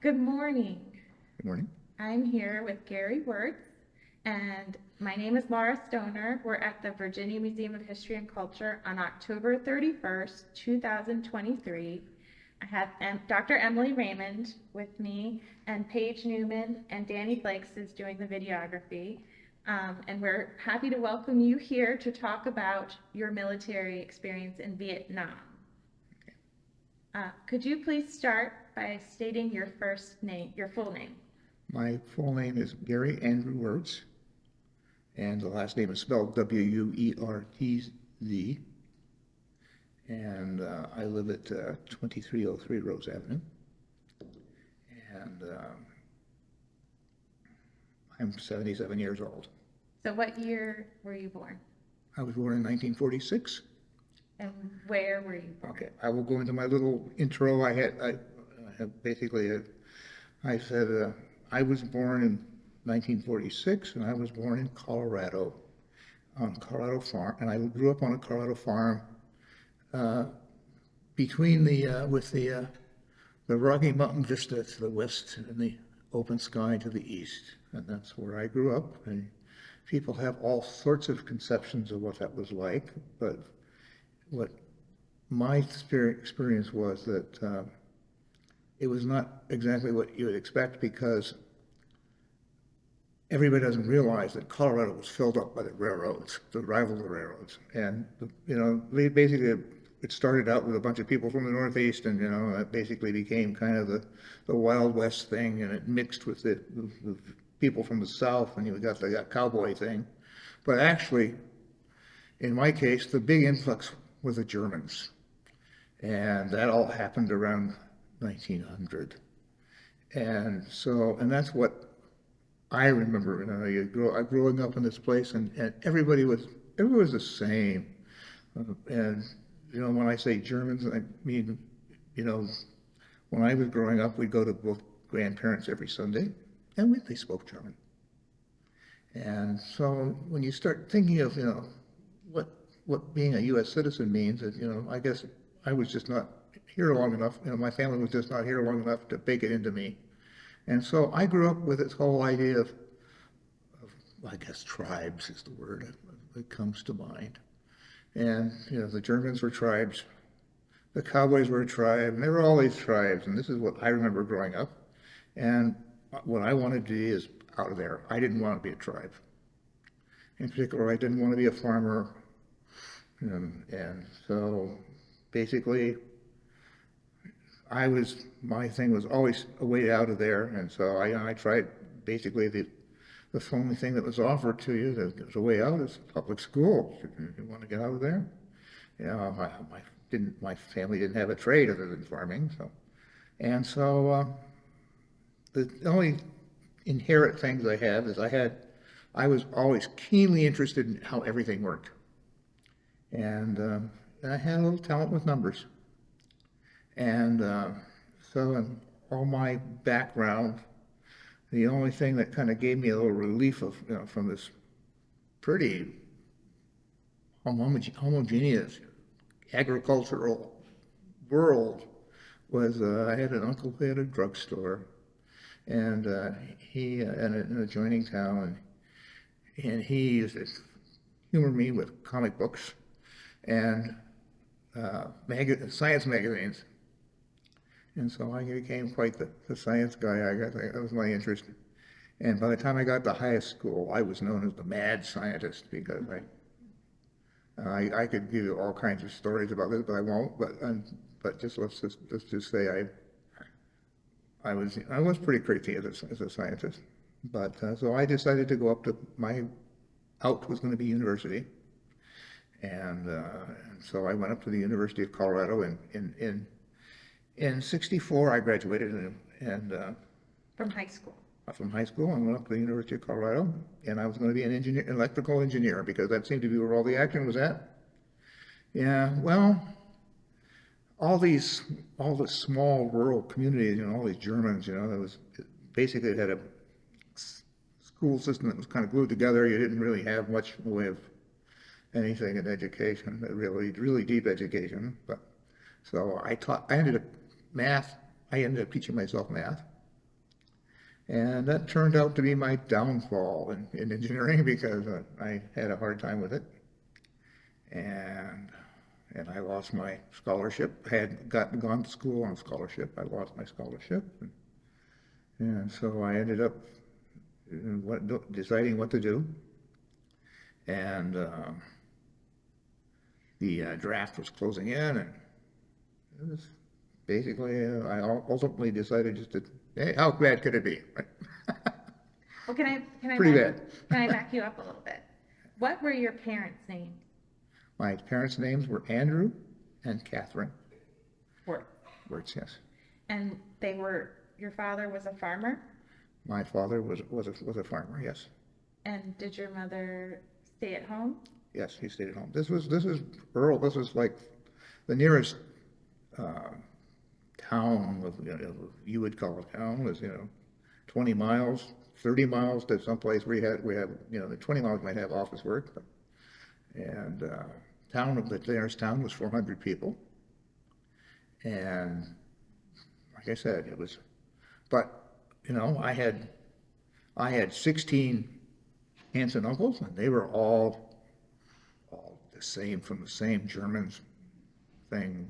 Good morning. Good morning. I'm here with Gary Wuertz, and my name is Laura Stoner. We're at the Virginia Museum of History and Culture on October 31st, 2023. I have Dr. Emily Raymond with me, and Paige Newman and Danny Flakes is doing the videography. And we're happy to welcome you here to talk about your military experience in Vietnam. Could you please start by stating your first name, your full name? My full name is Gary Andrew Wuertz, and the last name is spelled Wuertz. And I live at 2303 Rose Avenue. And I'm 77 years old. So what year were you born? I was born in 1946. And where were you born? Okay, I will go into my little intro. I have basically, I said I was born in 1946, and I was born in Colorado, on Colorado farm, and I grew up on a Colorado farm between the Rocky Mountain vista to the west and the open sky to the east, and that's where I grew up. And people have all sorts of conceptions of what that was like, but what my experience was that it was not exactly what you would expect, because everybody doesn't realize that Colorado was filled up by the railroads, the rival railroads. And, basically it started out with a bunch of people from the Northeast, and, it basically became kind of the Wild West thing, and it mixed with the people from the South, and you got the cowboy thing. But actually, in my case, the big influx were the Germans. And that all happened around 1900. And that's what I remember. Growing up in this place, and everybody was the same. And when I say Germans, I mean, when I was growing up, we'd go to both grandparents every Sunday, and they spoke German. And so when you start thinking of what being a U.S. citizen means, I guess I was just not here long enough. My family was just not here long enough to bake it into me. And so I grew up with this whole idea of I guess tribes is the word that comes to mind. And, the Germans were tribes, the Cowboys were a tribe, and there were all these tribes. And this is what I remember growing up. And what I wanted to be is out of there. I didn't want to be a tribe. In particular, I didn't want to be a farmer. And so basically, my thing was always a way out of there. And so I tried basically the only thing that was offered to you as a way out is public school. You want to get out of there? My family didn't have a trade other than farming. So the only inherent things I have is I was always keenly interested in how everything worked. And I had a little talent with numbers. And so in all my background, the only thing that kind of gave me a little relief from this pretty homogeneous agricultural world was I had an uncle who had a drugstore, and he in an adjoining town, and he used to humor me with comic books and science magazines. And so I became quite the science guy. That was my interest. And by the time I got to high school, I was known as the mad scientist, because I could give you all kinds of stories about this, but I won't. But let's just say I was pretty crazy as a scientist. But so I decided to go up to my out was going to be university, and so I went up to the University of Colorado in '64. I graduated From high school. from high school and went up to the University of Colorado, and I was going to be an electrical engineer, because that seemed to be where all the action was at. Yeah, well, all the small rural communities, all these Germans, that was basically it had a school system that was kind of glued together. You didn't really have much in the way of anything in education, really deep education. But so I ended up teaching myself math. And that turned out to be my downfall in engineering because I had a hard time with it. And and I lost my scholarship. I had gone to school on scholarship. I lost my scholarship. And so I ended up deciding what to do. And the draft was closing in, and it was basically, I ultimately decided just to, hey, how bad could it be? Right? Well, Pretty bad. can I back you up a little bit? What were your parents' names? My parents' names were Andrew and Catherine Were. Wuertz, yes. And your father was a farmer? My father was a farmer, yes. And did your mother stay at home? Yes, he stayed at home. This is rural. This is like the nearest town you would call a town was 20 miles, 30 miles to someplace we have the 20 miles might have office work, but, and the nearest town was 400 people, and like I said, it was, but I had 16 aunts and uncles, and they were all the same, from the same Germans thing.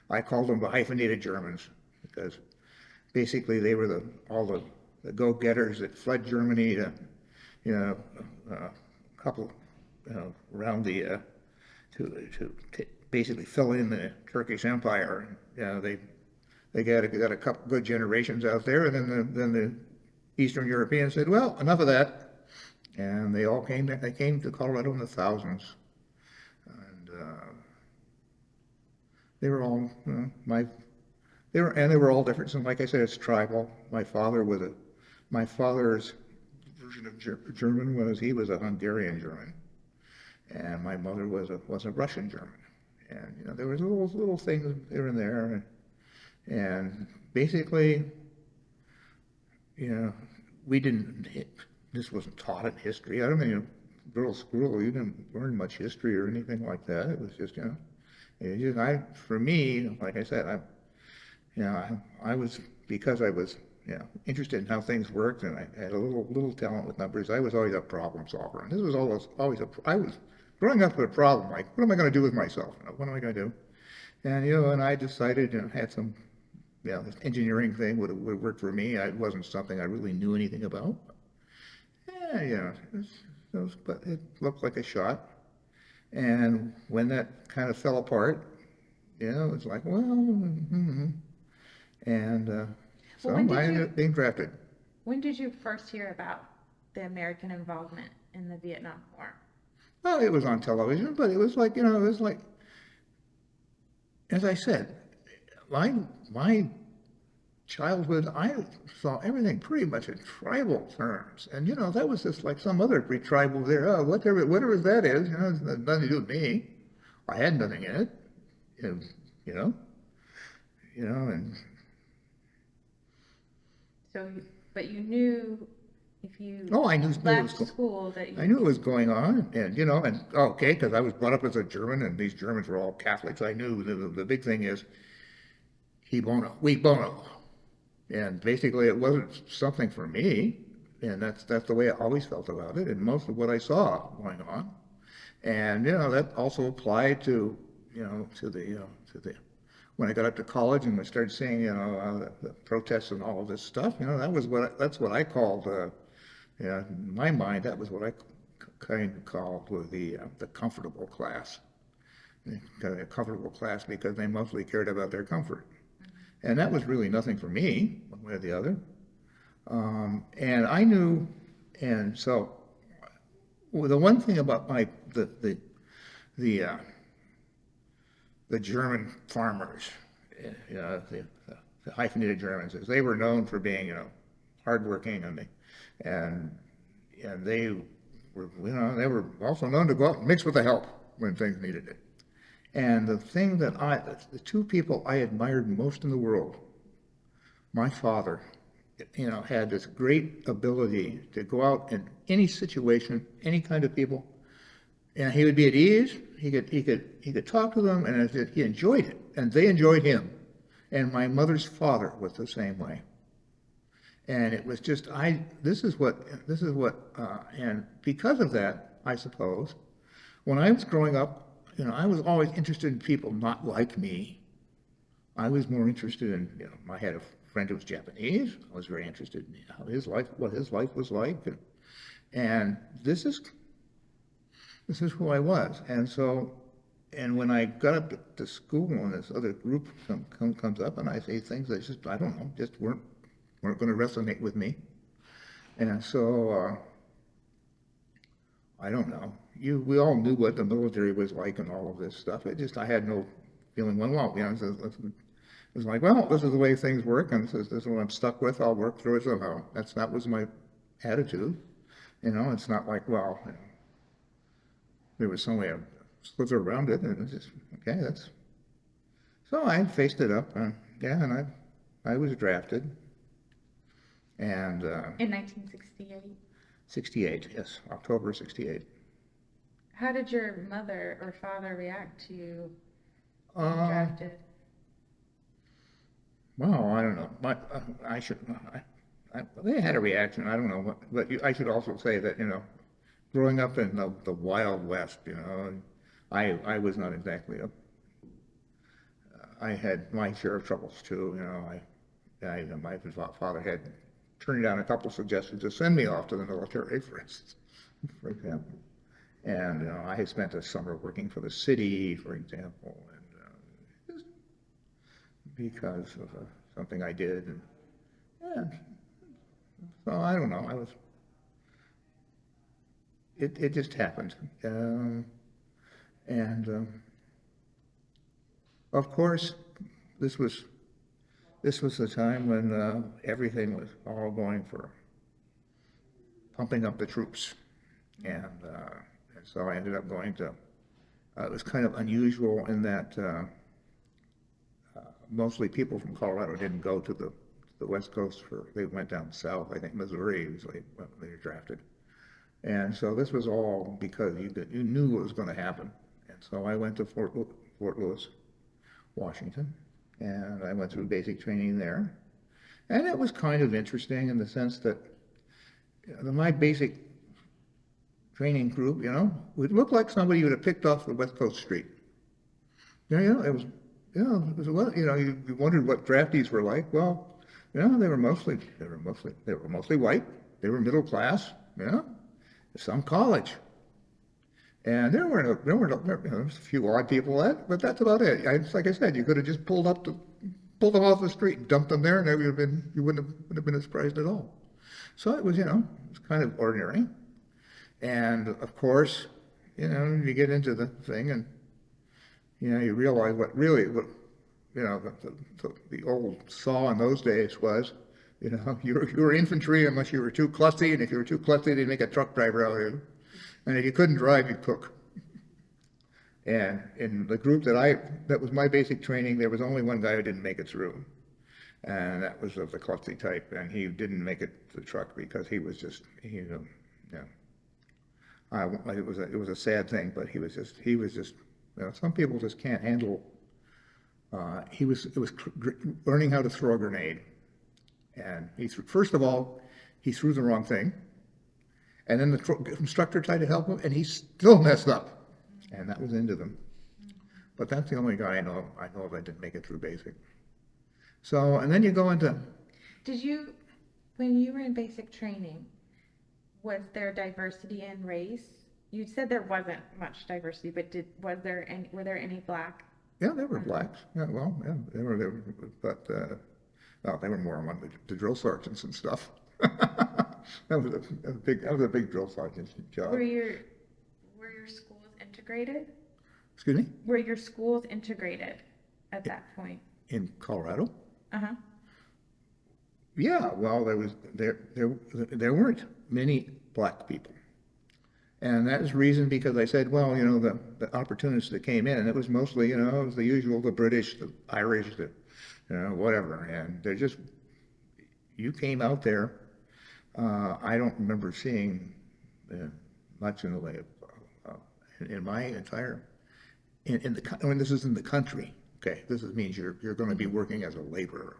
I called them the hyphenated Germans because basically they were all the go-getters that fled Germany to, a couple, around the to basically fill in the Turkish Empire. They got a couple good generations out there, and then the Eastern Europeans said, well, enough of that. And they all came to Colorado in the thousands. And they were all, they were all different. And like I said, it's tribal. My father's version of German he was a Hungarian German. And my mother was a Russian German. And, there was little things here and there. And basically, this wasn't taught in history. I don't mean, girls' school, you didn't learn much history or anything like that. It was just, for me, like I said, I was, because I was, interested in how things worked, and I had a little talent with numbers. I was always a problem solver, and this was always I was growing up with a problem. Like, what am I going to do with myself? What am I going to do? And and I decided, had some, this engineering thing would work for me. It wasn't something I really knew anything about. But it looked like a shot. And when that kind of fell apart, it's like, well, and so Well, I ended up being drafted. when did you first hear about the American involvement in the Vietnam War? Well, it was on television, but it was like, as I said, my childhood, I saw everything pretty much in tribal terms. And, that was just like some other tribal there. Oh, whatever that is, it's nothing to do with me. I had nothing in it, and So, but you knew if you oh, I knew it left was, school that you. I knew it was going on, and okay, because I was brought up as a German, and these Germans were all Catholics. I knew the big thing is, he bono, we bono. And basically, it wasn't something for me, and that's the way I always felt about it, and most of what I saw going on. And that also applied to when I got up to college and I started seeing the protests and all of this stuff. That's what I called in my mind, that was what I kind of called the comfortable class. The comfortable class because they mostly cared about their comfort. And that was really nothing for me, one way or the other. And I knew, and so the one thing about the German farmers, the hyphenated Germans, is they were known for being, hardworking, and they were, they were also known to go out and mix with the help when things needed it. And the thing that the two people I admired most in the world, my father, had this great ability to go out in any situation, any kind of people, and he would be at ease. He could talk to them, and he enjoyed it, and they enjoyed him. And my mother's father was the same way. And it was just, this is what, and because of that, I suppose, when I was growing up, I was always interested in people not like me. I was more interested in, I had a friend who was Japanese. I was very interested in how what his life was like. And this is who I was. And so, and when I got up to school and this other group comes up and I say things that just, I don't know, just weren't going to resonate with me. And so, I don't know. We all knew what the military was like and all of this stuff. I had no feeling, well, it was like, well, this is the way things work, and this is what I'm stuck with. I'll work through it somehow. That was my attitude. It's not like, well, there was some way to slither around it, and it was just, okay, so I faced it up, yeah, and I was drafted, and, In 1968. 68, yes, October 68. How did your mother or father react to you being Uh, drafted? well, I don't know. They had a reaction. I don't know, but I should also say that, growing up in the Wild West, I was not exactly I had my share of troubles too. My father had turned down a couple of suggestions to send me off to the military, for instance, for example. And I had spent a summer working for the city, for example, and just because of something I did. And yeah, so I don't know. It just happened. And of course, this was the time when everything was all going for pumping up the troops, and so I ended up going to. It was kind of unusual in that mostly people from Colorado didn't go to the West Coast. They went down south. I think Missouri was like when they were drafted, and so this was all because you knew what was going to happen. And so I went to Fort Lewis, Washington, and I went through basic training there. And it was kind of interesting in the sense that my basic training group, would look like somebody you'd have picked off the West Coast street. It was, you wondered what draftees were like. Well, they were mostly white. They were middle class, some college. And there was a few odd people at, but that's about it. Like I said, you could have just pulled them off the street and dumped them there, and you wouldn't have been surprised at all. So it was, it was kind of ordinary. And of course, you get into the thing, and you realize the old saw in those days was, you were infantry unless you were too klutzy, and if you were too klutzy, they'd make a truck driver out of you. And if you couldn't drive, you'd cook. And in the group that was my basic training, there was only one guy who didn't make it through. And that was of the klutzy type. And he didn't make it to the truck because he was just, it was a sad thing, but he was just, some people just can't handle, it was learning how to throw a grenade. And first of all, he threw the wrong thing. And then the instructor tried to help him, and he still messed up. And that was into them. But that's the only guy I know that didn't make it through basic. So, and then you go into... When you were in basic training, was there diversity in race? You said there wasn't much diversity, but were there any black? Yeah, there were blacks. Yeah, well, yeah, they were, but they were more among the drill sergeants and stuff. That was a big drill sergeant's job. Were your schools integrated? Excuse me? Were your schools integrated at that point? In Colorado? Uh-huh. Yeah, well, there weren't many black people. And that was the reason because I said, well, the opportunists that came in, it was mostly, it was the usual, the British, the Irish, whatever. And you came out there. I don't remember seeing much in the way of, in my entire, when this is in the country, okay, means you're going to be working as a laborer.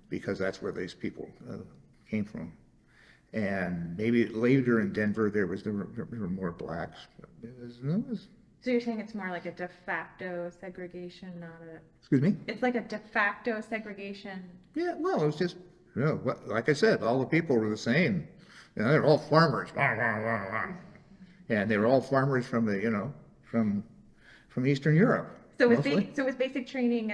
because that's where these people came from. And maybe later in Denver, there were more blacks. So you're saying it's more like a de facto segregation, not a, Excuse me? it's like a de facto segregation. Yeah, well, it was just, like I said, all the people were the same. They're all farmers. And they were all farmers from from Eastern Europe, So mostly. was basic training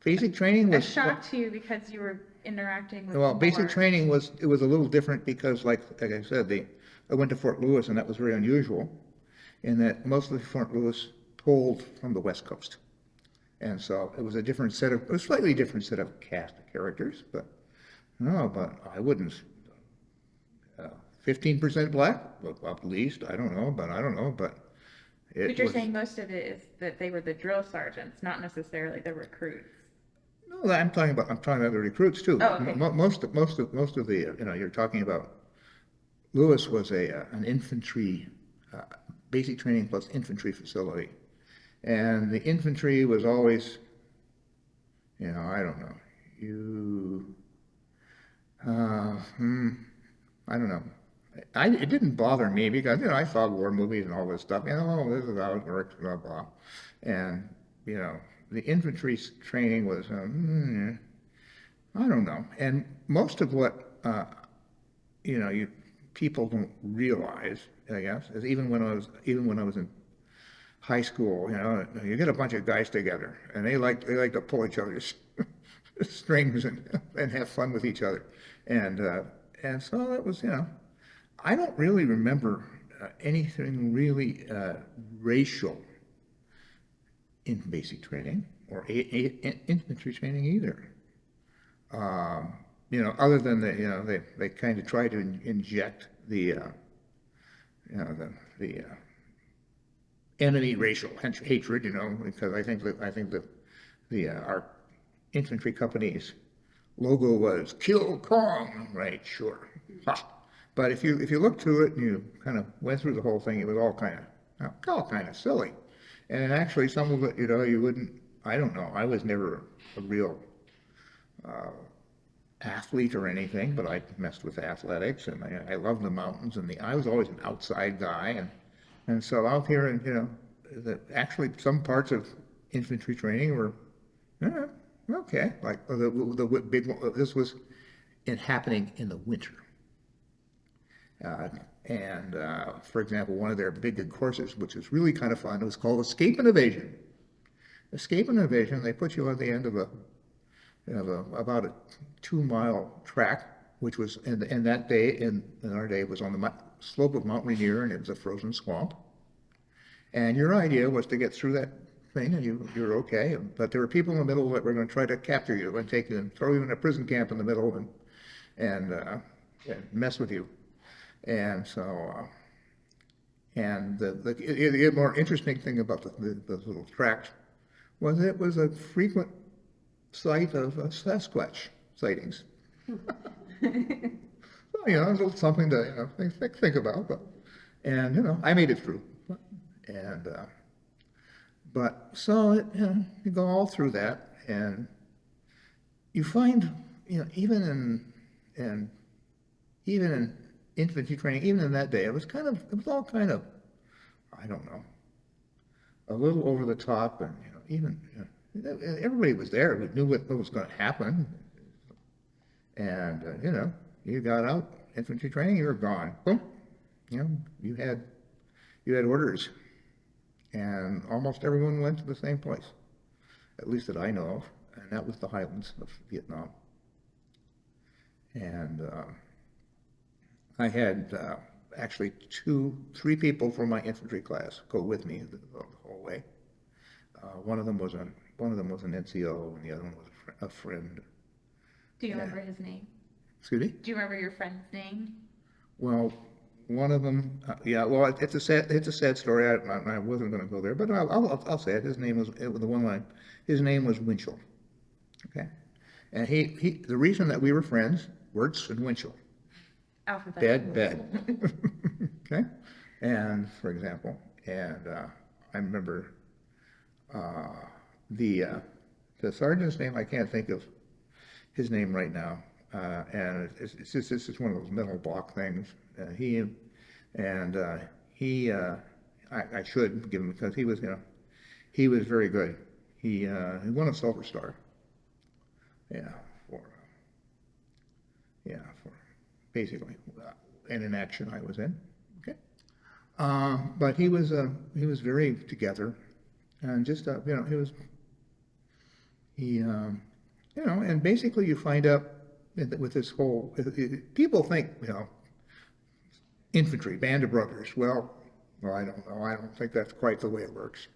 Basic training a was, shock to you because you were interacting with well, basic more? training was, it was a little different because like I said, I went to Fort Lewis and that was very unusual in that most of the Fort Lewis pulled from the West Coast. And so it was a slightly different set of cast of characters, but no, but I wouldn't, 15% black, at least, I don't know, but But it you're was, saying most of it is that they were the drill sergeants, not necessarily the recruits. no, I'm talking about the recruits too. Oh, okay. Most of the, you're talking about, Lewis was an infantry, basic training plus infantry facility. And the infantry was always, I don't know, I don't know. It didn't bother me because, I saw war movies and all this stuff, this is how it works, blah, blah. And, the infantry training was, I don't know. And most of what, people don't realize, I guess, is even when I was in high school, you get a bunch of guys together and they like to pull each other's strings and have fun with each other. And so it was, I don't really remember anything really racial in basic training or infantry training either. Other than they kind of try to inject the enemy racial hatred, because I think that our infantry company's logo was "Kill Kong," right? Sure. Ha. But if you look to it and you kind of went through the whole thing, it was all kind of silly. And actually, some of it, you wouldn't. I don't know. I was never a real athlete or anything, but I messed with athletics and I love the mountains and I was always an outside guy and so out here and actually some parts of infantry training were okay, like the big one, this was happening in the winter. And for example, one of their big courses, which was really kind of fun, it was called Escape and Evasion. Escape and Evasion, they put you on the end of about a 2-mile track, which was, and that day, in our day, was on the slope of Mount Rainier, and it was a frozen swamp. And your idea was to get through that thing, and you were okay. But there were people in the middle that were going to try to capture you and take you and throw you in a prison camp in the middle and mess with you. And so, and the more interesting thing about the little tract was it was a frequent site of Sasquatch sightings. So, it's a little something to think about. And I made it through. And but so you go all through that, and you find even in infantry training, even in that day, it was all kind of, I don't know, a little over the top, and even everybody was there who knew what was going to happen, and you got out infantry training, you were gone. Boom, you had orders, and almost everyone went to the same place, at least that I know of, and that was the highlands of Vietnam. And I had actually 3 people from my infantry class go with me the whole way. One of them was an NCO, and the other one was a friend. Do you remember his name? Excuse me? Do you remember your friend's name? Well, one of them, yeah. Well, it's a sad story. I wasn't going to go there, but I'll say it. His name was His name was Winchell. Okay, and the reason that we were friends, Wuertz and Winchell. Alphabetical. Bed. Okay, and for example, I remember the sergeant's name I can't think of. his name right now. And it's just one of those metal block things. And he, I should give him, because he was, he was very good. He won a Silver Star. Yeah, for, for basically, in an action I was in. Okay. But he was very together, and just, and basically you find out that with this whole, people think, infantry, band of brothers. Well, I don't know. I don't think that's quite the way it works.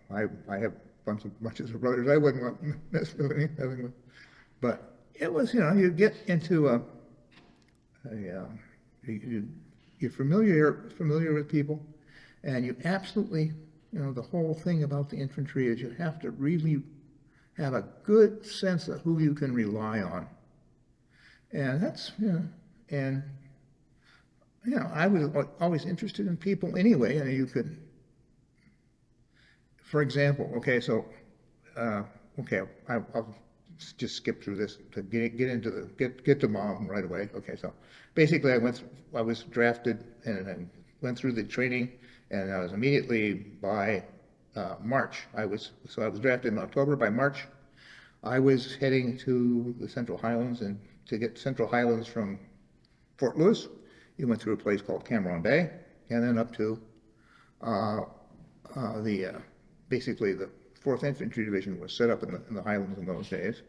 I have bunches of brothers I wouldn't want necessarily having with. But it was, you get into you're familiar with people, and you absolutely, the whole thing about the infantry is you have to really have a good sense of who you can rely on. And that's, and, I was always interested in people anyway, and you could, for example, okay, so, I'll just skip through this to get to mom right away. Okay, so basically I was drafted and I went through the training, and I was immediately by March. I was drafted in October. By March, I was heading to the Central Highlands, and to get Central Highlands from Fort Lewis, you went through a place called Cameron Bay, and then up to basically the 4th Infantry Division was set up in the Highlands in those days,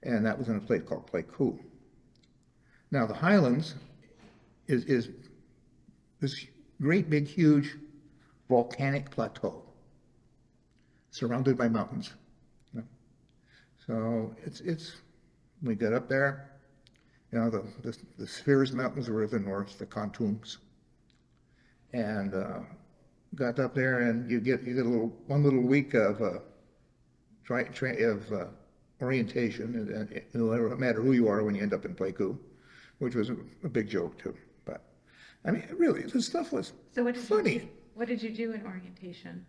and that was in a place called Pleiku. Now the Highlands is this great big huge volcanic plateau surrounded by mountains. So we got up there, the Spheres Mountains were to the north, the Contooms, and got up there, and you get one little week of orientation, and no matter who you are when you end up in Pleiku, which was a big joke too. But I mean, really, this stuff was funny. What did you do in orientation?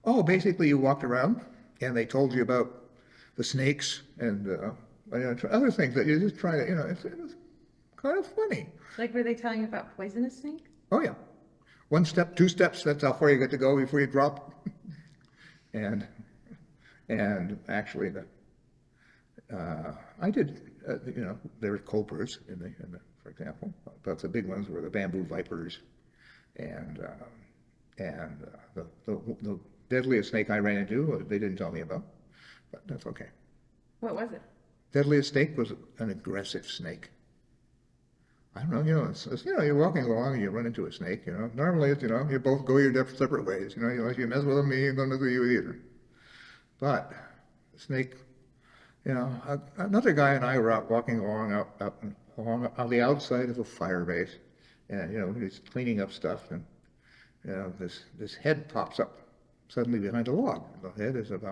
Oh, basically you walked around, and they told you about the snakes and other things that you just try to, it was kind of funny. Like, were they telling you about poisonous snakes? Oh yeah. 1 step, 2 steps, that's how far you get to go before you drop. and actually I did, there were cobras for example, but the big ones were the bamboo vipers, and the deadliest snake I ran into, they didn't tell me about, but that's okay. What was it? Deadliest snake was an aggressive snake. I don't know, it's you're walking along and you run into a snake, Normally it's, you both go your separate ways, if you mess with them, he ain't gonna mess with you either. But the snake, another guy and I were out walking along on the outside of a fire base, and he's cleaning up stuff, and this head pops up suddenly behind a log. The head is it's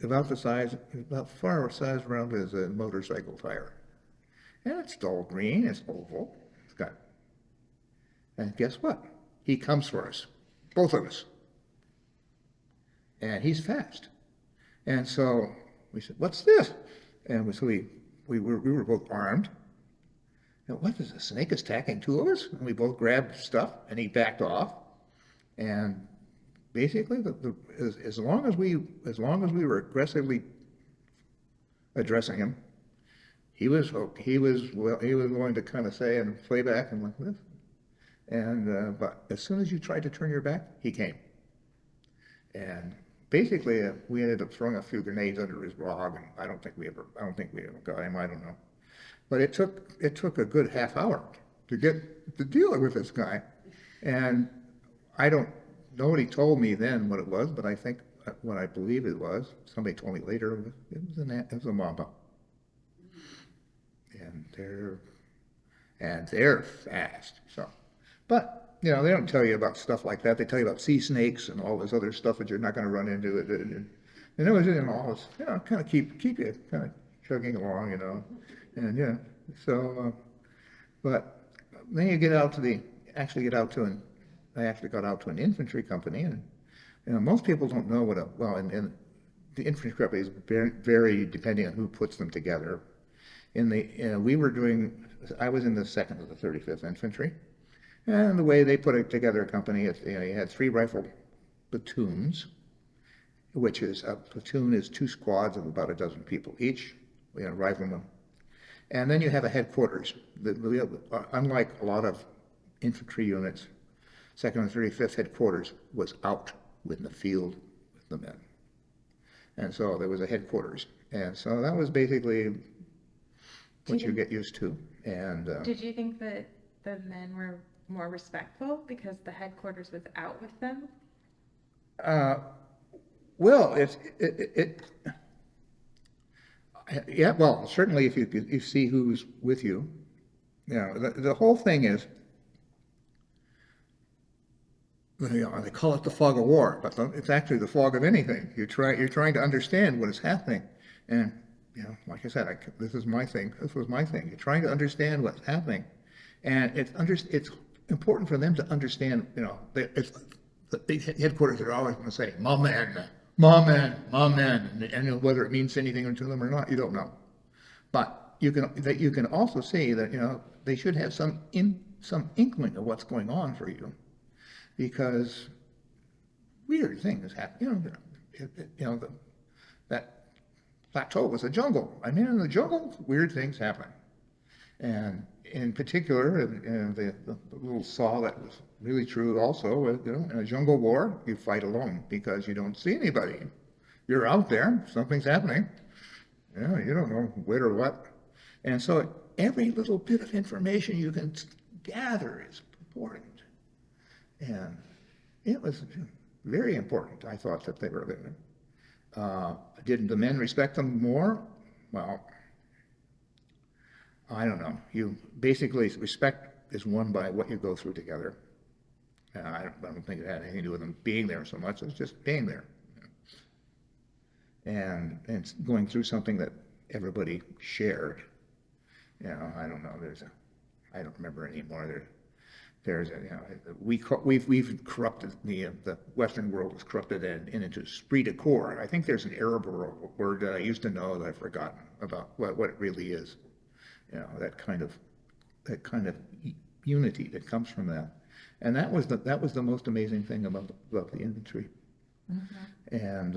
about the size, about far size around as a motorcycle tire. And it's dull green, it's oval, and guess what? He comes for us, both of us. And he's fast. And so we said, what's this? And so we were both armed. And what is a snake attacking 2 of us? And we both grabbed stuff, and he backed off. And basically, as long as we were aggressively addressing him, he was willing to kind of say and play back and like this. And but as soon as you tried to turn your back, he came. And basically, we ended up throwing a few grenades under his log, and I don't think we ever got him. I don't know. But it took a good half hour to get to deal with this guy, and nobody told me then what it was, but I think what I believe it was, somebody told me later, it was a mamba. And they're fast. So, but they don't tell you about stuff like that. They tell you about sea snakes and all this other stuff that you're not going to run into. And it was always, kind of keep you kind of chugging along, and so, but then you I actually got out to an infantry company, and most people don't know and the infantry companies vary depending on who puts them together. I was in the 2nd of the 35th Infantry, and the way they put together a company, you had 3 rifle platoons, which is, a platoon is 2 squads of about a dozen people each, riflemen. And then you have a headquarters. Unlike a lot of infantry units, 2nd and 35th headquarters was out in the field with the men. And so there was a headquarters. And so that was basically what you get used to. And Did you think that the men were more respectful because the headquarters was out with them? well, yeah, well, certainly if you see who's with you, the whole thing is, they call it the fog of war, but it's actually the fog of anything. You're trying to understand what is happening, and like I said, this is my thing. This was my thing. You're trying to understand what's happening, and it's important for them to understand. The big headquarters are always going to say, "My men, my men, my men," and whether it means anything to them or not, you don't know. But you can also see that they should have some inkling of what's going on for you, because weird things happen. That plateau was a jungle. I mean, in the jungle, weird things happen. And in particular, the little saw that was really true also, in a jungle war, you fight alone because you don't see anybody. You're out there, something's happening. You don't know when or what. And so every little bit of information you can gather is important. And it was very important, I thought, that they were there. Did the men respect them more? Well, I don't know. Basically, respect is won by what you go through together. I don't think it had anything to do with them being there so much. It's just being there. And it's going through something that everybody shared. I don't know. I don't remember anymore. We've corrupted the Western world was corrupted into esprit de corps. I think there's an Arab word that I used to know that I've forgotten about what it really is. That kind of unity that comes from that, and that was the most amazing thing about the infantry. Mm-hmm. And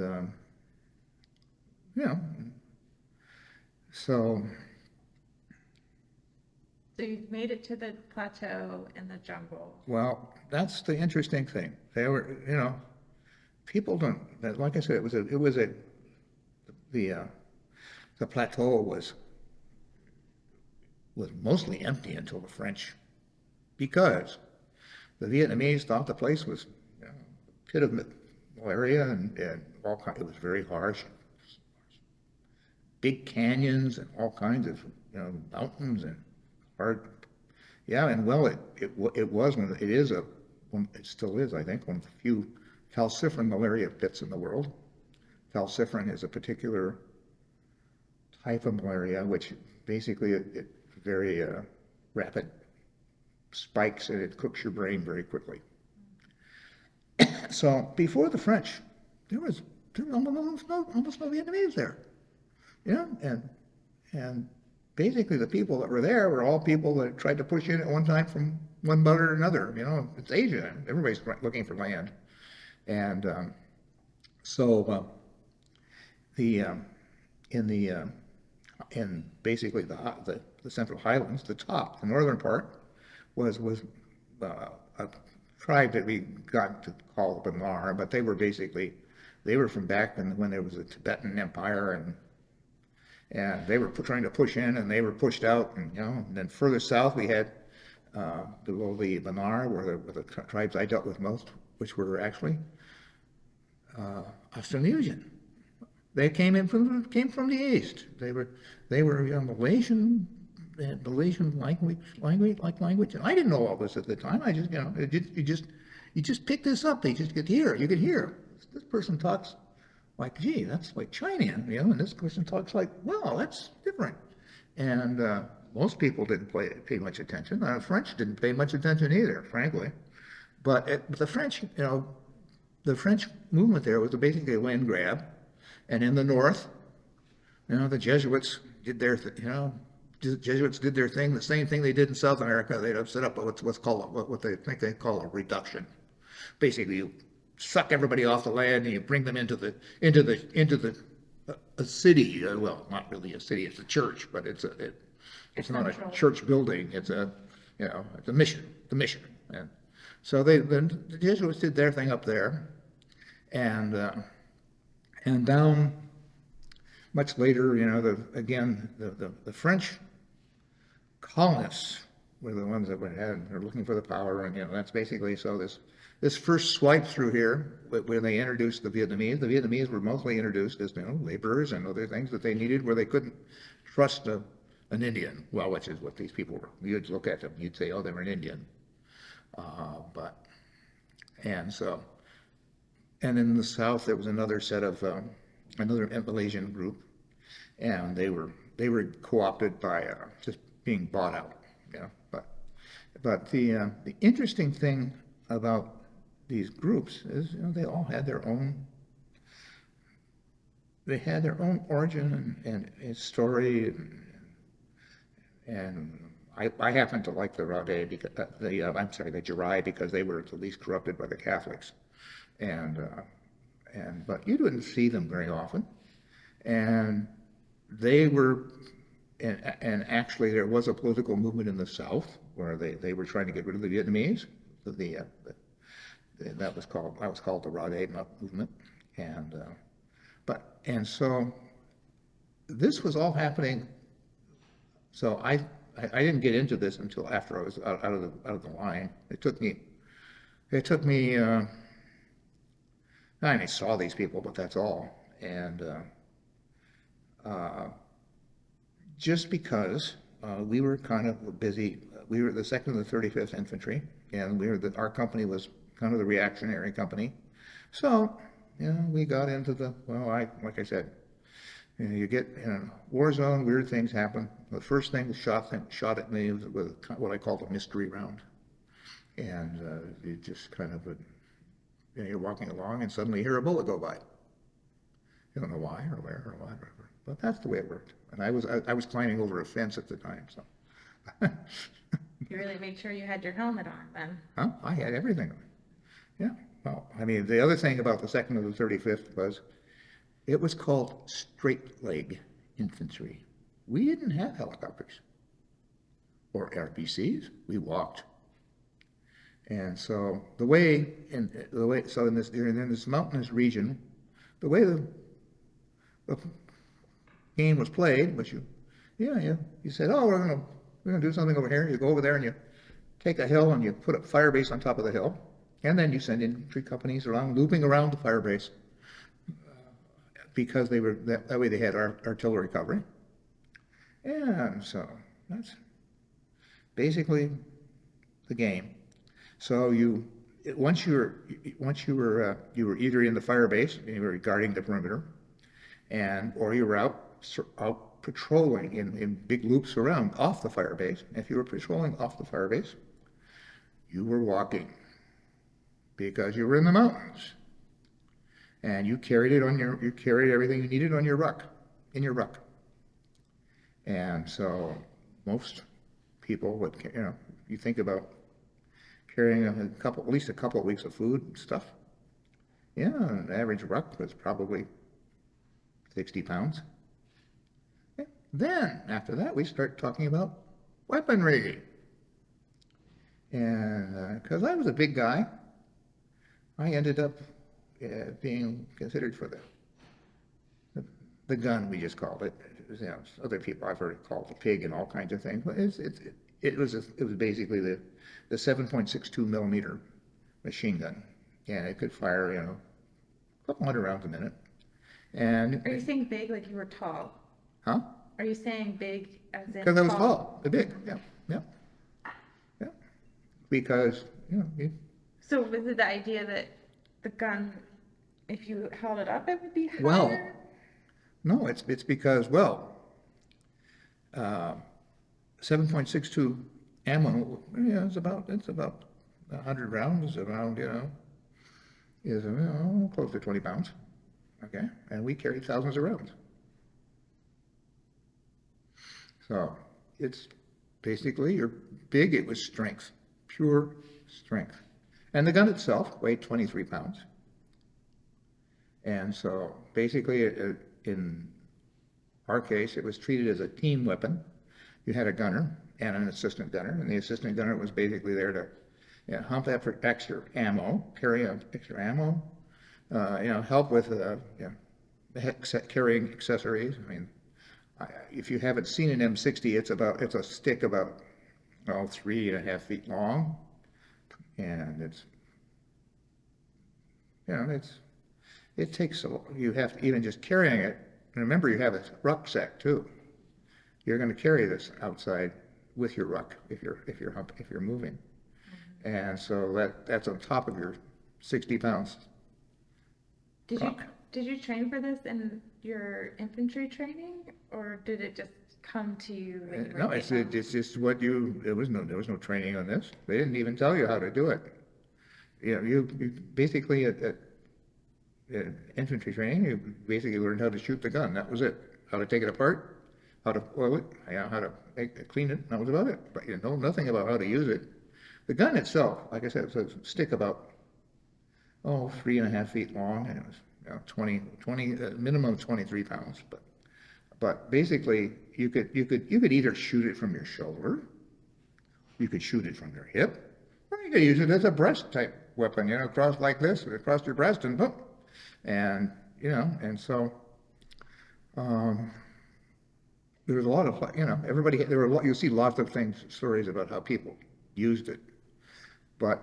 so. So you've made it to the plateau in the jungle. Well, that's the interesting thing. They were, people don't. Like I said, the plateau was mostly empty until the French, because the Vietnamese thought the place was a pit of malaria and all kinds. It was very harsh, big canyons and all kinds of mountains and hard. Yeah, and well, it still is, I think, one of the few calciferin malaria pits in the world. Calciferin is a particular type of malaria, which basically it very rapid spikes, and it cooks your brain very quickly. So before the French, there was almost no Vietnamese there. And basically the people that were there were all people that tried to push in at one time from one boat or another. It's Asia. Everybody's looking for land. And in basically the Central Highlands, the northern part, was a tribe that we got to call the Benar, but they were from back when there was a Tibetan Empire, and they were trying to push in, and they were pushed out, and then further south we had below the Benar were the tribes I dealt with most, which were actually Austronesian. They came from the east. They were Malaysian. They had Malaysian language, and I didn't know all this at the time. I just you just pick this up. You could hear this person talks like, gee, that's like Chinese, and this person talks like, well, that's different. And most people didn't pay much attention. French didn't pay much attention either, frankly. But the French movement there was basically a land grab, And in the north, the Jesuits did their, the Jesuits did their thing, the same thing they did in South America. They'd have set up what's called, what they think they call a reduction. Basically, you suck everybody off the land and you bring them into the a city. Well, not really a city; it's a church, but it's not a church building. It's it's a mission. The mission, and so the Jesuits did their thing up there, and down much later, the French colonists were the ones that were looking for the power, and that's basically so this first swipe through here, when they introduced the Vietnamese were mostly introduced as laborers and other things that they needed, where they couldn't trust an Indian. Well, which is what these people were. You'd look at them, you'd say, oh, they were an Indian, and in the south there was another set of another Malaysian group, and they were co-opted by just being bought out. But the interesting thing about these groups is they all had their own. They had their own origin and story, and I happen to like the Rade because the Jarai, because they were the least corrupted by the Catholics, but you didn't see them very often, and they were, and actually there was a political movement in the South where they were trying to get rid of the Vietnamese. That was called the Rade movement, and so this was all happening. So I didn't get into this until after I was out of the line. It took me. I saw these people, but that's all. And just because we were kind of busy, we were the 2nd and the 35th Infantry, and our company was kind of the reactionary company. So, we got into like I said, you get in a war zone, weird things happen. The first thing shot at me was with what I called a mystery round. And you just kind of, you're walking along and suddenly you hear a bullet go by. You don't know why or where or whatever, but that's the way it worked. And I was climbing over a fence at the time, so. You really made sure you had your helmet on then. Huh? I had everything on. Yeah. Well, the other thing about the 2nd and the 35th was it was called straight leg infantry. We didn't have helicopters or RPCs. We walked. And so in this mountainous region, the way the game was played was you said, oh, we're gonna do something over here. You go over there and you take a hill and you put a fire base on top of the hill, and then you send infantry companies around, looping around the fire base, because they were that way they had artillery covering, and so that's basically the game. So once you were either in the fire base and you were guarding the perimeter, or you were out patrolling in big loops around off the fire base. If you were patrolling off the fire base, you were walking because you were in the mountains, and you carried everything you needed on your ruck, in your ruck. And so most people would, you think about carrying at least a couple of weeks of food and stuff. Yeah, an average ruck was probably 60 pounds. Yeah. Then, after that, we start talking about weaponry. And because I was a big guy, I ended up being considered for the gun, we just called it. Other people I've heard it called the pig and all kinds of things. But it was basically the 7.62 millimeter machine gun, and it could fire a couple hundred rounds a minute. And are you saying big like you were tall? Huh? Are you saying big as in because I was tall, big, yeah. Because So was it the idea that the gun, if you held it up, it would be higher? Well, no, it's because 7.62 ammo, it's about 100 rounds around, is close to 20 pounds. okay? And we carried thousands of rounds. So it's basically, you're big, it was strength, pure strength. And the gun itself weighed 23 pounds. And so basically, in our case, it was treated as a team weapon. You had a gunner and an assistant gunner, and the assistant gunner was basically there to, hump after extra ammo, carry extra ammo, help with carrying accessories. I mean, if you haven't seen an M60, it's a stick about 3.5 feet long, and it takes you have to, even just carrying it. And remember, you have a rucksack too. You're going to carry this outside with your ruck if you're moving, and so that's on top of your 60 pounds. Did you train for this in your infantry training, or did it just come to you when you were No, it's just there was no training on this. They didn't even tell you how to do it. You basically at infantry training, you basically learned how to shoot the gun. That was it. How to take it apart, how to oil it, how to clean it. That was about it. But you know nothing about how to use it. The gun itself, like I said, it's a stick about 3.5 feet long, and it was 20 minimum of 23 pounds. But basically, you could either shoot it from your shoulder, you could shoot it from your hip, or you could use it as a breast type weapon, across like this, across your breast, and boom. And so there was a lot of everybody you see lots of stories about how people used it, but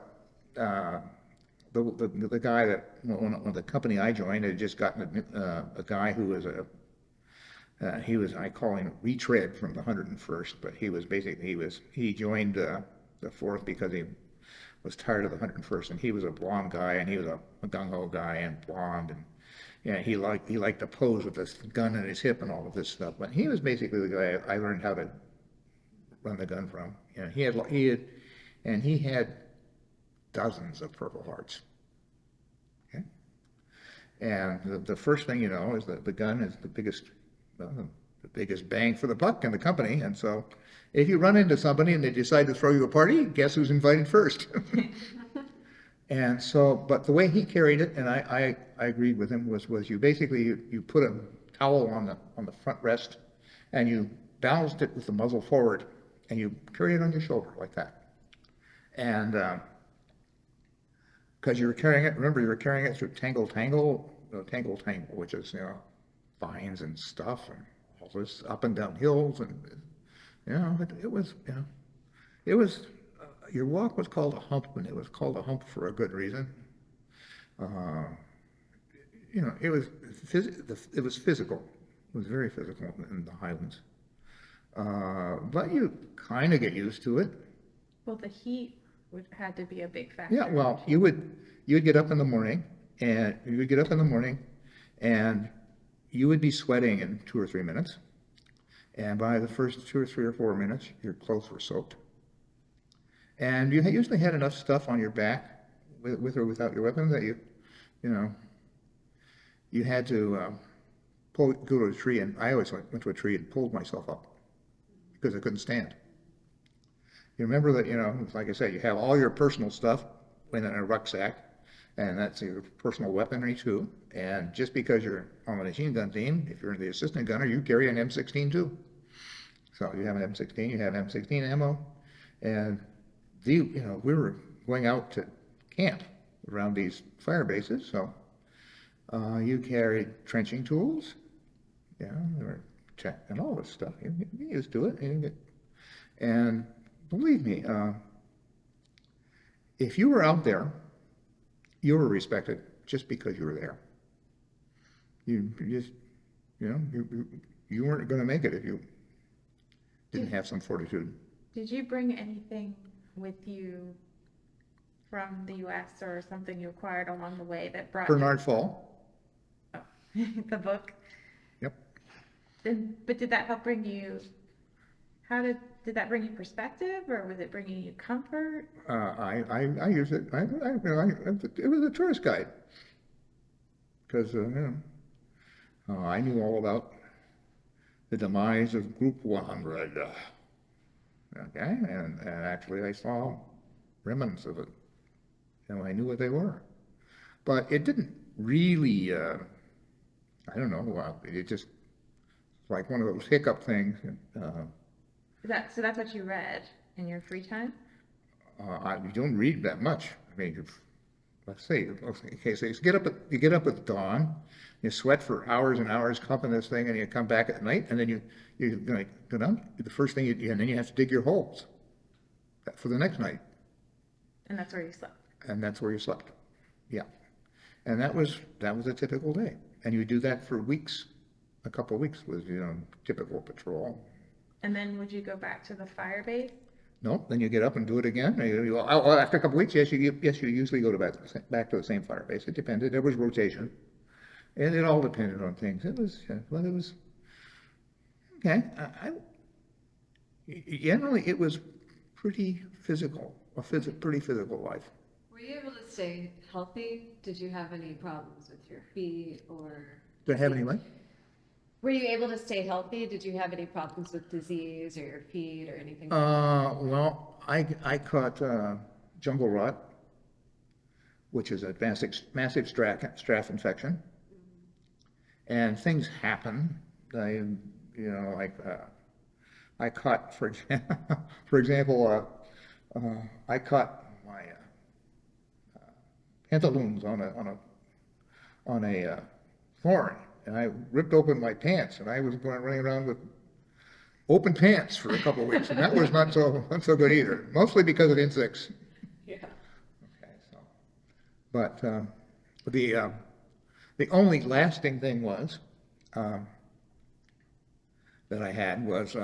the guy that when the company I joined had just gotten a guy who was I call him retread from the 101st, but he joined the 4th because he was tired of the 101st, and he was a blonde guy, and he was a gung-ho guy and blonde, and he liked to pose with this gun in his hip and all of this stuff. But he was basically the guy I learned how to run the gun from. He had dozens of Purple Hearts. Okay? And the first thing you know is that the gun is the biggest bang for the buck in the company. And so if you run into somebody and they decide to throw you a party, guess who's invited first? And so, but the way he carried it, and I agreed with him, was you basically you put a towel on the front rest, and you balanced it with the muzzle forward, and you carry it on your shoulder like that. And because you were carrying it through tangle, which is vines and stuff, and all this up and down hills, and it was your walk was called a hump, and it was called a hump for a good reason. It was physical. It was very physical in the Highlands, but you kind of get used to it. Well, the heat had to be a big factor. Yeah, well, you'd get up in the morning, and you would be sweating in 2 or 3 minutes, and by the first 2 or 3 or 4 minutes, your clothes were soaked. And you usually had enough stuff on your back, with or without your weapon, that you had to go to a tree. And I always went to a tree and pulled myself up because I couldn't stand. You remember that, like I said, you have all your personal stuff in a rucksack, and that's your personal weaponry too. And just because you're on the machine gun team, if you're the assistant gunner, you carry an M16 too. So you have an M16, you have M16 ammo, and we were going out to camp around these fire bases, so you carried trenching tools, and all this stuff. You get used to it, and believe me, if you were out there, you were respected just because you were there. You weren't going to make it if you didn't have some fortitude. Did you bring anything with you from the U.S. or something you acquired along the way that brought Bernard Fall. Oh, the book? Yep. But did that help bring you, did that bring you perspective, or was it bringing you comfort? I use it. It was a tourist guide because I knew all about the demise of Group 100. Okay, and actually I saw remnants of it. I knew what they were. But it didn't really, I don't know, it just, like one of those hiccup things. So that's what you read in your free time? You don't read that much. I mean, let's see, okay, so you get up at dawn, you sweat for hours and hours pumping this thing, and you come back at night, and then you like, go down, the first thing and then you have to dig your holes for the next night. And that's where you slept? And that's where you slept, yeah. And that was a typical day. And you do that for weeks, a couple of weeks was, typical patrol. And then would you go back to the fire base? No, then you get up and do it again. After a couple of weeks, yes, you usually go back to the same fire base. It depended. There was rotation, and it all depended on things. It was okay. Generally, it was pretty physical, pretty physical life. Were you able to stay healthy? Did you have any problems with your feet or? Did I have any what? Were you able to stay healthy? Did you have any problems with disease or your feet or anything? Well, I caught jungle rot, which is a massive staph infection, and things happen. I caught, for example, I caught my pantaloons on a thorn, and I ripped open my pants, and I was running around with open pants for a couple of weeks, and that was not so good either. Mostly because of insects. Yeah. Okay, so, but the only lasting thing was that I had was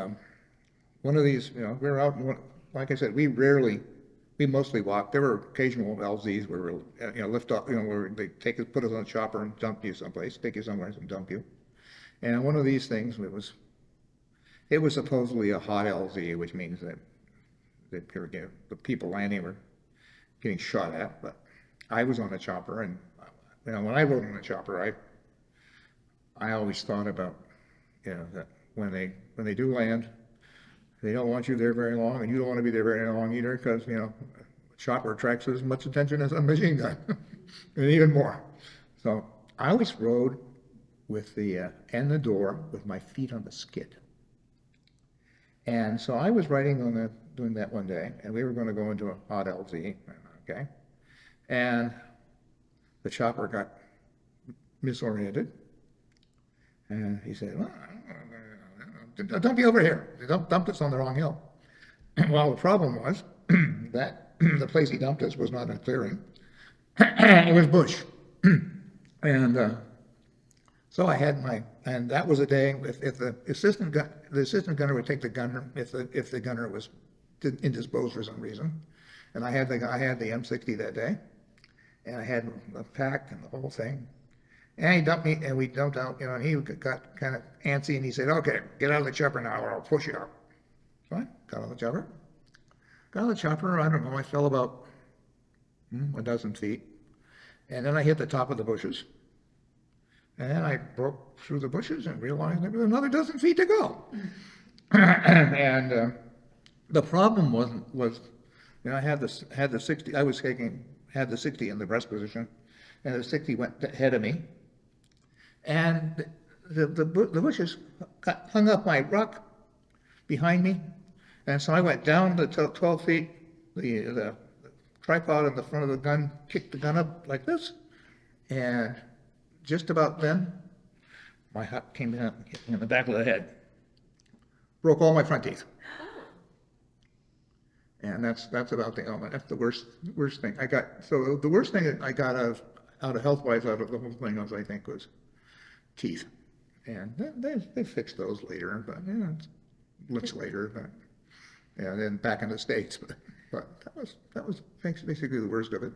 one of these. We were out, like I said, we mostly walked. There were occasional LZs where we lift up, where they put us on a chopper and dump you someplace, take you somewhere and dump you. And one of these things, it was supposedly a hot LZ, which means that the people landing were getting shot at. But I was on a chopper, and when I rode on a chopper, I always thought about that when they do land, they don't want you there very long, and you don't want to be there very long either, because a chopper attracts as much attention as a machine gun, and even more. So I always rode with the door with my feet on the skid. And so I was doing that one day, and we were going to go into a hot LZ, okay? And the chopper got misoriented, and he said, well, dump you over here. Dump us on the wrong hill. Well, the problem was that the place he dumped us was not a clearing. It was bush. And so I had and that was a day, if the assistant gunner would take the gunner, if the gunner was indisposed for some reason. And I had the M60 that day, and I had the pack and the whole thing. And he dumped me, and we dumped out, and he got kind of antsy, and he said, okay, get out of the chopper now, or I'll push you out. So I got out of the chopper. I don't know, I fell about a dozen feet. And then I hit the top of the bushes. And then I broke through the bushes and realized there was another dozen feet to go. And the problem was I had the 60, had the 60 in the breast position, and the 60 went ahead of me. And the bushes hung up my rock behind me, and so I went down the 12 feet. The tripod in the front of the gun kicked the gun up like this, and just about then, my hut came down and hit me in the back of the head, broke all my front teeth. And that's about the element. That's the worst thing I got. So the worst thing that I got out of health-wise out of the whole thing was, I think, was teeth. And they fixed those later, but much later. But then back in the States. But that was basically the worst of it.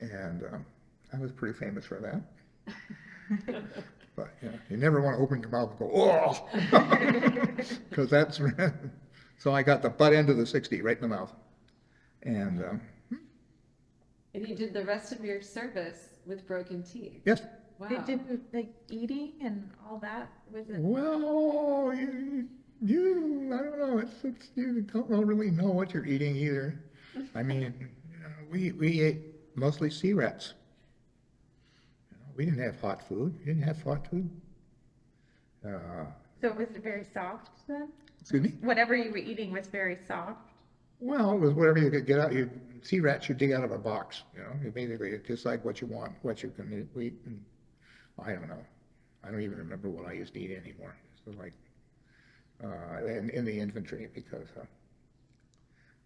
And I was pretty famous for that. But you never want to open your mouth and go, oh, because that's. So I got the butt end of the 60 right in the mouth. And you did the rest of your service with broken teeth. Yes. They Wow. didn't, like, eating and all that, was it? Well, I don't know, you don't really know what you're eating either. I mean, we ate mostly sea rats. We didn't have hot food. You didn't have hot food. Uh, So was it very soft then? excuse me? Whatever you were eating was very soft? Well, it was whatever you could get out. Sea rats you dig out of a box, You basically it's just like what you want, what you can eat. And I don't know. I don't even remember what I used to eat anymore. So like in the infantry because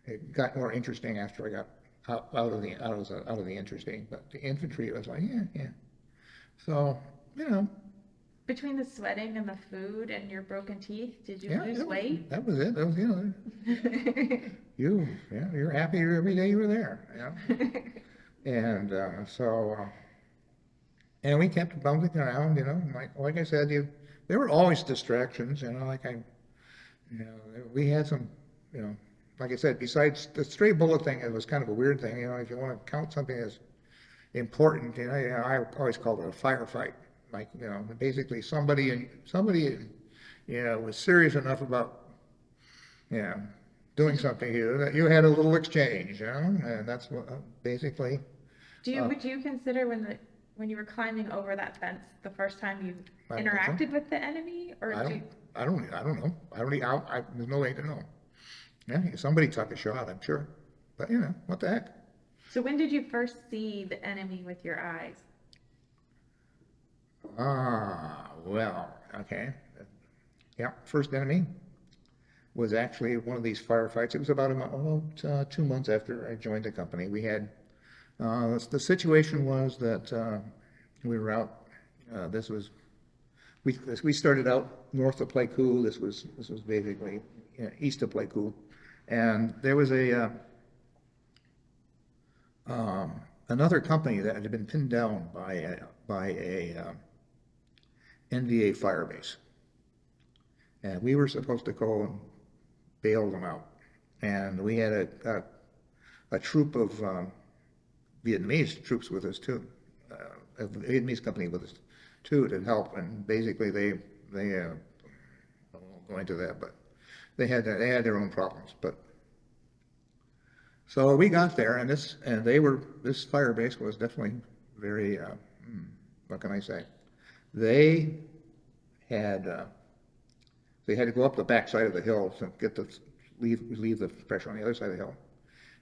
it got more interesting after I got out of the interesting. But the infantry was like yeah. So Between the sweating and the food and your broken teeth, did you yeah, lose weight? that was it. That was you're happy every day you were there. And and we kept bumping around, like I said, there were always distractions, we had some, like I said, besides the stray bullet thing, it was kind of a weird thing, if you want to count something as important, I always called it a firefight. Like, basically somebody, was serious enough about, doing something here, that you had a little exchange, and that's what, basically. Would you consider when you were climbing over that fence the first time you I don't think so. interacted with the enemy, or I don't know. There's no way to know. Yeah, somebody took a shot, I'm sure. But what the heck? so when did you first see the enemy with your eyes? Well, okay. Yeah, first enemy was actually one of these firefights. It was about 2 months after I joined the company. We had, the situation was that we were out, we started out north of Pleiku. This was basically east of Pleiku. And there was another company that had been pinned down by a NVA firebase. And we were supposed to go and bail them out. And we had a troop of Vietnamese troops with us too, a Vietnamese company with us too to help. And basically they I won't go into that, but they had their own problems. But so we got there, and this fire base was definitely very what can I say? They had to go up the back side of the hill to get to relieve the pressure on the other side of the hill,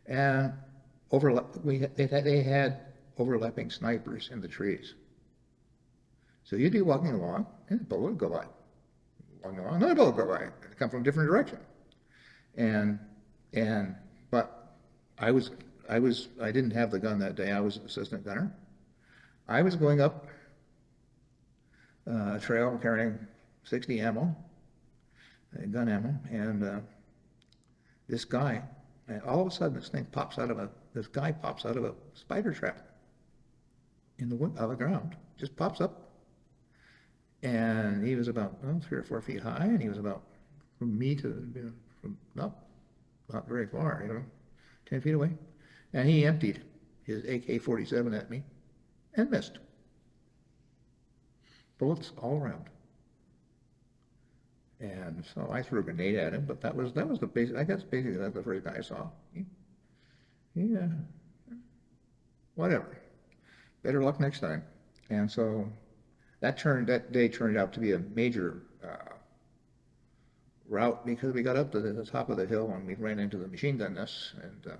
and they had overlapping snipers in the trees. So you'd be walking along, and a bullet would go by. Walking along, another bullet would go by. It'd come from a different direction. But I didn't have the gun that day. I was an assistant gunner. I was going up a trail carrying 60 ammo, gun ammo, and this guy, and all of a sudden this guy pops out of a spider trap in the wood, out of the ground, just pops up. And he was about 3 or 4 feet high, and he was about from me to not very far, 10 feet away. And he emptied his AK-47 at me and missed. Bullets all around. And so I threw a grenade at him, but that was the basic. I guess basically that's the first guy I saw. Yeah, whatever. Better luck next time. And so that day turned out to be a major route because we got up to the top of the hill and we ran into the machine gun nests, and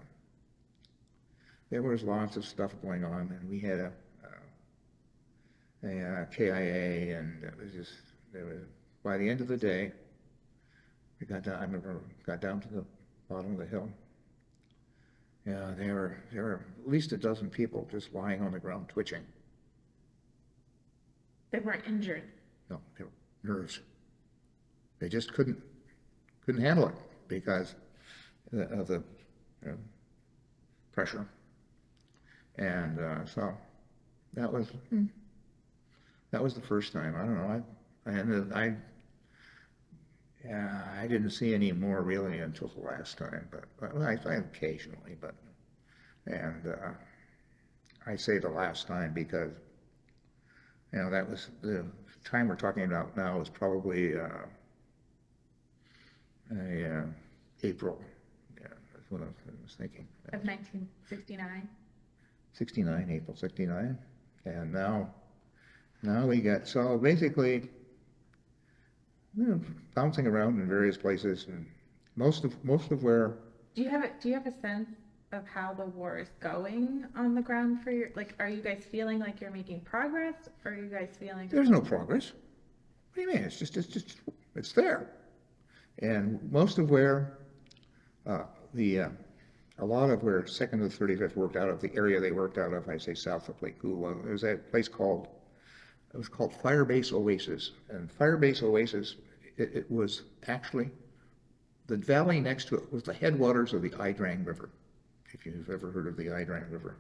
there was lots of stuff going on, and we had a KIA, and by the end of the day, we got down. I remember got down to the bottom of the hill. Yeah, there were at least a dozen people just lying on the ground twitching. They weren't injured. No, they were nerves. They just couldn't handle it because of the pressure. And so that was the first time. I don't know. I didn't see any more really until the last time, but I occasionally. I say the last time because You know, that was the time we're talking about now is probably April. Yeah, that's what I was thinking. Of 1969. 69, April 69. And now we got, so basically, you know, bouncing around in various places, and most of where, Do you have a sense of how the war is going on the ground for your, like, are you guys feeling like you're making progress, or are you guys feeling? there's no progress. What do you mean? It's there. And most of where, a lot of where 2nd and 35th worked out of, the area they worked out of, I say south of Lake Hula, there was a place called, it was called Firebase Oasis. And Firebase Oasis, it was actually, the valley next to it was the headwaters of the Idrang River, if you've ever heard of the Idrang River,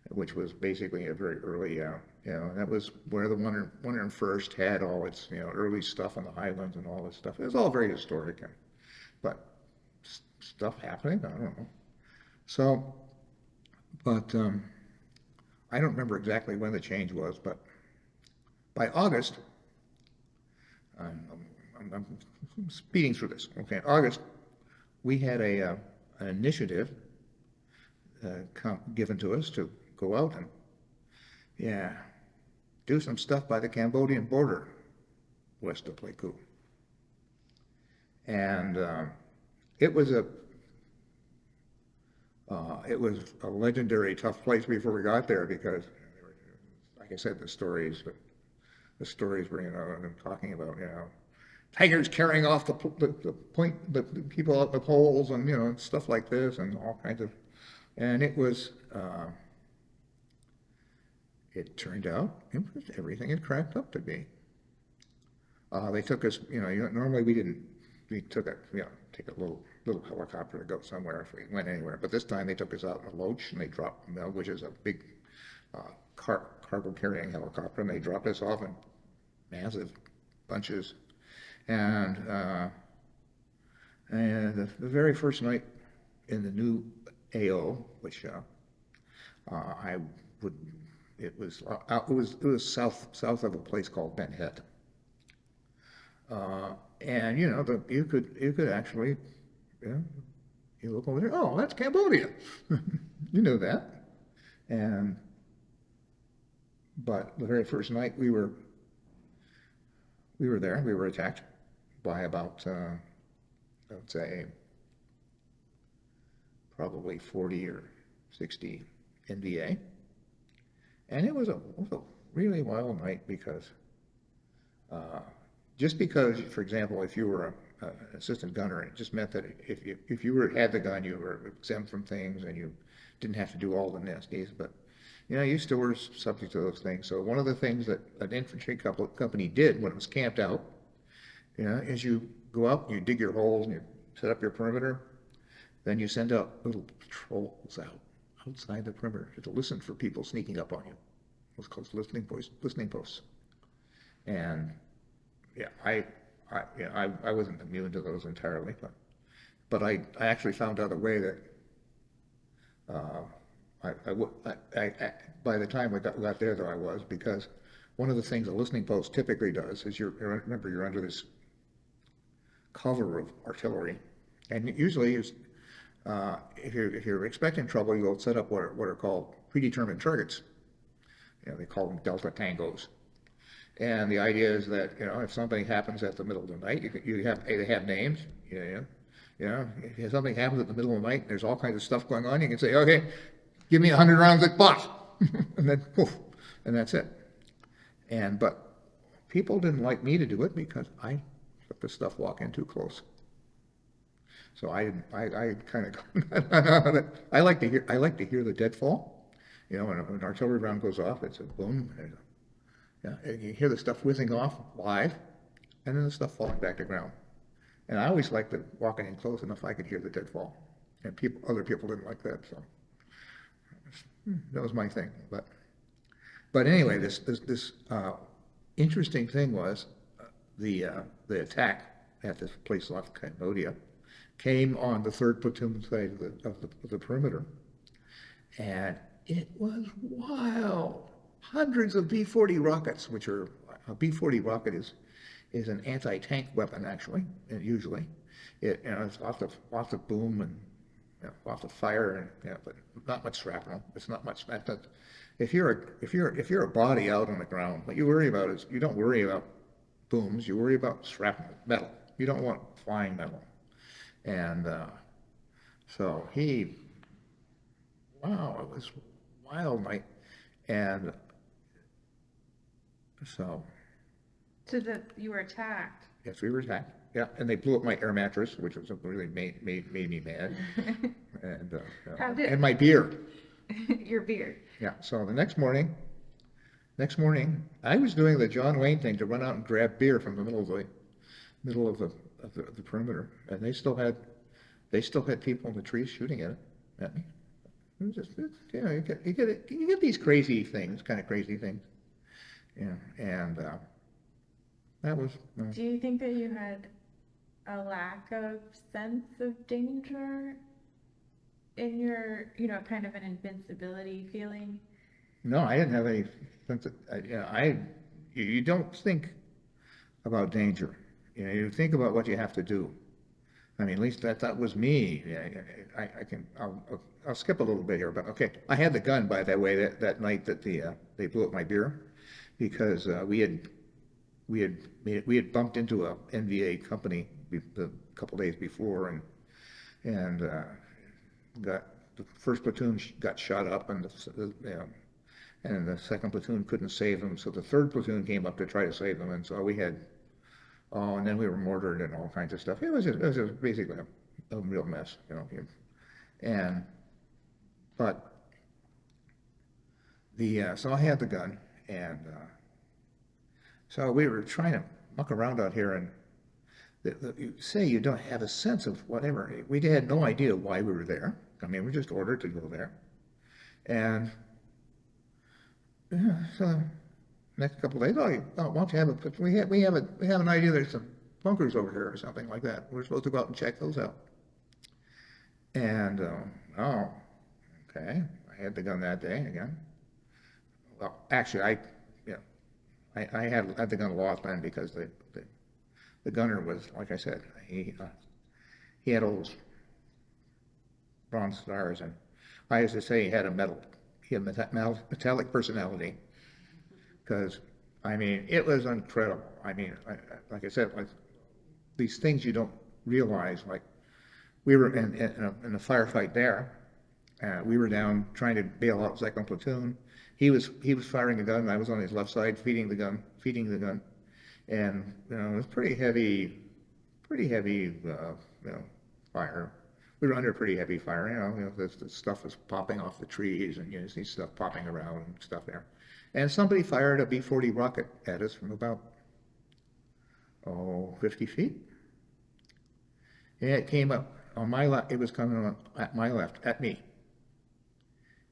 which was basically a very early, you know, that was where the 101st had all its, you know, early stuff in the highlands and all this stuff. It was all very historic, but stuff happening, I don't know. So, but I don't remember exactly when the change was, but by August, I'm speeding through this. Okay, August, we had an initiative given to us to go out and, yeah, do some stuff by the Cambodian border west of Pleiku. And it was a legendary tough place before we got there because, like I said, the stories were, you know, talking about, you know, tigers carrying off the people at the poles and, you know, stuff like this and all kinds of, and it was, it turned out it was everything it cracked up to be. They took us, you know, normally we took a, you know, take a little helicopter to go somewhere if we went anywhere. But this time they took us out in a Loach and they dropped, which is a big cargo carrying helicopter, and they dropped us off in massive bunches. And the very first night in the new AO, which it was south of a place called Ben Head. And you know, you could actually, yeah, you look over there, oh, that's Cambodia. You know that. But the very first night we were there, we were attacked by about, I would say, probably 40 or 60 NVA. And it was a really wild night because, just because, for example, if you were an assistant gunner, it just meant that if you had the gun, you were exempt from things and you didn't have to do all the nasties. But you know, you still were subject to those things. So one of the things that an infantry company did when it was camped out, you know, is you go out, you dig your holes, and you set up your perimeter. Then you send out little patrols outside the perimeter to listen for people sneaking up on you. What's called listening posts. And yeah, I wasn't immune to those entirely, but I actually found out a way that by the time we got there, though, I was, because one of the things a listening post typically does is remember you're under this cover of artillery, and usually is if you're expecting trouble, you go set up what are called predetermined targets. You know, they call them Delta Tangos. And the idea is that, you know, if something happens at the middle of the night, they have names. You know, if something happens at the middle of the night, and there's all kinds of stuff going on, you can say, okay, give me 100 rounds at pop, and then poof, and that's it. But people didn't like me to do it because I let the stuff walk in too close. So I kind of I like to hear the deadfall. You know, when an artillery round goes off, it's a boom. And you hear the stuff whizzing off live, and then the stuff falling back to ground. And I always liked walking in close enough I could hear the deadfall. And other people didn't like that, so that was my thing. But anyway, this interesting thing was the attack at this place off Cambodia came on the 3rd platoon side of the perimeter, and it was wild. hundreds of B-40 rockets, which are, a B-40 rocket is an anti-tank weapon, actually, and usually. It's lots of boom and, lots of fire and, but not much shrapnel. It's not much, if you're a body out on the ground, what you worry about is, you don't worry about booms, you worry about shrapnel, metal. You don't want flying metal. And, so wow, it was wild night. And so, You were attacked. yes, we were attacked. Yeah, and they blew up my air mattress, which was really made me mad. And, How did- and my beer. Your beard. Yeah, so the next morning, I was doing the John Wayne thing to run out and grab beer from the middle of the perimeter, and they still had people in the trees shooting at me. It was just, you get these crazy things, kind of crazy things. Yeah, and that was. Do you think that you had a lack of sense of danger in your, kind of an invincibility feeling? No, I didn't have any sense of, you don't think about danger. You think about what you have to do. I mean, at least that was me. Yeah, I'll skip a little bit here, but okay. I had the gun, by the way, that night that they blew up my beer, because we had bumped into a NVA company a couple days before, and the first platoon got shot up, and the second platoon couldn't save them, so the third platoon came up to try to save them, and so we had. Oh, and then we were mortared and all kinds of stuff. It was just basically a real mess, so I had the gun, and so we were trying to muck around out here, and you say you don't have a sense of whatever. We had no idea why we were there. I mean, we were just ordered to go there, and so. Next couple of days, why don't you have we have an idea there's some bunkers over here or something like that. We're supposed to go out and check those out. And, okay, I had the gun that day again. Well, actually, I had the gun lost then, because the gunner was, like I said, he had all those bronze stars, and I used to say he had a metallic personality. Because, I mean, it was incredible. I mean, like I said, like these things you don't realize, like we were in a firefight there. We were down trying to bail out second platoon. He was firing a gun, and I was on his left side feeding the gun. And, it was pretty heavy, fire. We were under pretty heavy fire, the stuff was popping off the trees, and you see stuff popping around and stuff there. And somebody fired a B-40 rocket at us from about, 50 feet. And it came up on my left, it was coming on at my left, at me.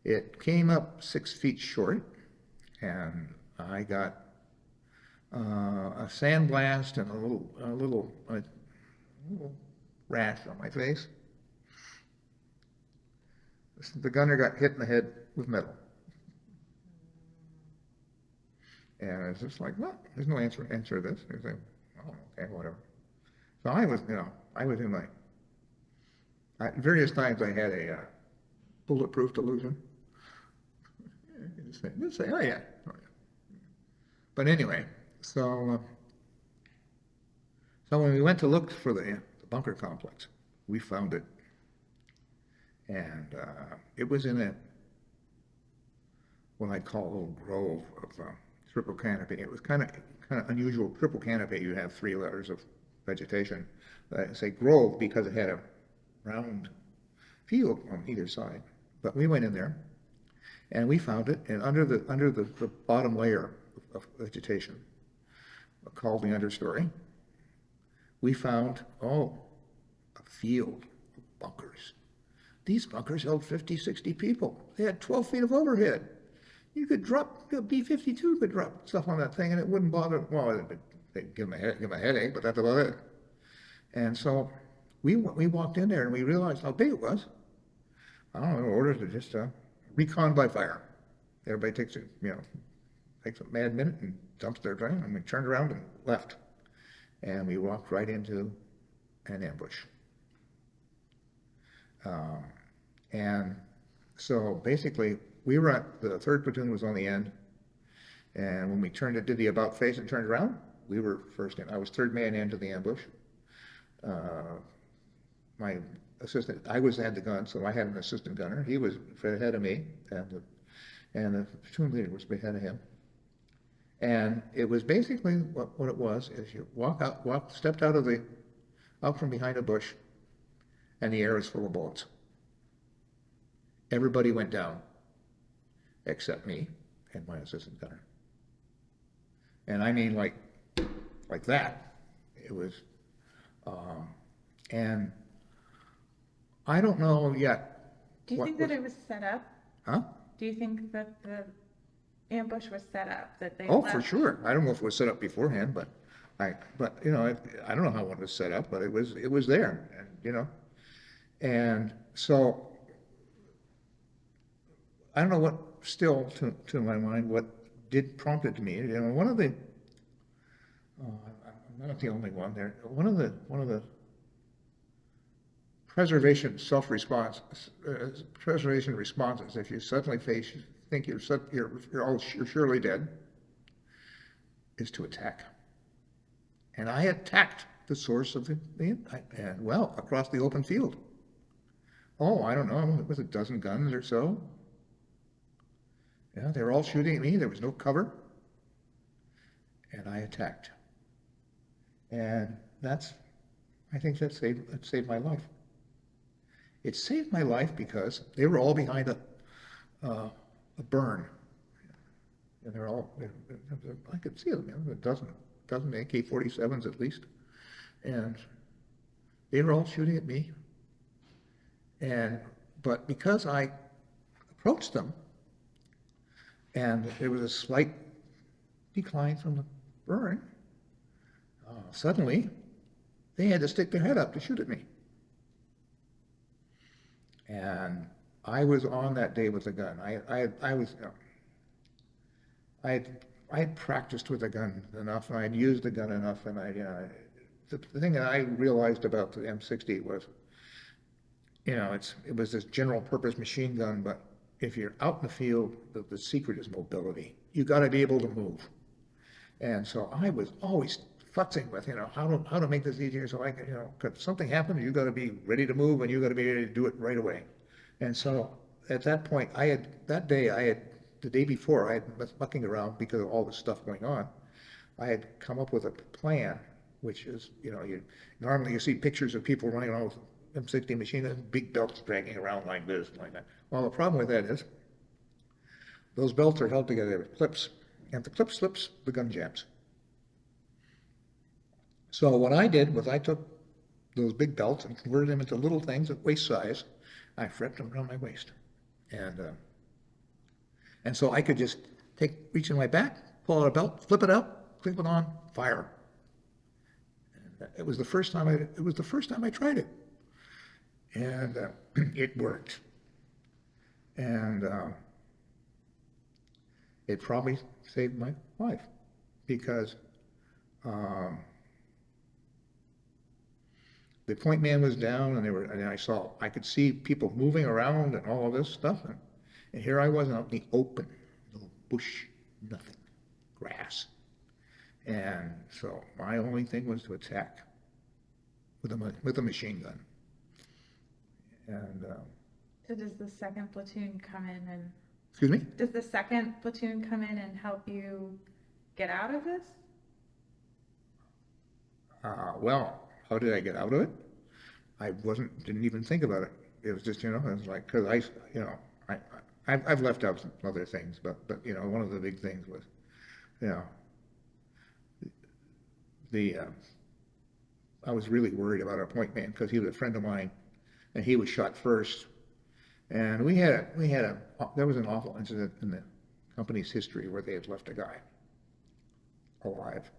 It came up 6 feet short, and I got a sandblast and a little rash on my face. The gunner got hit in the head with metal. And I was just like, well, there's no answer to this. He was like, oh, okay, whatever. So I was in my, at various times I had a bulletproof delusion. Just say, oh yeah. But anyway, so when we went to look for the bunker complex, we found it. And it was in what I call a little grove of triple canopy. It was kind of unusual. Triple canopy, you have 3 layers of vegetation. I say grove because it had a round field on either side. But we went in there, and we found it, and under the bottom layer of vegetation, called the understory, we found a field of bunkers. These bunkers held 50, 60 people. They had 12 feet of overhead. You could drop, B-52 could drop stuff on that thing and it wouldn't bother, well, they'd give them a headache, but that's about it. And so we walked in there and we realized how big it was. I don't know, orders to just recon by fire. Everybody takes takes a mad minute and dumps their gun, and we turned around and left. And we walked right into an ambush. And so basically, we were at, the third platoon was on the end, and when we did the about face and turned around, we were first in. I was third man into the ambush. My assistant, I had the gun, so I had an assistant gunner. He was ahead of me, and the platoon leader was ahead of him. And it was basically what it was is you stepped out from behind a bush, and the air is full of bullets. Everybody went down, except me and my assistant gunner. And I mean like that. It was, and I don't know yet. Do you think that it was set up? Huh? Do you think that the ambush was set up, that they Oh, left? for sure. I don't know if it was set up beforehand, but you know, I don't know how it was set up, but it was there, and you know, and so I don't know what still to my mind what prompted me. You know, one of the I'm not the only one there. One of the preservation responses. If you suddenly think you're surely dead, is to attack. And I attacked the source of across the open field. Oh, I don't know, it was a dozen guns or so. Yeah, they were all shooting at me. There was no cover, and I attacked. And I think that saved my life. It saved my life because they were all behind a burn. And they're all, I could see them, a dozen AK-47s at least. And they were all shooting at me. But because I approached them, and there was a slight decline from the burn, suddenly they had to stick their head up to shoot at me. And I was on that day with a gun. I had practiced with a gun enough, and I'd used the gun enough, and the thing that I realized about the M60 was, it was this general purpose machine gun, but if you're out in the field, the secret is mobility. You got to be able to move. And so I was always futzing with, how to make this easier, so I could, because something happened, you got to be ready to move, and you got to be ready to do it right away. And so at that point, the day before, I had been mucking around because of all this stuff going on. I had come up with a plan, which is, normally you see pictures of people running around with M60 machine guns, big belts dragging around like this, like that. Well, the problem with that is those belts are held together with clips, and if the clip slips, the gun jams. So what I did was I took those big belts and converted them into little things of waist size. I wrapped them around my waist, and so I could just reach in my back, pull out a belt, flip it up, clip it on, fire. And it was the first time I tried it, and it worked. And it probably saved my life because the point man was down, and I could see people moving around and all of this stuff, and here I was out in the open, no bush, nothing, grass, and so my only thing was to attack with a machine gun, and. So does the second platoon come in and? Excuse me? Does the second platoon come in and help you get out of this? Well, how did I get out of it? I didn't even think about it. It was just, it was like, because I've left out some other things, but one of the big things was, I was really worried about our point man because he was a friend of mine, and he was shot first. And there was an awful incident in the company's history where they had left a guy alive.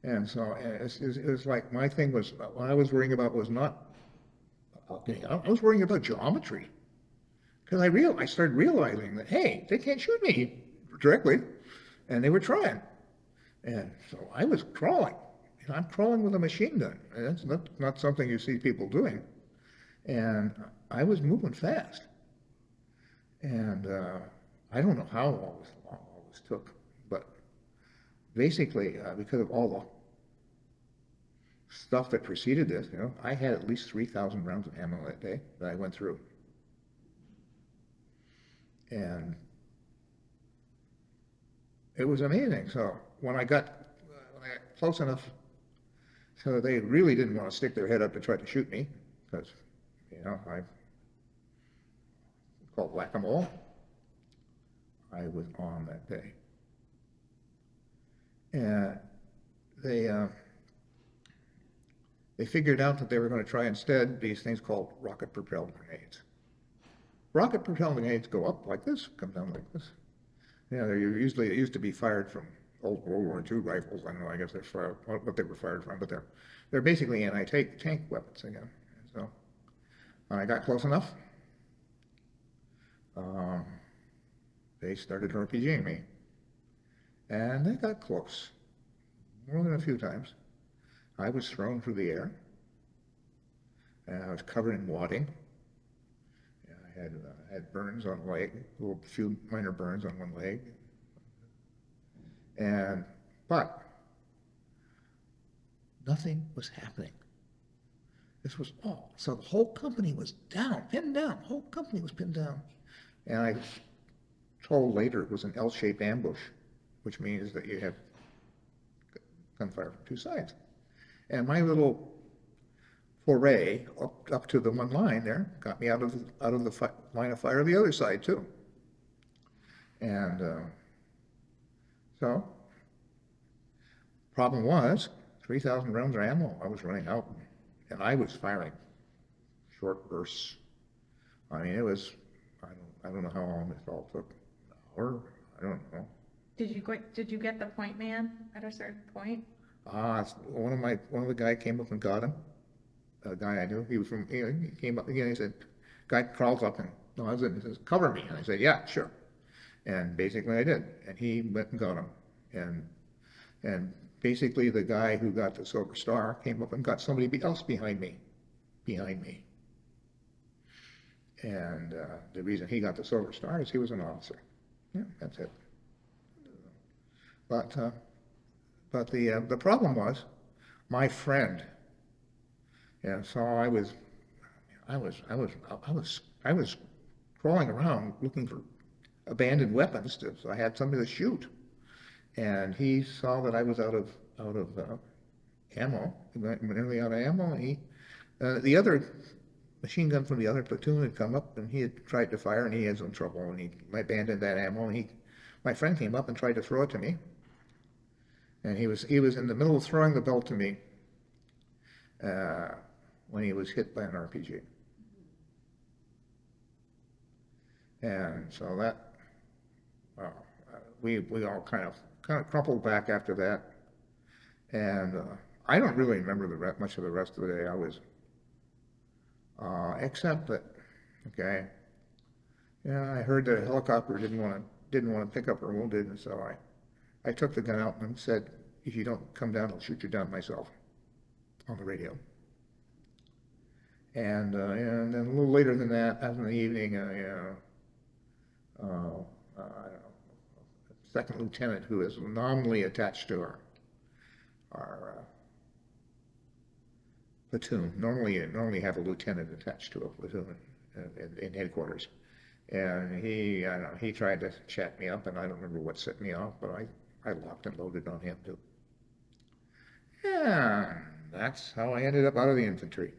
And so it was like, my thing was, what I was worrying about was not, I was worrying about geometry. Because I started realizing that, hey, they can't shoot me directly, and they were trying. And so I was crawling. I'm crawling with a machine gun. And that's not something you see people doing. And I was moving fast. And I don't know how long all this took, but basically, because of all the stuff that preceded this, I had at least 3,000 rounds of ammo that day that I went through. And it was amazing. So when I got close enough so they really didn't want to stick their head up to try to shoot me, because, I called whack-a-mole. I was on that day. And they figured out that they were going to try instead these things called rocket-propelled grenades. Rocket-propelled grenades go up like this, come down like this. They're usually, it used to be fired from old World War II rifles. I don't know, I guess they're fired, what they were fired from, but they're basically anti-tank weapons again. So when I got close enough, they started RPGing me. And they got close, more than a few times. I was thrown through the air, and I was covered in wadding. I had burns on one leg, a few minor burns on one leg. But nothing was happening. This was all. So the whole company was down, pinned down. The whole company was pinned down. And I told later it was an L-shaped ambush, which means that you have gunfire from two sides. And my little foray up to the one line there got me out of the line of fire of the other side too. And so problem was 3,000 rounds of ammo I was running out, and I was firing short bursts. I mean, it was, I don't know how long it all took, an hour, I don't know. Did you get the point man at a certain point? One of the guy came up and got him. A guy I knew, he was from, he came up again, he said, guy crawls up and, no, I was in, he says, cover me. And I said, yeah, sure. And basically I did. And he went and got him. And basically the guy who got the Silver Star came up and got somebody else behind me. And the reason he got the Silver Star is he was an officer. Yeah, that's it. But the problem was my friend. And so I was crawling around looking for abandoned weapons. So I had somebody to shoot. And he saw that I was out of ammo, nearly out of ammo. And the other machine gun from the other platoon had come up, and he had tried to fire, and he had some trouble, and he abandoned that ammo. And my friend came up and tried to throw it to me, and he was in the middle of throwing the belt to me when he was hit by an RPG. And so that, we all kind of crumpled back after that. And I don't really remember much of the rest of the day. I was, except that, okay, yeah, I heard that a helicopter didn't want to pick up our wounded, and so I took the gun out and said, if you don't come down, I'll shoot you down myself, on the radio. And then a little later than that, out in the evening, I don't know, second lieutenant who is nominally attached to our platoon. Normally have a lieutenant attached to a platoon in headquarters. And he tried to chat me up, and I don't remember what set me off, but I locked and loaded on him too. Yeah, that's how I ended up out of the infantry.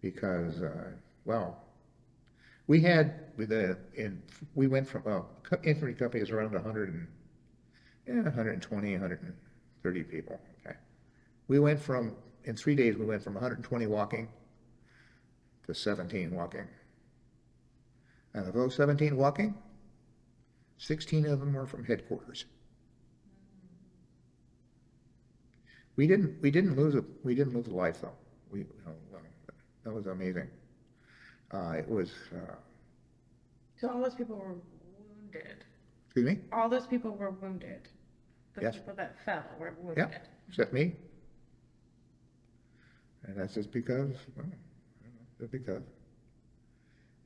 Because, well, we went from, infantry company is around 120, 130 people, okay. In 3 days, we went from 120 walking to 17 walking. And of those 17 walking, 16 of them were from headquarters. We didn't lose a life though. That was amazing. It was. So all those people were wounded. Excuse me? All those people were wounded. The Yes. people that fell were Yeah, wounded. except me. And that's just because, well, I don't know, just because.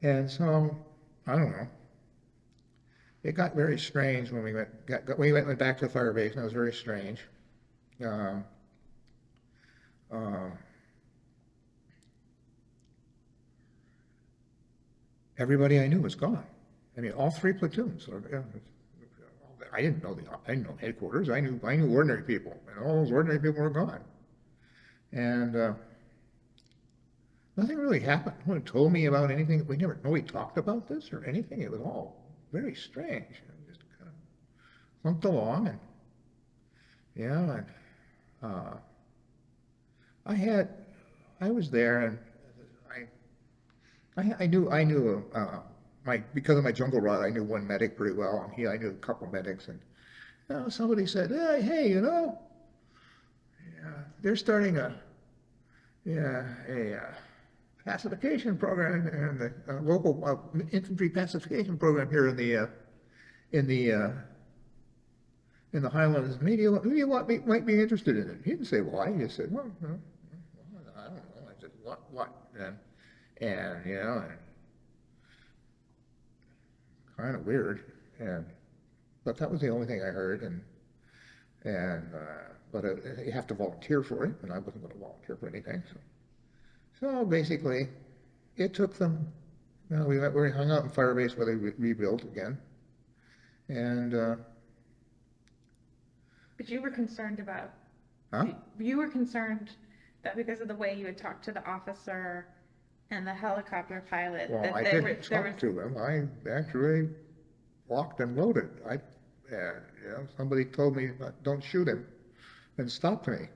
And so, I don't know. It got very strange when we went back to the fire base, and it was very strange. Um, uh, Everybody I knew was gone. I mean, all three platoons. I didn't know headquarters. I knew ordinary people, and all those ordinary people were gone. And nothing really happened. No one told me about anything. Nobody talked about this or anything. It was all very strange. Just kind of clunked along, and yeah, and uh, I was there, and I knew because of my jungle rod, I knew one medic pretty well, and I knew a couple medics, and somebody said, hey, they're starting a pacification program, and the local infantry pacification program here in the uh, in the Highlands. Maybe you might be interested in it. He didn't say why. He just said, well, I don't know. I said, what? And kind of weird. But that was the only thing I heard. But you have to volunteer for it, and I wasn't going to volunteer for anything. So basically, it took them. We hung out in Firebase where they rebuilt again, and But you were concerned about, huh? you were concerned that because of the way you had talked to the officer and the helicopter pilot, Well, that I didn't talk to them. I actually locked and loaded. Somebody told me, don't shoot him, and stopped me.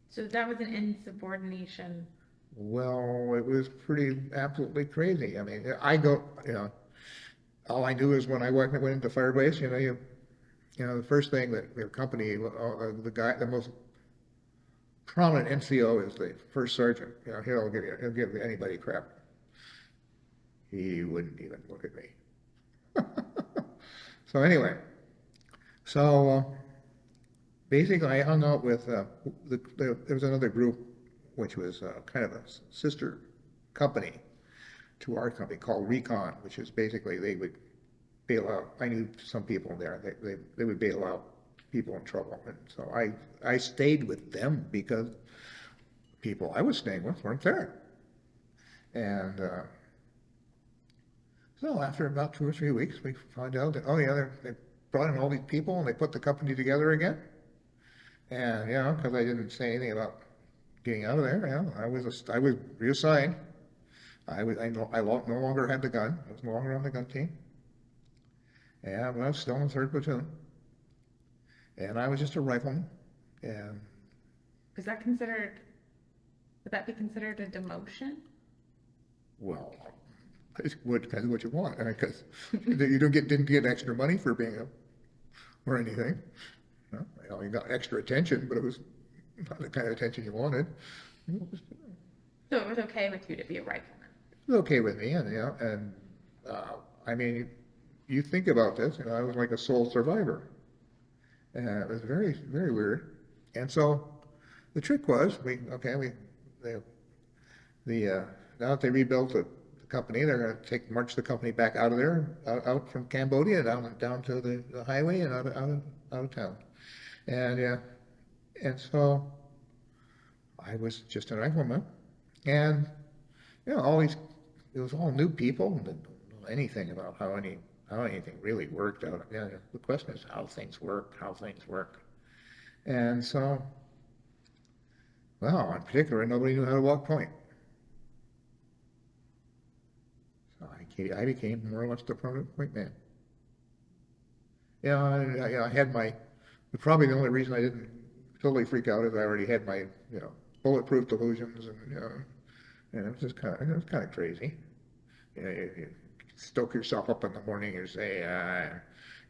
so that was an insubordination. Well, it was absolutely crazy. I mean, all I knew is when I went into Firebase, the first thing that the company, the most prominent NCO is the first sergeant. He'll give anybody crap. He wouldn't even look at me. So anyway, basically I hung out with there was another group which was kind of a sister company to our company called Recon, which is basically they would bail out. I knew some people there. They would bail out people in trouble, and so I stayed with them because people I was staying with weren't there. And so after about 2 or 3 weeks, we found out that they brought in all these people and they put the company together again. And because I didn't say anything about getting out of there, I was reassigned. I no longer had the gun. I was no longer on the gun team. Yeah, but I was still in the 3rd platoon. And I was just a rifleman. And Would that be considered a demotion? well, it would depend on what you want, because you didn't get extra money for being or anything. You got extra attention, but it was not the kind of attention you wanted. So it was okay with you to be a rifleman? It was okay with me, and I mean, you think about this, I was like a sole survivor. And it was very, very weird. And so the trick was, now that they rebuilt the company, they're going to march the company back out of there, out from Cambodia, down to the highway and out of town. And so I was just a rifleman, and it was all new people, and didn't know anything about how anything really worked out. The question is how things work. And so, well, in particular, nobody knew how to walk point. So I became more or less the permanent point man. I had probably the only reason I didn't totally freak out is I already had my, bulletproof delusions, and it was just kind of crazy. You stoke yourself up in the morning and say,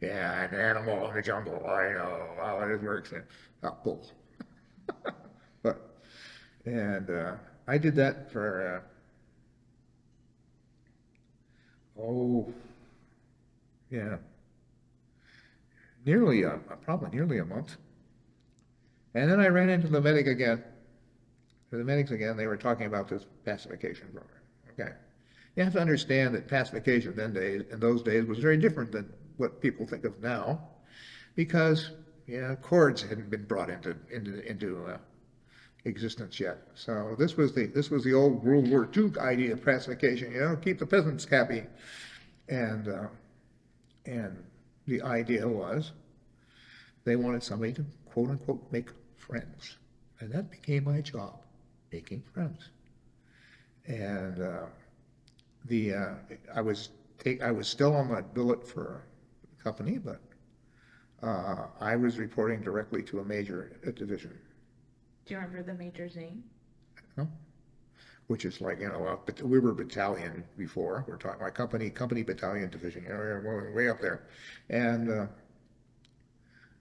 yeah, an animal in the jungle, I know how it works. Bull. And I did that for, probably nearly a month. And then I ran into the medic again. The medics again, they were talking about this pacification program. Okay. You have to understand that pacification in those days was very different than what people think of now, because cords hadn't been brought into existence yet. So this was the old World War II idea of pacification. Keep the peasants happy, and the idea was they wanted somebody to quote unquote make friends, and that became my job, making friends. And I was still on my billet for the company, but I was reporting directly to a major at division. Do you remember the major's name? No? Which is like, we were battalion before. We're talking my company battalion division, we're way up there. And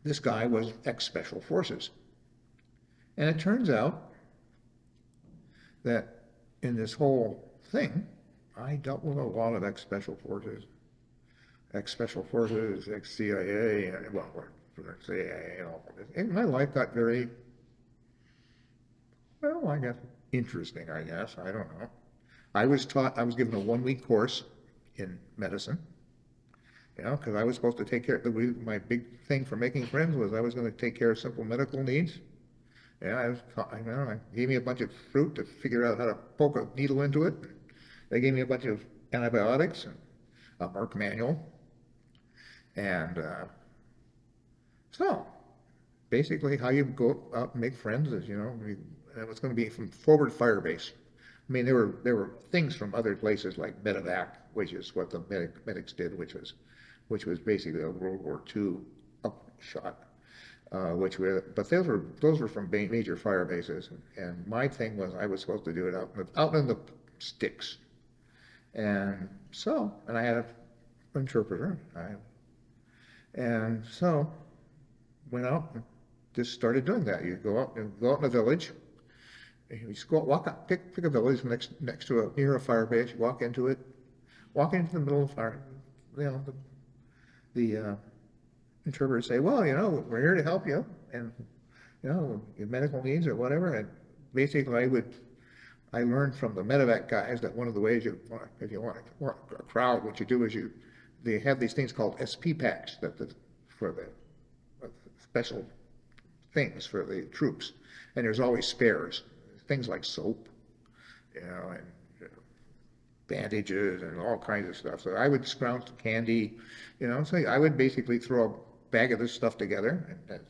this guy was ex-special forces. And it turns out that in this whole thing, I dealt with a lot of ex-special forces, ex-CIA, CIA, and my life got very, well, I guess, interesting, I guess. I don't know. I was given a 1-week course in medicine, because I was supposed to take care, my big thing for making friends was I was going to take care of simple medical needs. I gave me a bunch of fruit to figure out how to poke a needle into it. They gave me a bunch of antibiotics and a Merck manual. And so basically how you go out and make friends is, it was going to be from forward fire base. I mean, there were things from other places like medevac, which is what the medics did, which was basically a World War II upshot. But those were from major fire bases, and my thing was I was supposed to do it out in the sticks, and I had an interpreter, and so went out and just started doing that. You go out in the village, you just go walk up, pick a village next to near a fire base, walk into it, walk into the middle of the fire, the interpreters say, well, we're here to help you, and your medical needs or whatever. And basically, I learned from the medevac guys that one of the ways if you want a crowd, what you do is they have these things called SP packs for the special things for the troops, and there's always spares, things like soap, and bandages and all kinds of stuff. So I would scrounge candy, so I would basically throw a bag of this stuff together and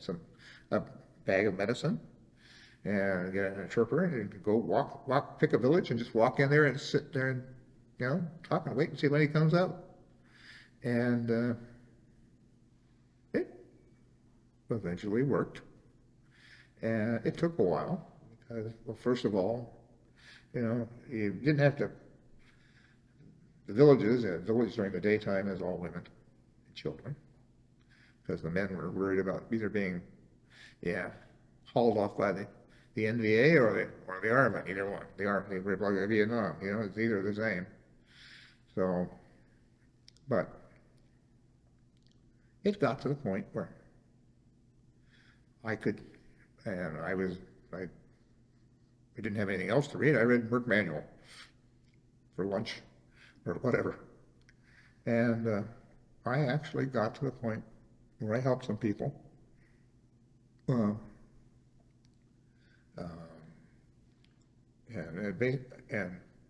a bag of medicine and get an interpreter and go pick a village and just walk in there and sit there and, talk and wait and see when he comes out. And it eventually worked. And it took a while because, well, first of all, you didn't have to. The village during the daytime is all women and children, because the men were worried about either being, hauled off by the NVA or the Army, either one. The Army, Republic of Vietnam, it's either the same. So, but it got to the point where I didn't have anything else to read. I read Merck manual for lunch or whatever. And I actually got to the point where I helped some people. And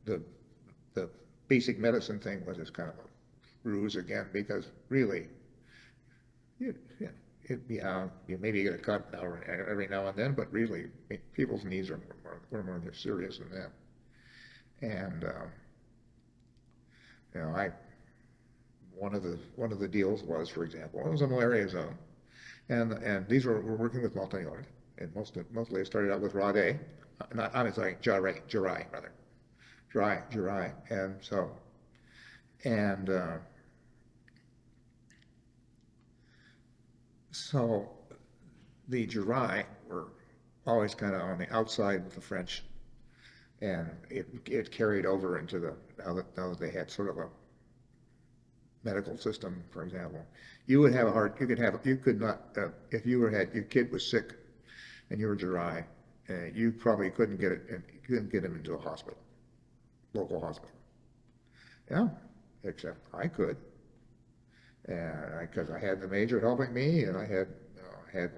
the basic medicine thing was just kind of a ruse again, because really, you maybe get a cut now every now and then, but really people's needs are more serious than that. And one of the deals was, for example, it was a malaria zone, and these we're working with multi-unit, and mostly it started out with Rod A, Jurai rather, Jurai, and so the Jurai were always kind of on the outside with the French, and it carried over into now that they had sort of a medical system, for example. you could not, if your kid was sick and you were dry, you probably couldn't get it, and you couldn't get him into a hospital, local hospital. Yeah, except I could. And because I had the major helping me, and I had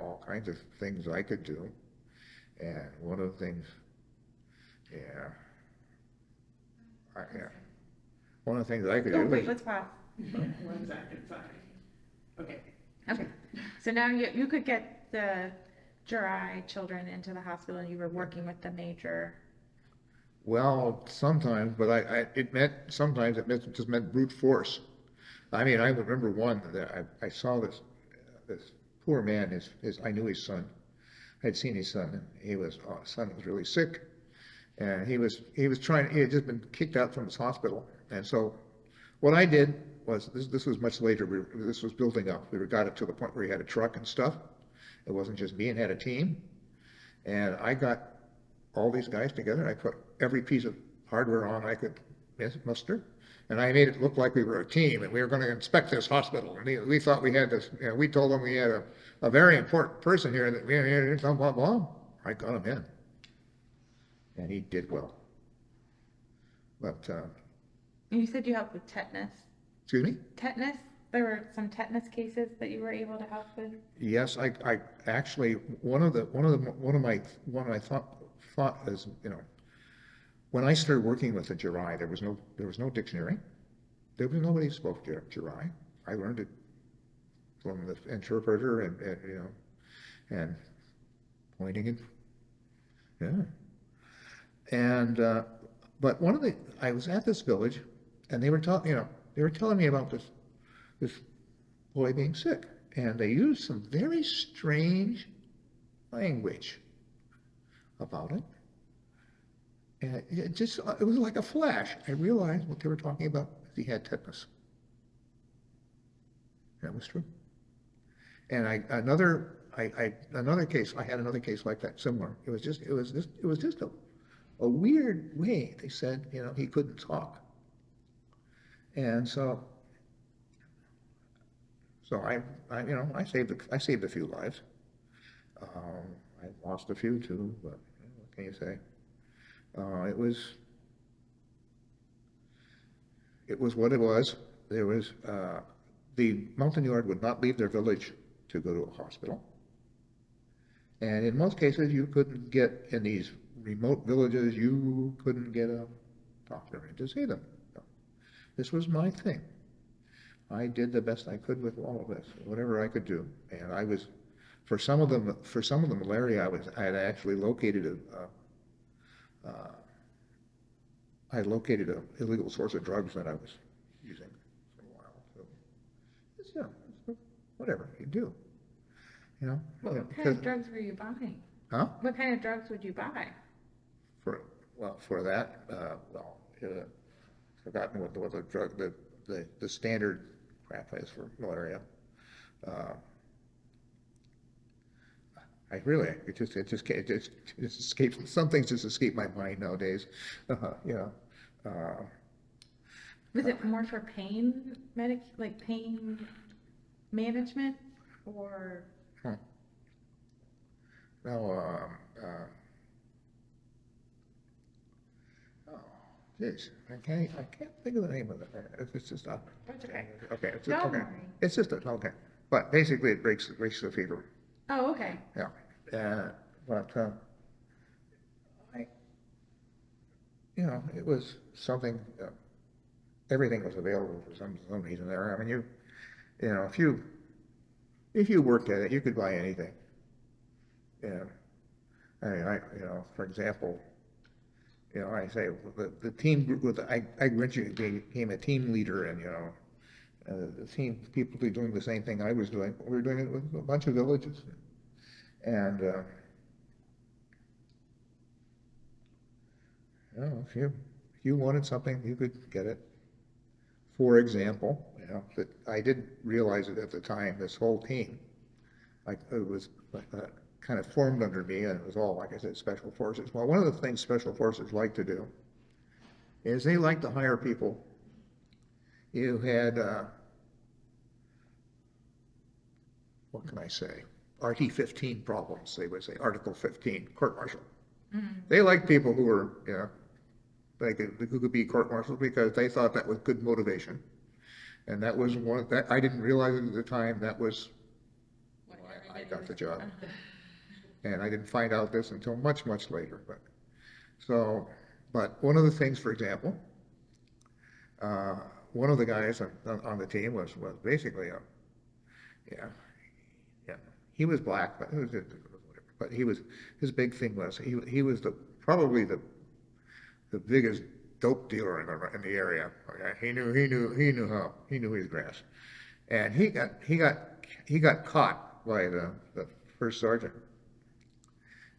all kinds of things I could do. And one of the things, yeah, yeah, one of the things I could Oh, do wait, is, let's pause. 1 second, sorry. Okay. Okay, so now you could get the dry children into the hospital and you were working with the major. well, sometimes, but sometimes it just meant brute force. I mean, I remember one that I saw this poor man, I knew his son. I'd seen his son, and his son was really sick, and he had just been kicked out from his hospital. And so what I did was, this was much later, this was building up. We got it to the point where he had a truck and stuff. It wasn't just me, and had a team. And I got all these guys together. I put every piece of hardware on I could muster. And I made it look like we were a team, and we were going to inspect this hospital. And we thought we had this, we told them we had a very important person here that we had, blah, blah, blah. I got him in. And he did well. But, You said you helped with tetanus. excuse me? Tetanus? There were some tetanus cases that you were able to help with? Yes, I actually, one I thought is, when I started working with the Jirai, there was no dictionary. There was nobody who spoke Jirai. I learned it from the interpreter and pointing it. Yeah. And but I was at this village, and they were telling me about this boy being sick, and they used some very strange language about it. And it was like a flash. I realized what they were talking about. He had tetanus. That was true. And I had another case like that, similar. It was just a weird way. They said, he couldn't talk. And so I saved a few lives. I lost a few too, but what can you say? It was what it was. There was, the mountain yard would not leave their village to go to a hospital. And in most cases, you couldn't get, in these remote villages, you couldn't get a doctor in to see them. No. This was my thing. I did the best I could with all of this, whatever I could do. And I was, for some of the malaria, I had actually located I located an illegal source of drugs that I was using for a while. So it's, whatever you do, What kind of drugs were you buying? Huh? What kind of drugs would you buy? For that, forgotten what the drug, the standard crap is for malaria. It just escapes. Some things just escape my mind nowadays. Was it more for pain pain management, or? No, geez, I can't think of the name of it. It's just not. That's okay. Okay, it's Don't just, okay. worry. It's just okay. But basically, it breaks the fever. Oh, okay. Yeah. But it was something. Everything was available for some reason there. I mean, if you worked at it, you could buy anything. Yeah. I mean, for example, I say the team group I eventually became a team leader, and the team people doing the same thing I was doing. We were doing it with a bunch of villages, and if you wanted something, you could get it. For example, that I didn't realize it at the time. This whole team, it was kind of formed under me, and it was all, like I said, special forces. Well, one of the things special forces like to do is they like to hire people who had what can I say? RT-15 problems, they would say, Article 15, court-martial. They liked people who were, you know, who could be court-martialed because they thought that was good motivation. And that was one that I didn't realize it at the time. That was why I got the job. And I didn't find out this until much, much later. But one of the things, for example, one of the guys on the team was basically he was black, but his big thing was he was probably the biggest dope dealer in the area. He knew his grass, and he got caught by the first sergeant.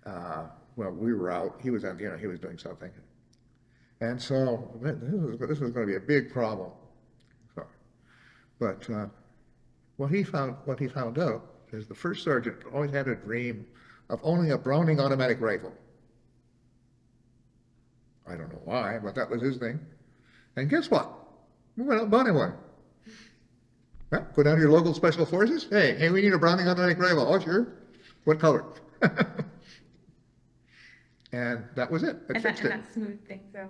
Well, we were out. He was he was doing something, and so this was going to be a big problem. So, but what he found out is the first sergeant always had a dream of owning a Browning automatic rifle. I don't know why, but that was his thing. And guess what? We went out and bought him one. Well, go down to your local special forces. Hey, we need a Browning automatic rifle. Oh, sure. What color? And that was it. It fixed it. And that smoothed things over.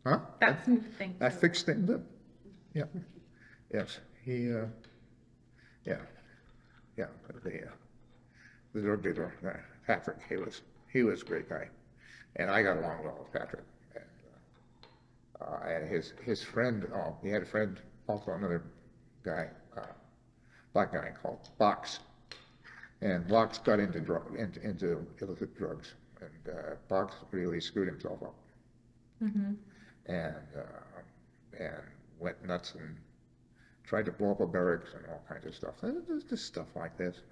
Huh? That smoothed things over. That fixed things up. Yeah. Yes. The drug dealer, Patrick, he was a great guy. And I got along well with Patrick. And his friend, he had a friend, also another guy, black guy called Box. And Box got into illicit drugs. And Box really screwed himself up. Mm-hmm. And went nuts and tried to blow up a barracks and all kinds of stuff. Just stuff like this.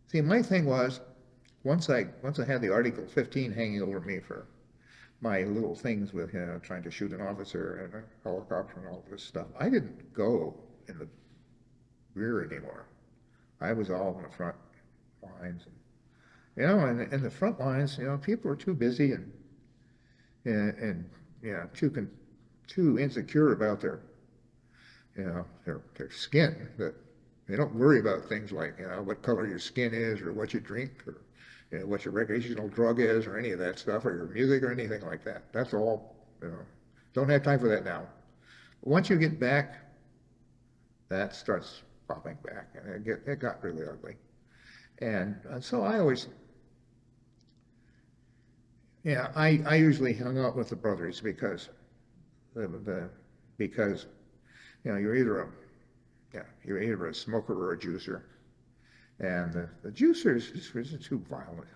See, my thing was, once I had the Article 15 hanging over me for my little things with, trying to shoot an officer and a helicopter and all this stuff, I didn't go in the rear anymore. I was all in the front lines. And in the front lines, people were too busy and too insecure about their skin that they don't worry about things like, what color your skin is or what you drink or what your recreational drug is or any of that stuff or your music or anything like that. That's all, don't have time for that now. But once you get back, that starts popping back and it got really ugly. And so I always, I usually hung out with the brothers because you're either a smoker or a juicer, and the juicer is just too violent.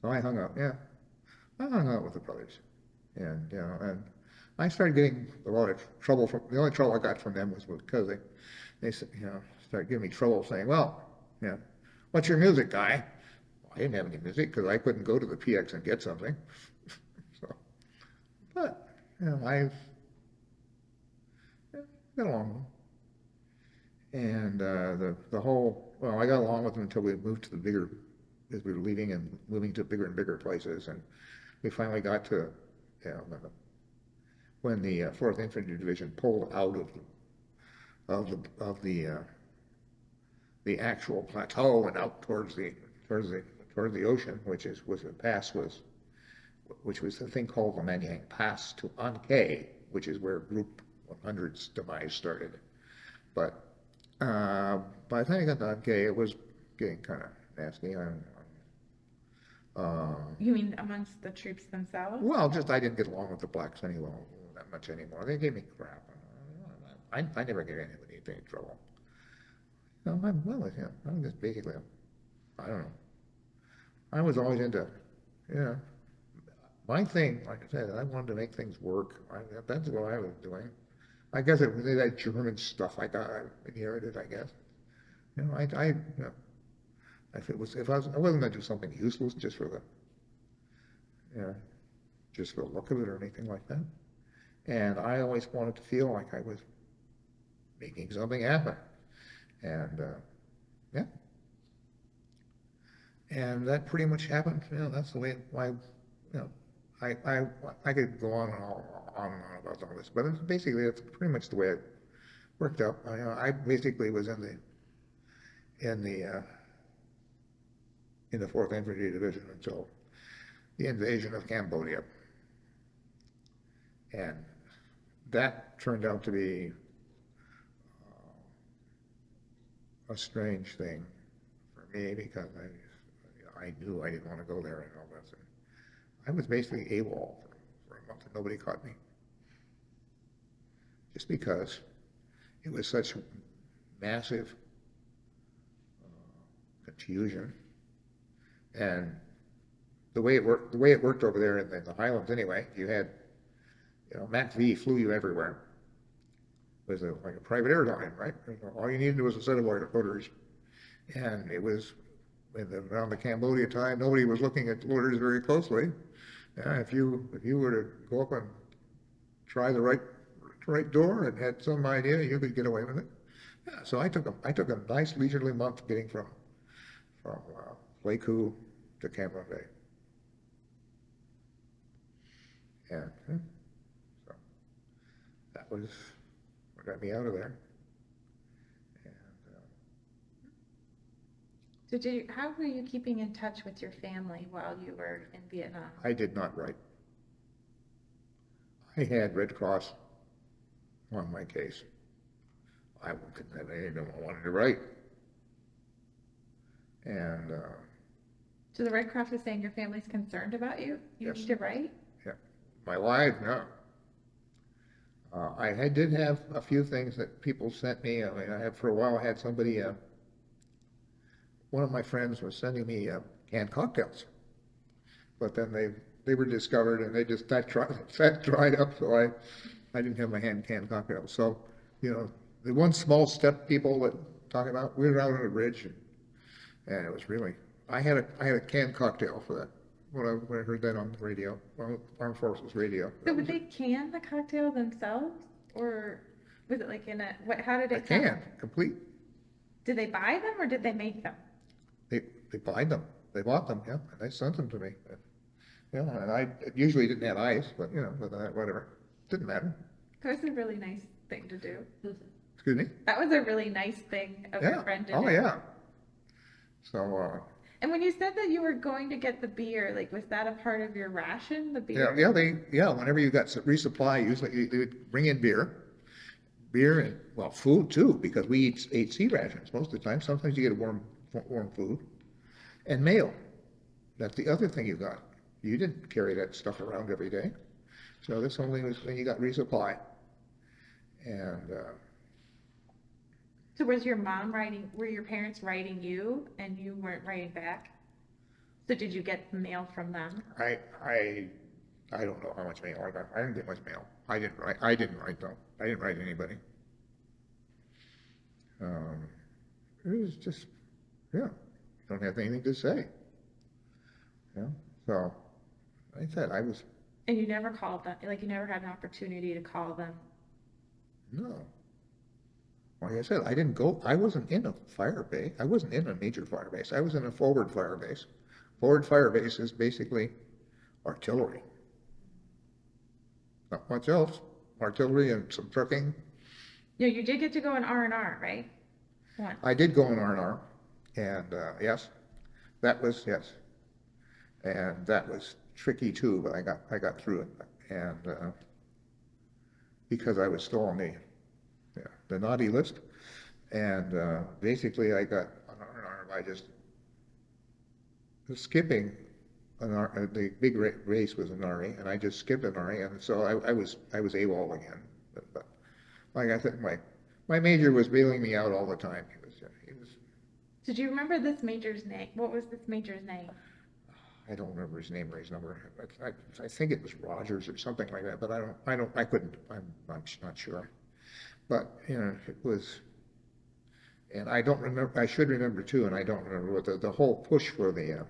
So I hung out with the brothers, and I started getting a lot of trouble the only trouble I got from them was because they started giving me trouble saying, well, what's your music, guy? Well, I didn't have any music because I couldn't go to the PX and get something. But I've got along with them. And I got along with them until we moved to as we were leaving and moving to bigger and bigger places. And we finally got to, when the 4th Infantry Division pulled out of the actual plateau and out towards the ocean, which was the thing called the Manyang Pass to Ankei, which is where Group 100's demise started. But by the time I got to Ankei, it was getting kind of nasty. You mean amongst the troops themselves? Well, I didn't get along with the blacks that much anymore. They gave me crap. I never gave anybody any trouble. I'm just basically, I don't know. I was always into, my thing, like I said, I wanted to make things work. That's what I was doing. I guess it was that German stuff I inherited, I guess. If I wasn't going to do something useless just for the look of it or anything like that. And I always wanted to feel like I was making something happen. And, and that pretty much happened. That's the way I could go on and on about all this, but that's pretty much the way worked out. I basically was in the 4th Infantry Division until the invasion of Cambodia. And that turned out to be a strange thing for me because I knew I didn't want to go there and all that. And I was basically AWOL for a month and nobody caught me. Just because it was such massive confusion. And the way it worked over there in the Highlands anyway, you had, Mac V flew you everywhere. It was like a private airline, right? All you needed was a set of orders. And it was, around the Cambodia time, nobody was looking at orders very closely. If you were to go up and try the right door and had some idea, you could get away with it. Yeah, so I took a nice leisurely month getting from Pleiku to Cam Ranh. And so that was what got me out of there. And So how were you keeping in touch with your family while you were in Vietnam? I did not write. I had Red Cross on my case. I didn't have anything I wanted to write. And So the Red Cross is saying your family's concerned about you? You Yes. need to write? yeah, my wife, no. I did have a few things that people sent me. I mean, for a while I had somebody, one of my friends was sending me canned cocktails, but then they were discovered and that dried up, so I didn't have my canned cocktails. So, the one small step people that talk about, we were out on a bridge and it was really, I had a canned cocktail for that. When I heard that on the radio, Armed Forces radio. So would they can the cocktail themselves? Or was it like how did A it come? can, complete. Did they buy them or did they make them? They buy them. They bought them, yeah, and they sent them to me. And I usually didn't have ice, but whatever, didn't matter. That was a really nice thing to do. Excuse me? That was a really nice thing of your Yeah. friend to Oh, do. yeah. So, And when you said that you were going to get the beer, like was that a part of your ration, the beer? whenever you got resupply, usually they would bring in beer and, well, food too, because we ate sea rations most of the time. Sometimes you get warm food and mail. That's the other thing you got. You didn't carry that stuff around every day. So this only was when you got resupply. And, So were your parents writing you and you weren't writing back? So did you get mail from them? I don't know how much mail I got. I didn't get much mail. I didn't write though. I didn't write anybody. It was just, don't have anything to say. So I said I was, And you never called them, like you never had an opportunity to call them? no. Like I said, I wasn't in a fire base. I wasn't in a major fire base. I was in a forward fire base. Forward fire base is basically artillery. Not much else. Artillery and some trucking. No, you did get to go in R&R, right? Once. I did go in R&R, and yes, yes, and that was tricky too. But I got through it, and because I was still on the naughty list, and basically I got on R&R by just skipping the big race was an RE, and I just skipped an RE, and so I was AWOL again. But like I said, my major was bailing me out all the time. He was. So do you remember this major's name? What was this major's name? I don't remember his name or his number. I think it was Rogers or something like that, but I couldn't. I'm not sure. But it was, and I don't remember. I should remember too, and I don't remember what the whole push for the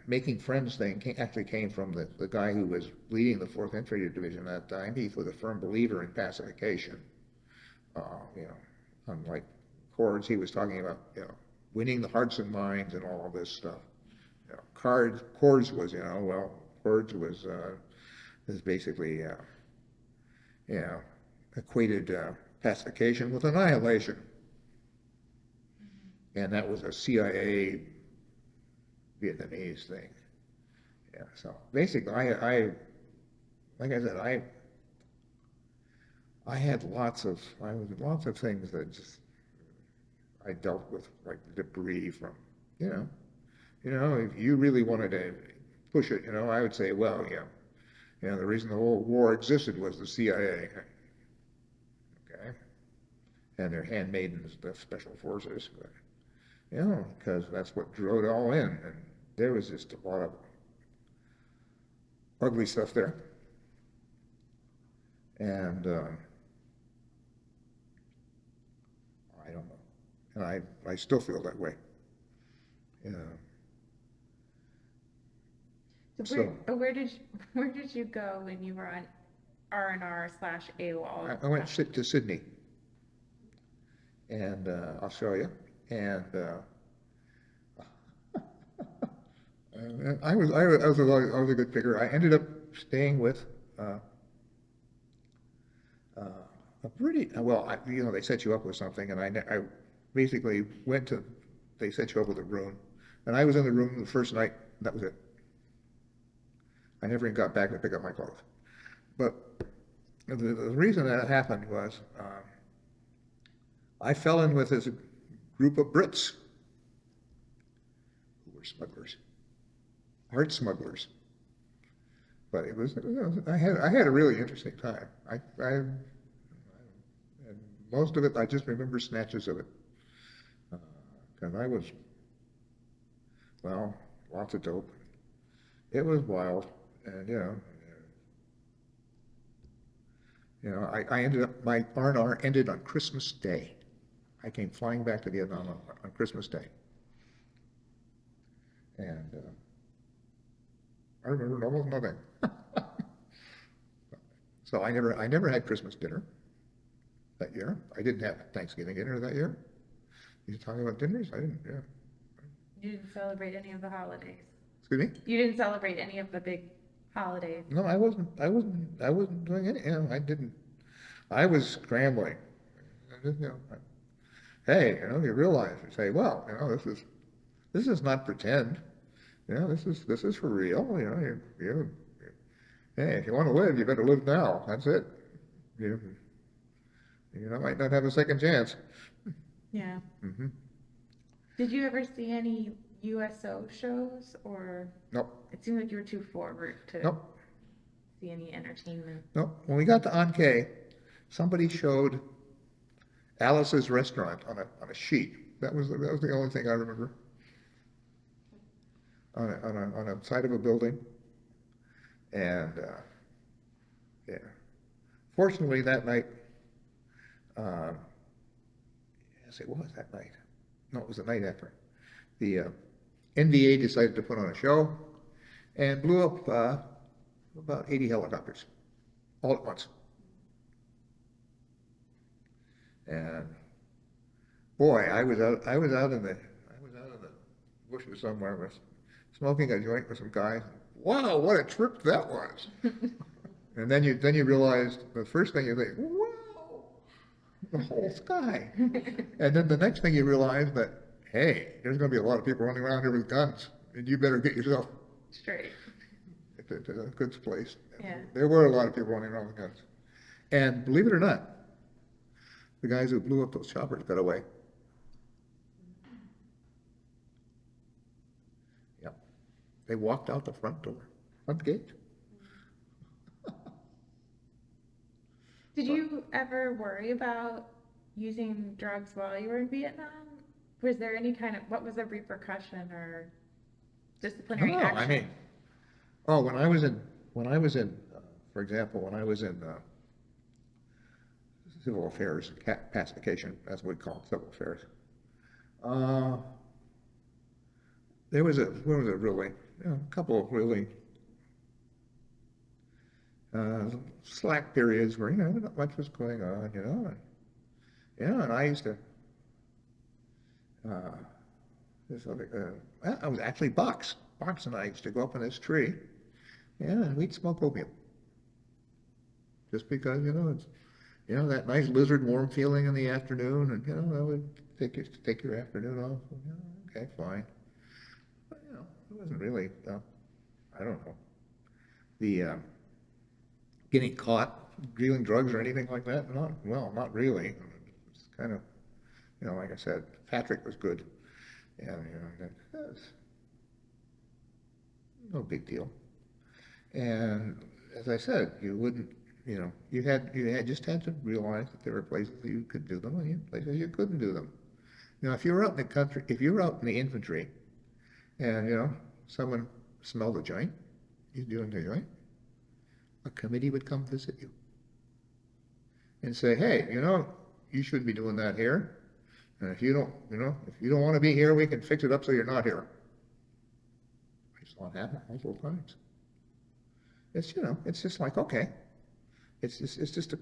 making friends thing actually came from the guy who was leading the 4th Infantry Division at that time. He was a firm believer in pacification. Unlike Cords, he was talking about winning the hearts and minds and all of this stuff. Cords was Cords was basically equated pacification with annihilation. And that was a CIA Vietnamese thing. Yeah, so basically, like I said, I had lots of things that just I dealt with, like debris from, if you really wanted to push it, I would say, well, yeah, the reason the whole war existed was the CIA, okay, and their handmaidens, the special forces, but, because that's what drew it all in, and there was just a lot of ugly stuff there, and I don't know, and I still feel that way. So where did you go when you were on R&R/AWOL? I went to Sydney and Australia, and I was a good figure. I ended up staying with a pretty well. They set you up with something, and I basically they set you up with a room, and I was in the room the first night. That was it. I never even got back to pick up my clothes. But the reason that happened was I fell in with this group of Brits who were smugglers, art smugglers. But I had a really interesting time. And most of it, I just remember snatches of it. Because I was, well, lots of dope. It was wild. And, I ended up, my R&R ended on Christmas Day. I came flying back to Vietnam on Christmas Day. And I remember almost nothing. So I never had Christmas dinner that year. I didn't have Thanksgiving dinner that year. You talking about dinners? I didn't, yeah. You didn't celebrate any of the holidays. Excuse me? You didn't celebrate any of the big holidays. No, I wasn't doing any, I didn't. I was scrambling. Hey, you realize, you say, well, this is not pretend. This is for real. Hey, if you want to live, you better live now. That's it. You might not have a second chance. Yeah. Mm-hmm. Did you ever see any USO shows, or? Nope. It seemed like you were too forward to Nope. see any entertainment. Nope. When we got to Ankei, somebody showed Alice's restaurant on a sheet. That was the only thing I remember. On a side of a building, and yeah. Fortunately, that night, yes, it was that night. No, it was the night after. The NVA decided to put on a show and blew up about 80 helicopters all at once. And boy, I was out in the bushes somewhere with smoking a joint with some guys. Wow, what a trip that was! And then you realize, the first thing you think, wow, the whole sky. And then the next thing you realize that, hey, there's going to be a lot of people running around here with guns, and you better get yourself Straight. to a good place. Yeah. There were a lot of people running around with guns. And believe it or not, the guys who blew up those choppers got away. Yeah. They walked out the front gate. Did you ever worry about using drugs while you were in Vietnam? Was there any what was the repercussion or disciplinary No, action? I mean, when I was in, for example, when I was in civil affairs, pacification, that's what we call it, civil affairs. There was a couple of really slack periods where not much was going on, and I used to. I was actually Box and I used to go up in this tree, and we'd smoke opium. Just because, You know, that nice lizard warm feeling in the afternoon, and, you know, that would take your afternoon off. You know, okay, fine. But, you know, it wasn't really, I don't know, the, getting caught dealing drugs or anything like that. Not really. It's kind of, you know, like I said, Patrick was good. And, you know, that was no big deal. And as I said, you wouldn't, you know, just had to realize that there were places that you could do them and places you couldn't do them. You know, if you were out in the country, if you were out in the infantry and, you know, someone smelled a joint, you're doing the joint, a committee would come visit you and say, hey, you know, you shouldn't be doing that here. And if you don't, you know, if you don't want to be here, we can fix it up so you're not here. I saw it happen multiple times. It's, you know, it's just like, okay, it's just a,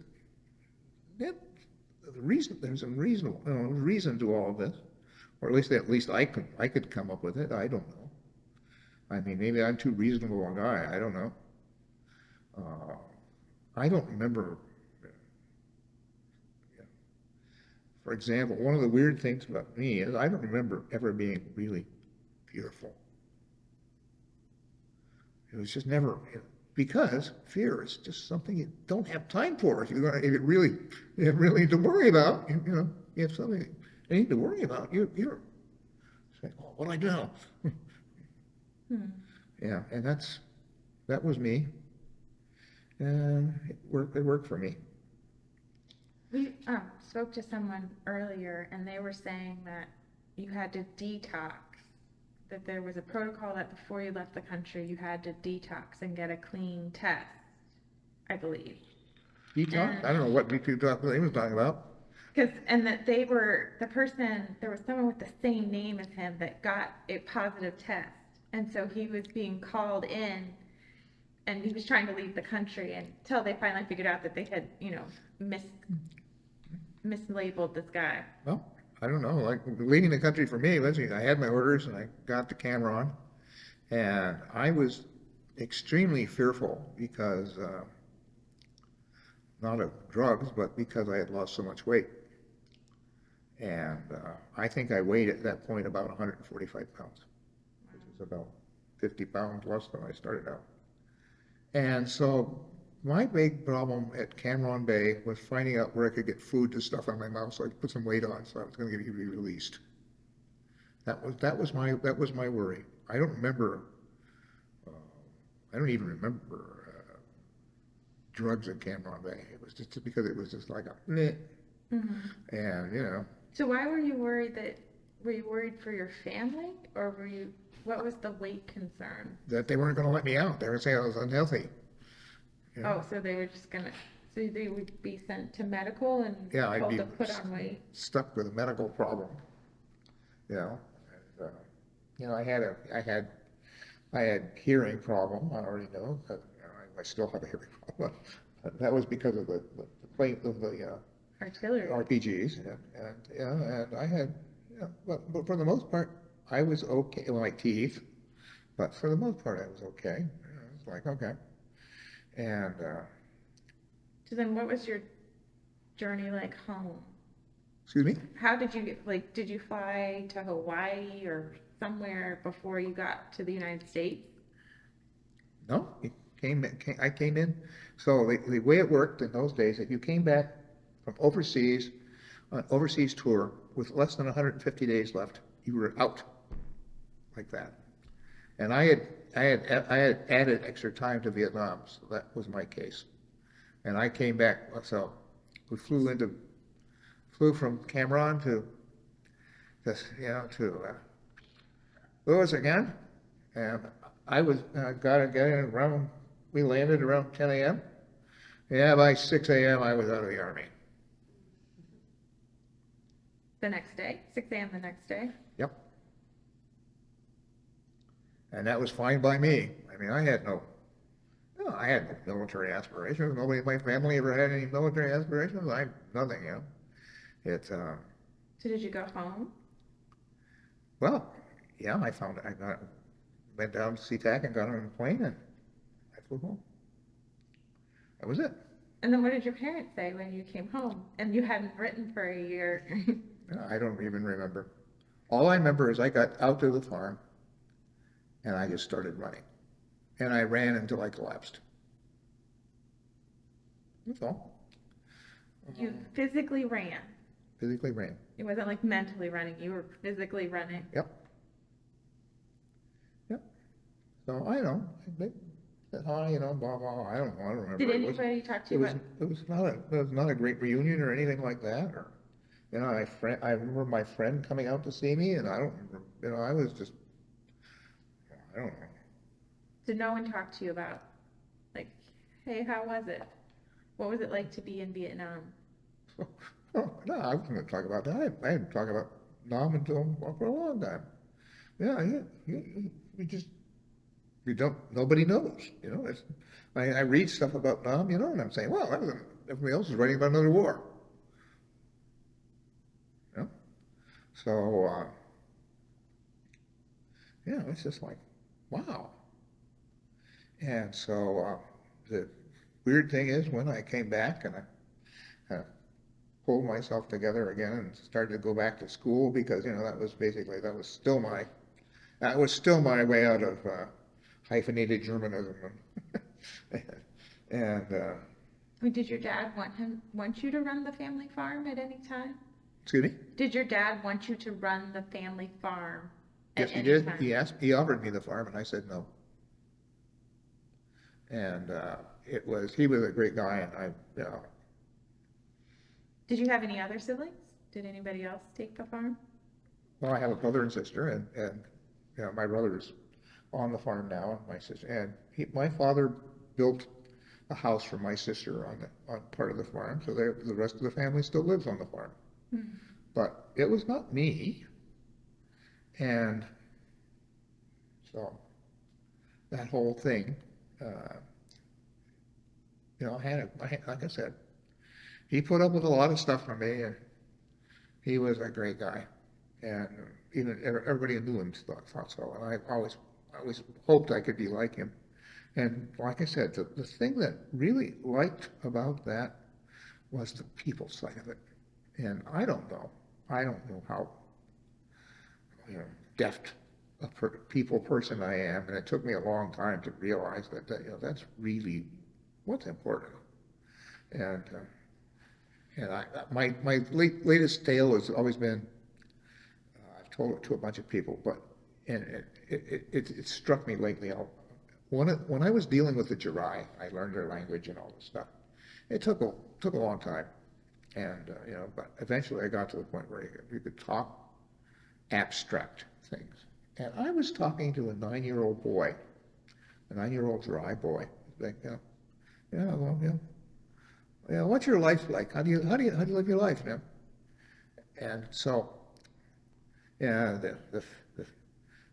the reason, there's a reasonable, you know, reason to all of this, or at least I could come up with it. I don't know. I mean, maybe I'm too reasonable a guy. I don't know. I don't remember. For example, one of the weird things about me is I don't remember ever being really fearful. It was just never, because fear is just something you don't have time for. If you really need to worry about, you know, you have something you need to worry about. You're saying, oh, what do I do? Yeah, and that was me, and it worked for me. We spoke to someone earlier, and they were saying that you had to detox, that there was a protocol that before you left the country, you had to detox and get a clean test, I believe. Detox? I don't know what detox he was talking about. And that they were, there was someone with the same name as him that got a positive test. And so he was being called in, and he was trying to leave the country until they finally figured out that they had, you know, mislabeled this guy. Well, I don't know, like leaving the country for me, I had my orders and I got the camera on, and I was extremely fearful because, not of drugs, but because I had lost so much weight. And I think I weighed at that point about 145 pounds, which is about 50 pounds less than I started out. And so my big problem at Cameron Bay was finding out where I could get food to stuff in my mouth so I could put some weight on, so I was going to be released. That was my worry. I don't remember. I don't even remember drugs at Cameron Bay. It was just because it was just like a meh. Mm-hmm. And you know. So why were you worried were you worried for your family, or what was the weight concern? That they weren't going to let me out. They were saying I was unhealthy. You know? Oh, so they were just so they would be sent to medical and Yeah, I'd told be to put on weight? stuck with a medical problem. You know, and, you know, I had hearing problem. I already know. But, you know, I still have a hearing problem. That was because of the plate of the Artillery. RPGs, and I had, you know, but for the most part, I was okay. Well, my teeth, but for the most part, I was okay. You know, it's like okay, and So then what was your journey like home? excuse me. How did you did you fly to Hawaii or somewhere before you got to the United States? No, I came in. So the way it worked in those days, if you came back from overseas, an overseas tour with less than 150 days left, you were out like that. And I had added extra time to Vietnam, so that was my case. And I came back, so we flew from Cam to this, you know, to Wuertz again, and I was got around. We landed around 10 a.m. Yeah, by 6 a.m. I was out of the Army. The next day, 6 a.m. the next day. Yep. And that was fine by me. I mean, I had no military aspirations. Nobody in my family ever had any military aspirations. Nothing, you know. It's So did you go home? well, yeah. Went down to SeaTac and got on a plane and I flew home. That was it. And then what did your parents say when you came home and you hadn't written for a year? I don't even remember. All I remember is I got out to the farm and I just started running. And I ran until I collapsed. That's all. You physically ran. Physically ran. It wasn't like mentally running, you were physically running. Yep. Yep. So I know. They said hi, you know, blah, blah, blah. I don't know. I don't remember. Did It was- anybody talk to It you was, about? it was not a great reunion or anything like that, or, you know, I remember my friend coming out to see me, and I don't remember, you know, I was just, I don't know. Did no one talk to you about, like, hey, how was it? What was it like to be in Vietnam? Oh, no, I wasn't gonna talk about that. I hadn't talked about Nam until, well, for a long time. Yeah, we just, we don't, nobody knows, you know, it's, I read stuff about Nam, you know, and I'm saying, well, everybody else is writing about another war. You know? So, yeah, it's just like, wow. And so, the weird thing is when I came back and I kind of pulled myself together again and started to go back to school because, you know, that was still my way out of hyphenated Germanism. And, I mean, did your dad want you to run the family farm at any time? excuse me? Did your dad want you to run the family farm at Yes, he any did. time? He offered me the farm and I said no. And he was a great guy and you know, Did you have any other siblings? Did anybody else take the farm? well, I have a brother and sister and you know, my brother's on the farm now and my sister, and my father built a house for my sister on part of the farm, so the rest of the family still lives on the farm. Hmm. But it was not me. And so that whole thing, you know, like I said, he put up with a lot of stuff from me, and he was a great guy. And even everybody who knew him thought so. And I always hoped I could be like him. And like I said, the thing that really liked about that was the people side of it. And I don't know how, you know, deft a people person I am, and it took me a long time to realize that you know, that's really what's important. And my latest tale has always been, I've told it to a bunch of people, but and it struck me lately. When I was dealing with the Jirai, I learned their language and all this stuff. It took a long time, and you know, but eventually I got to the point where you could talk abstract things. And I was talking to a 9-year-old boy, a 9-year-old Jirai boy. Like, you know, yeah, well, yeah, what's your life like? How do you live your life, man? And so, yeah,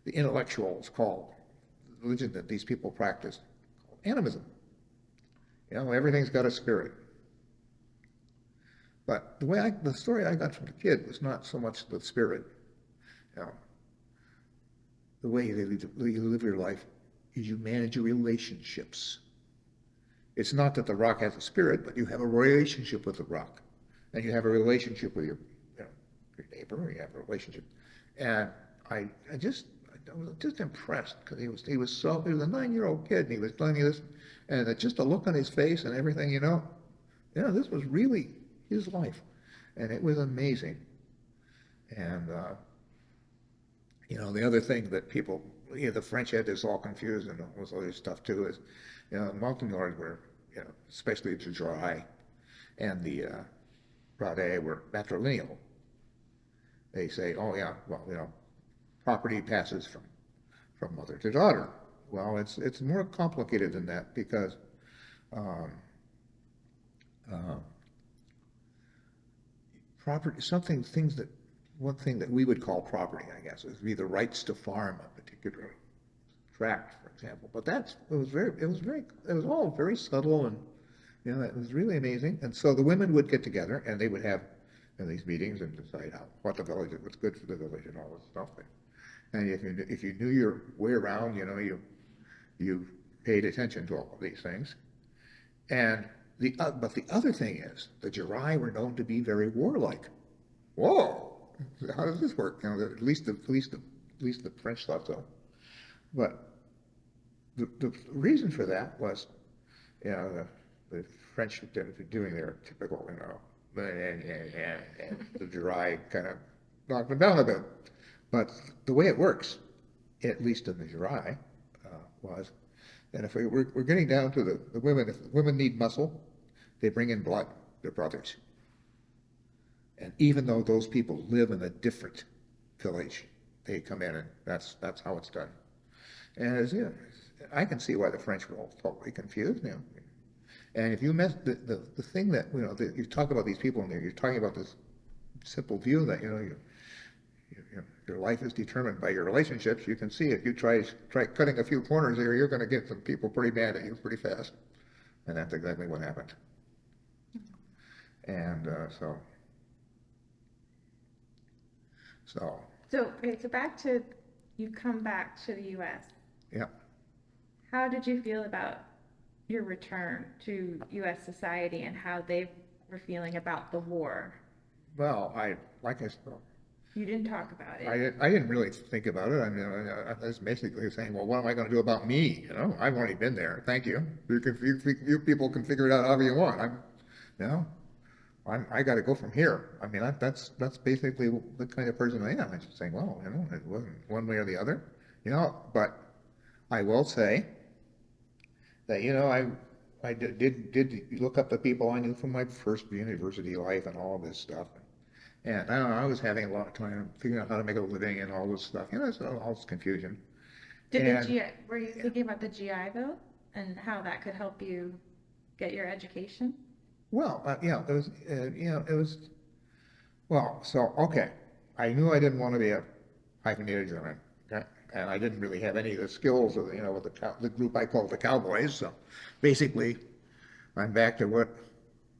the intellectuals called the religion that these people practice animism. You know, everything's got a spirit. But the story I got from the kid was not so much the spirit. You know, the way you live your life is you manage your relationships. It's not that the rock has a spirit, but you have a relationship with the rock, and you have a relationship with your neighbor. You have a relationship, and I was just impressed because he was a 9-year-old kid, and he was telling me this, and just the look on his face and everything, you know, this was really his life, and it was amazing. And you know, the other thing that people, you know, the French had this all confused and all this other stuff too is, you know, Montagnards were, you know, especially the Dry and the Rade were matrilineal. They say, oh yeah, well, you know, property passes from mother to daughter. Well, it's more complicated than that because property, one thing that we would call property, I guess, is be the rights to farm a particular tract, for example. But it was all very subtle, and you know, it was really amazing. And so the women would get together and they would have these meetings and decide what's good for the village and all this stuff. And if you knew your way around, you know, you paid attention to all of these things. And but the other thing is, the Jurai were known to be very warlike. Whoa, how does this work? You know, at least the French thought so. But the reason for that was, you know, the French were doing their typical, you know, and the Jurai kind of knocked them down a bit. But the way it works, at least in the Jurai, was, and if we're getting down to the women, if the women need muscle, they bring in blood, their brothers. And even though those people live in a different village, they come in, and that's how it's done. And as you know, I can see why the French were all totally confused. You know. And if you mess the thing that, you know, you talk about these people, and you're talking about this simple view that, you know, your life is determined by your relationships. You can see if you try cutting a few corners there, you're going to get some people pretty mad at you pretty fast. And that's exactly what happened. And so okay, so back to, you come back to the U.S. yeah. How did you feel about your return to U.S. society and how they were feeling about the war? Well, You didn't talk about it. I didn't really think about it. I mean, I was basically saying, well, what am I going to do about me? You know, I've already been there. Thank you. You people can figure it out however you want. You know, I got to go from here. I mean, that's basically the kind of person I am. I'm just saying, well, you know, it wasn't one way or the other. You know, but I will say that, you know, I did look up the people I knew from my first university life and all of this stuff. And I don't know, I was having a lot of time figuring out how to make a living and all this stuff. You know, so all this confusion. Were you thinking about the GI Bill and how that could help you get your education? Well, yeah, it was, well, so, okay. I knew I didn't want to be a hyphenated German, okay? And I didn't really have any of the skills of, you know, with the group I called the Cowboys. So basically, I'm back to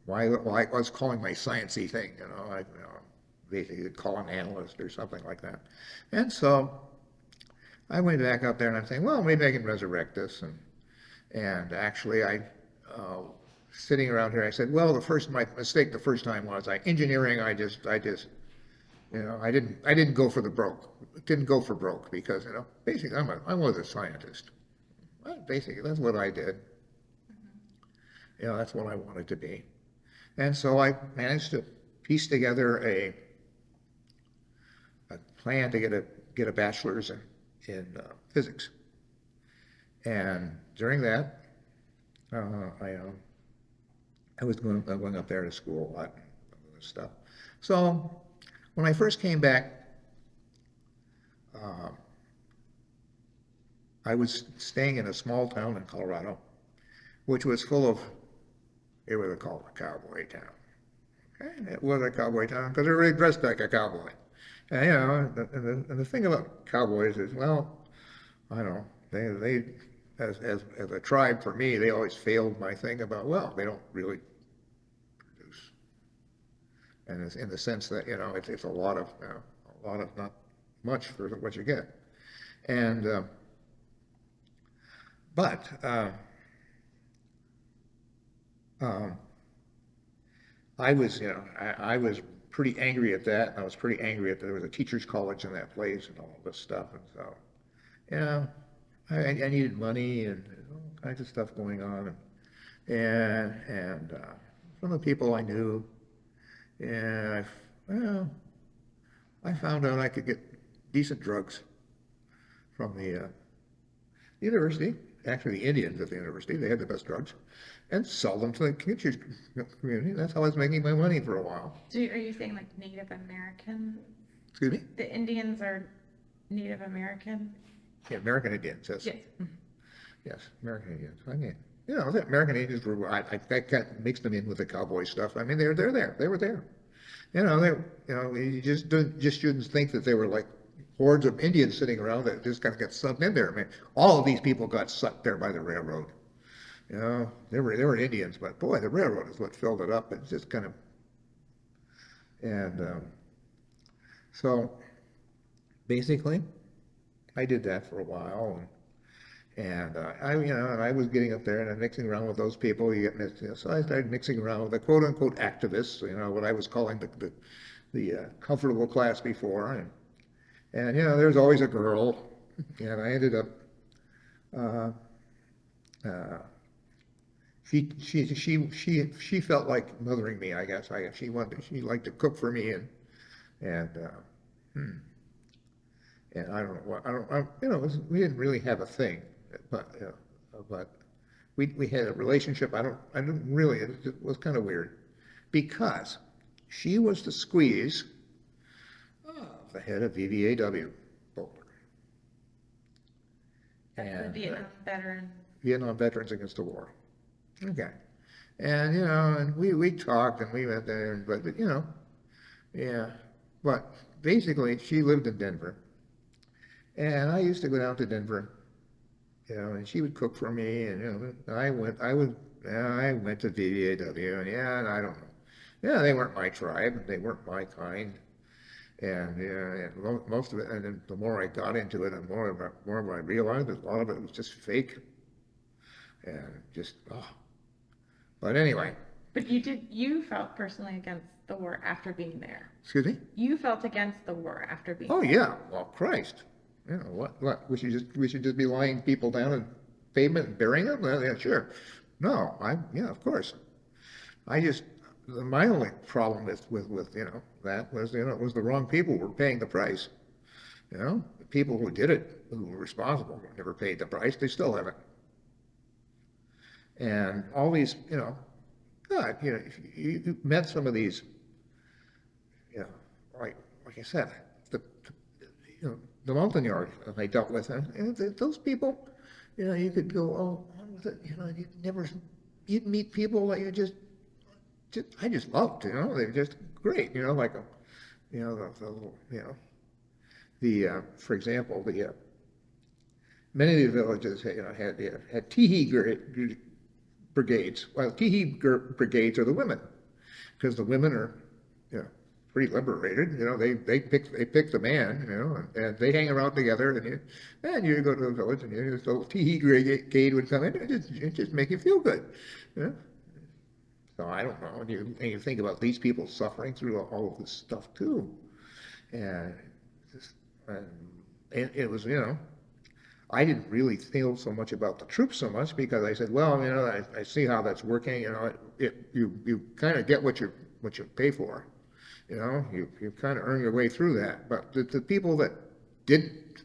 why I was calling my sciencey thing, you know, basically call an analyst or something like that. And so I went back up there and I'm saying, well, maybe I can resurrect this. And actually sitting around here, I said, well, my mistake the first time was engineering, I just, you know, I didn't go for the broke. Didn't go for broke because, you know, basically I was a scientist. Well, basically, that's what I did. You know, that's what I wanted to be. And so I managed to piece together a plan to get a bachelor's in physics. And during that, I was going up there to school a lot and this stuff. So when I first came back, I was staying in a small town in Colorado, which was full of, it was called a cowboy town. Okay? It was a cowboy town because they were really dressed like a cowboy. And, you know, and the thing about cowboys is, well, I don't know, they as a tribe, for me, they always failed my thing about, well, they don't really produce. And it's in the sense that, you know, it's a lot of not much for what you get. And, but I was, you know, I was pretty angry at that. I was pretty angry at that there was a teacher's college in that place and all this stuff. And so, you know, I needed money and all kinds of stuff going on. And from the people I knew, and I found out I could get decent drugs from the university. Actually, the Indians at the university, they had the best drugs, and sell them to the teachers community. That's how I was making my money for a while. So are you saying like Native American? Excuse me? The Indians are Native American? Yeah, American Indians, yes. Yes. Yes, American Indians. I mean, you know, the American Indians were, I mixed them in with the cowboy stuff. I mean, they're there. They were there. You know, you just shouldn't think that they were like hordes of Indians sitting around that just kind of got sucked in there. I mean, all of these people got sucked there by the railroad. You know, they were Indians, but boy, the railroad is what filled it up. It's just kind of, and so basically, I did that for a while, And and I was getting up there and mixing around with those people. So I started mixing around with the quote unquote activists, what I was calling the comfortable class before. And there's always a girl, and I ended up, uh, uh, she felt like mothering me, I guess. She liked to cook for me and, hmm, and I don't know what, we didn't really have a thing, but we had a relationship. I didn't really, it was kind of weird because she was the squeeze of the head of VVAW, Boulder. That's the And Vietnam veteran. Vietnam Veterans Against the War. Okay. And, and we talked and we went there, but yeah. But basically, she lived in Denver. And I used to go down to Denver, and she would cook for me. And, I went to VVAW, and I don't know. Yeah, they weren't my tribe. They weren't my kind. And most of it, and then the more I got into it, the more of I realized that a lot of it was just fake. And just, oh. But anyway. But you felt personally against the war after being there. Excuse me? You felt against the war after being Oh, there. yeah. Well, Christ. What? We should just be lying people down in pavement and burying them? Well, yeah, sure. No, yeah, of course. My only problem with that was, it was the wrong people were paying the price. The people who did it, who were responsible, never paid the price. They still haven't. And all these, God, if you met some of these, like I said, the Montagnard I dealt with, and those people, you could go, you'd meet people that you I just loved, they're just great, like, for example, many of the villages, had tee-hee brigades. Well, tee-hee brigades are the women, because the women are, pretty liberated. They pick the man, and they hang around together, and you go to the village, and this little tee-hee brigade would come in, and it just make you feel good. So I don't know. And you think about these people suffering through all of this stuff too, and it was, I didn't really feel so much about the troops so much because I said, well, I see how that's working. You kind of get what you pay for. You kind of earn your way through that. But the people that didn't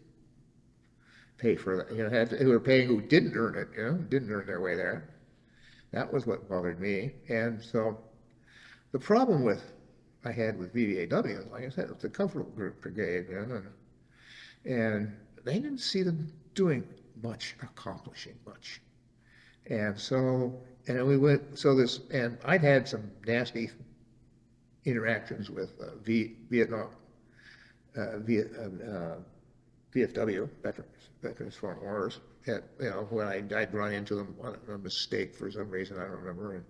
pay for that, who were paying who didn't earn it, didn't earn their way there. That was what bothered me. And so the problem I had with VVAW, like I said, it was the Comfortable Group Brigade, and they didn't see them doing much, accomplishing much. And so, and I'd had some nasty interactions with Vietnam, VFW, Veterans Foreign Wars, when I'd run into them on a mistake for some reason, I don't remember.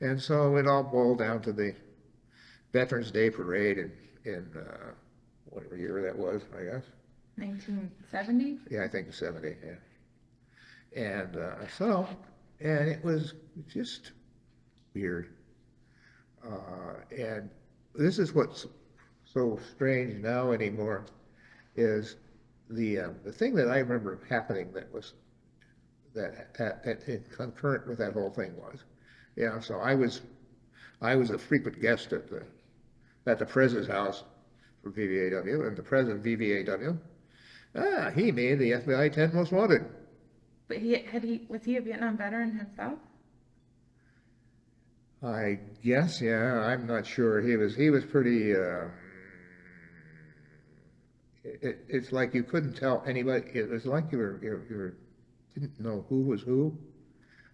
And so it all boiled down to the Veterans Day Parade in whatever year that was, I guess. 1970? Yeah, I think 70, yeah. And and it was just weird. And this is what's so strange now anymore is the thing that I remember happening that concurrent with that whole thing was, so I was a frequent guest at the president's house for VVAW, and the president of VVAW, he made the FBI 10 most wanted. But was he a Vietnam veteran himself? I guess, yeah, I'm not sure. He was pretty, it's like you couldn't tell anybody. It was like you didn't know who was who.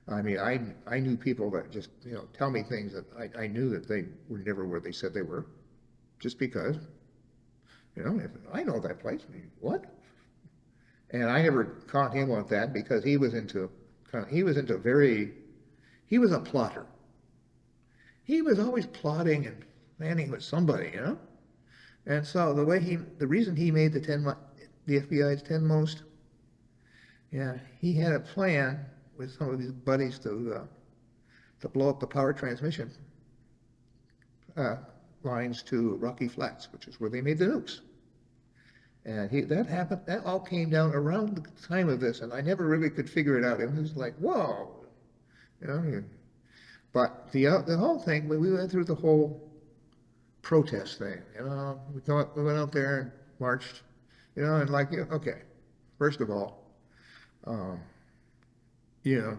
I mean, I knew people that just, tell me things that I knew that they were never where they said they were, just because, if I know that place. I mean, what? And I never caught him on that because he was he was a plotter. He was always plotting and planning with somebody, And so the reason he made the FBI's 10 most Yeah, he had a plan with some of his buddies to blow up the power transmission uh, lines to Rocky Flats, which is where they made the nukes. And that happened, that all came down around the time of this, and I never really could figure it out. It was like, whoa, you know. But the whole thing, we went through the whole protest thing, you know. We went out there and marched, you know, and like, okay, first of all, um, you know,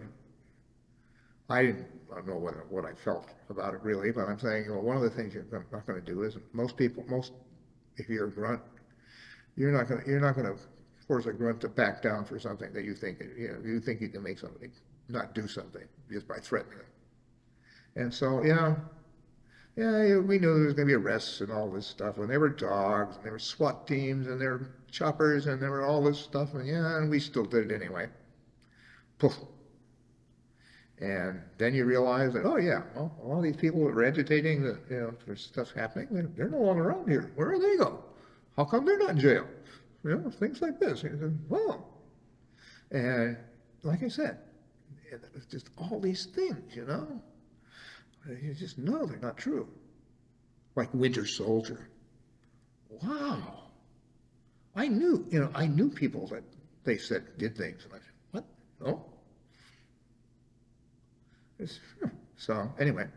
I don't know what I felt about it really, but I'm saying, well, one of the things you're not going to do is if you're a grunt, you're not going to force a grunt to back down for something that you think you can make somebody not do something just by threatening them. And so, yeah, we knew there was going to be arrests and all this stuff, and there were dogs, and there were SWAT teams, and there were choppers, and there were all this stuff, and we still did it anyway. Poof. And then you realize that, oh yeah, well, all these people that were agitating that, you know, there's stuff happening, they're no longer around here. Where do they go? How come they're not in jail? You know, things like this. And, well, and like I said, it was just all these things, you know. You just know they're not true. Like Winter Soldier. Wow. I knew people that they said did things. And I said, what? No. So anyway,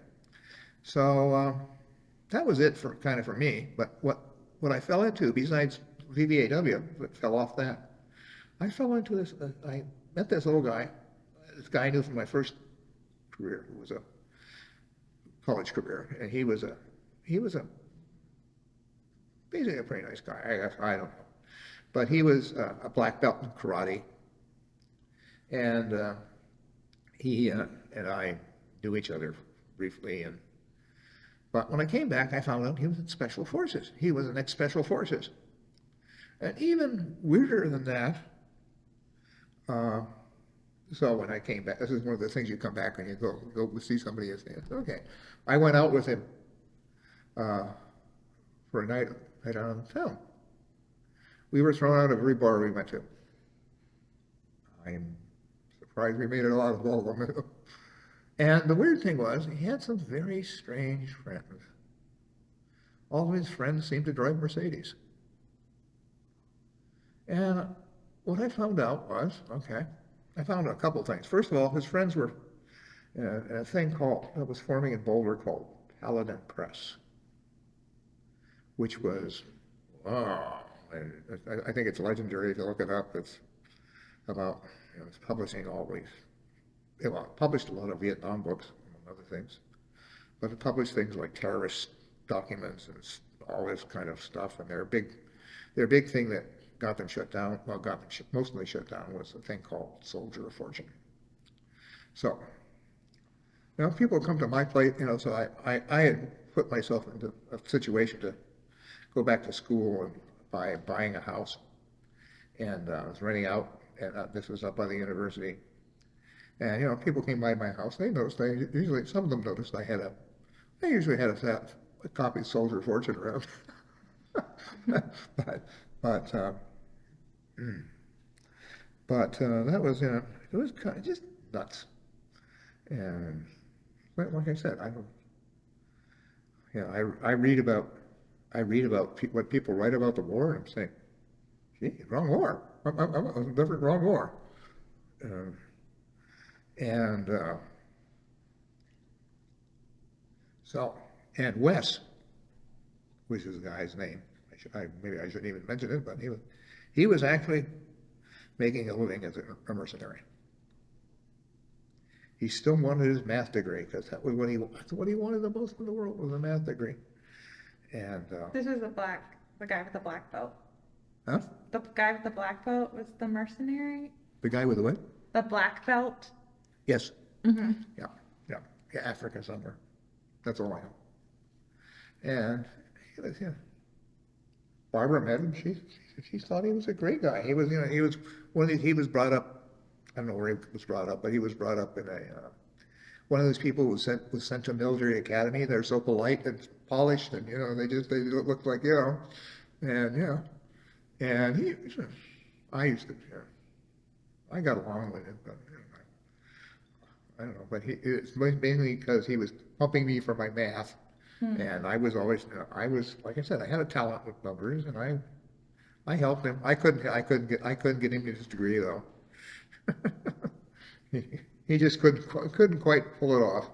that was it for me. But what I fell into, besides VVAW, that fell off that, I fell into this. I met this little guy. This guy I knew from my first career, who was a college career, and he was a basically a pretty nice guy. I guess I don't know, but he was a black belt in karate, and he and I knew each other briefly, but when I came back, I found out he was in Special Forces. He was an ex-Special Forces. And even weirder than that, so when I came back, this is one of the things you come back and you go see somebody and say, okay. I went out with him for a night out on the town. We were thrown out of every bar we went to. I'm surprised we made it out of all of them. And the weird thing was, he had some very strange friends. All of his friends seemed to drive Mercedes. And what I found out was, okay, I found a couple things. First of all, his friends were a thing that was forming in Boulder called Paladin Press, which was, wow, I think it's legendary if you look it up. It's about, it's publishing all these, well, it published a lot of Vietnam books, among other things, but it published things like terrorist documents and all this kind of stuff, and their big thing that got them shut down, well, mostly shut down, was a thing called Soldier of Fortune. So, people come to my place, so I had put myself into a situation to go back to school and buying a house, and I was renting out, and this was up by the university, and people came by my house. They noticed. Some of them noticed I usually had a copy of Soldier of Fortune around, but that was it was kind of just nuts, and like I said, I read about what people write about the war, and I'm saying, gee, wrong war. I'm a different wrong war. And Wes, which is the guy's name, maybe I shouldn't even mention it, but he was actually making a living as a mercenary. He still wanted his math degree, because that's what he wanted the most in the world, was a math degree. And This was the guy with the black belt. huh? The guy with the black belt was the mercenary? The guy with the what? The black belt? Yes. Mm-hmm. Yeah, Africa somewhere. That's all I know. And Barbara met him. She thought he was a great guy. He was brought up. I don't know where he was brought up, but he was brought up in one of those people who was sent to military academy. They're so polite and polished, and they look like and and I used to I got along with it, but I don't know, but it's mainly because he was pumping me for my math. And I was always, like I said, I had a talent with numbers, and I helped him. I couldn't get him his degree though. He, he just couldn't quite pull it off.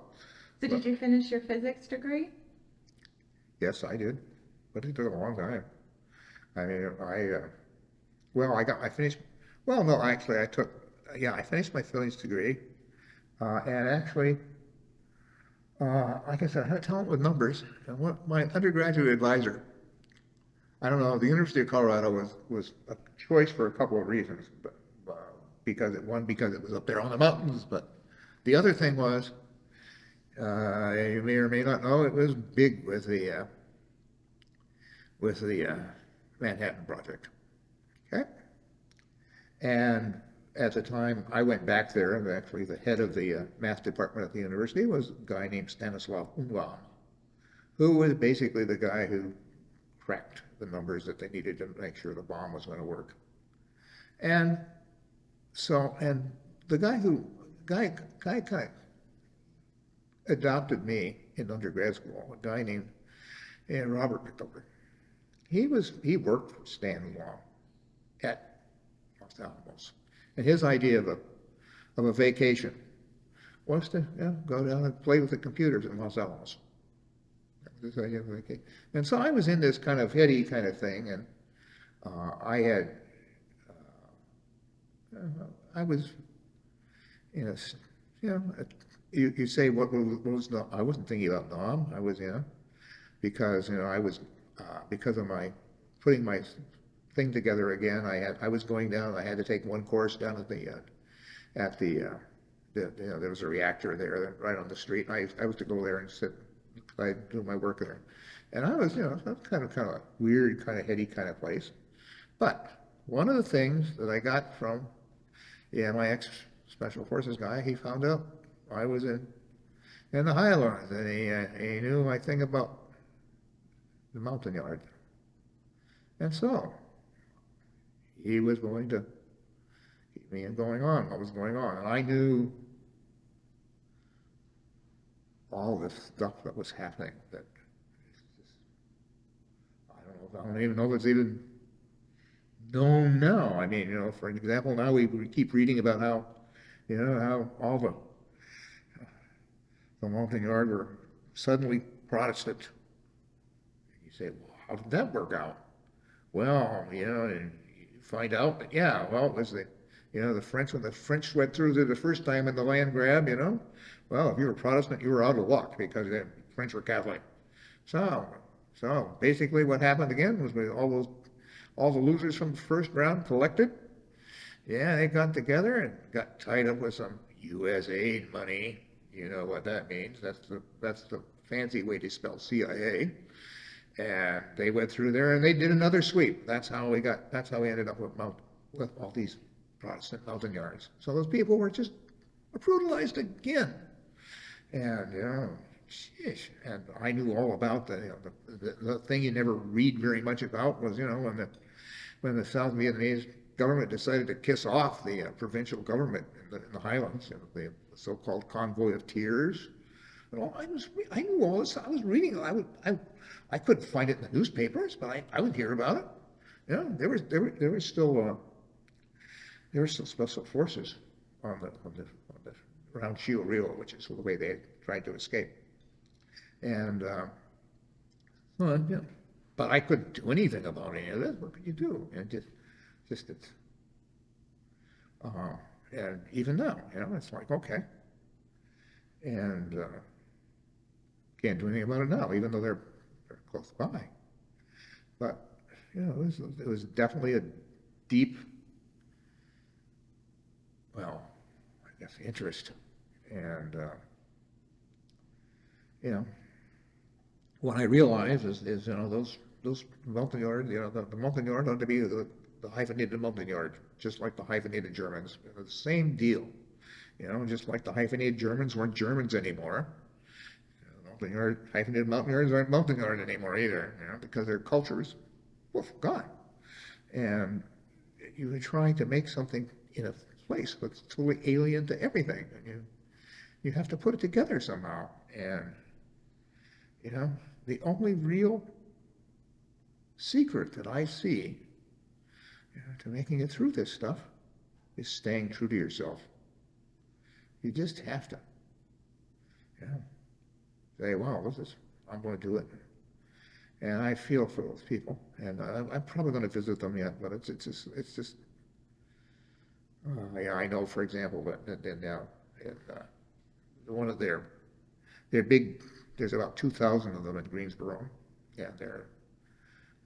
So did you finish your physics degree? Yes, I did, but it took a long time. I mean, I finished, well, no, actually, I finished my physics degree, and actually, like I said, I had talent with numbers, and what my undergraduate advisor, I don't know, the University of Colorado was a choice for a couple of reasons, but, because it was up there on the mountains, but the other thing was, you may or may not know, it was big with the Manhattan Project. Okay? And at the time I went back there, and actually the head of the math department at the university was a guy named Stanislav Umbaum, who was basically the guy who cracked the numbers that they needed to make sure the bomb was going to work. And so, and the guy kind of adopted me in undergrad school, a guy named Robert McDover. He worked for Stan Long at Los Alamos. And his idea of a vacation was to go down and play with the computers in Los Alamos. That was his idea of a vacation. And so I was in this kind of heady kind of thing, and I was in a, you say what was not, I wasn't thinking about Nam. I was, because, I was, because of my putting my thing together again, I was going down, I had to take one course down at there was a reactor there right on the street. And I was to go there and I do my work there. And I was, that's kind of a weird, kind of heady kind of place. But one of the things that I got from my ex-special forces guy, he found out I was in the Highlands, and he knew my thing about the mountain yard. And so he was going to keep me going on what was going on. And I knew all this stuff that was happening that I don't even know if it's even known now. I mean, for example, now we keep reading about how, how all the mountain yard were suddenly Protestant. You say, well, how did that work out? Well, and you find out that, it was the French, when the French went through there the first time in the land grab, well, if you were Protestant, you were out of luck because the French were Catholic. So basically what happened again was all the losers from the first round collected. Yeah, they got together and got tied up with some U.S. aid money. You know what that means. That's the fancy way to spell CIA. And they went through there and they did another sweep. That's how we ended up with all these Protestant mountain yards. So those people were just brutalized again. And sheesh. And I knew all about the thing you never read very much about was, when the South Vietnamese government decided to kiss off the provincial government in the Highlands, the so-called Convoy of Tears. Well, I knew all this. I was reading. I couldn't find it in the newspapers, but I would hear about it. There were still special forces on the around Chio Rio, which is the way they had tried to escape. And but I couldn't do anything about any of this. What could you do? And just it's. And even now, it's like, okay. And can't do anything about it now, even though they're close by. But, it was definitely a deep, well, I guess, interest. And, what I realized is those mountain yards, the mountain yard ought to be the hyphenated mountain yard, just like the hyphenated Germans. The same deal. Just like the hyphenated Germans weren't Germans anymore. Hyphenated mountain yards aren't mountain yard anymore either, because their cultures, gone. And you were trying to make something in a place that's totally alien to everything, and you have to put it together somehow. And the only real secret that I see, to making it through this stuff is staying true to yourself. You just have to, say, wow, I'm going to do it. And I feel for those people, and I'm probably going to visit them yet, but it's just, yeah, I know, for example, that one of their big, there's about 2,000 of them in Greensboro, and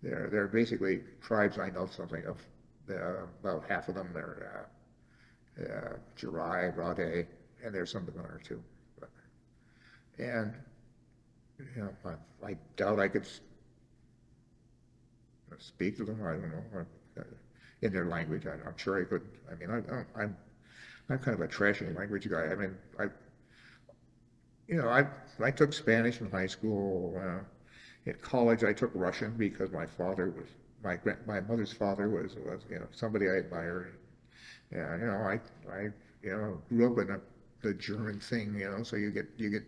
they're basically tribes I know something of. About half of them, they're Jirai, Rade, and there's some Begunar too. And I doubt I could speak to them. I don't know, in their language. I'm sure I could. I mean, I'm kind of a trashy language guy. I mean, I took Spanish in high school. In college, I took Russian because my mother's father was somebody I admired. Yeah, I grew up in the German thing, so you get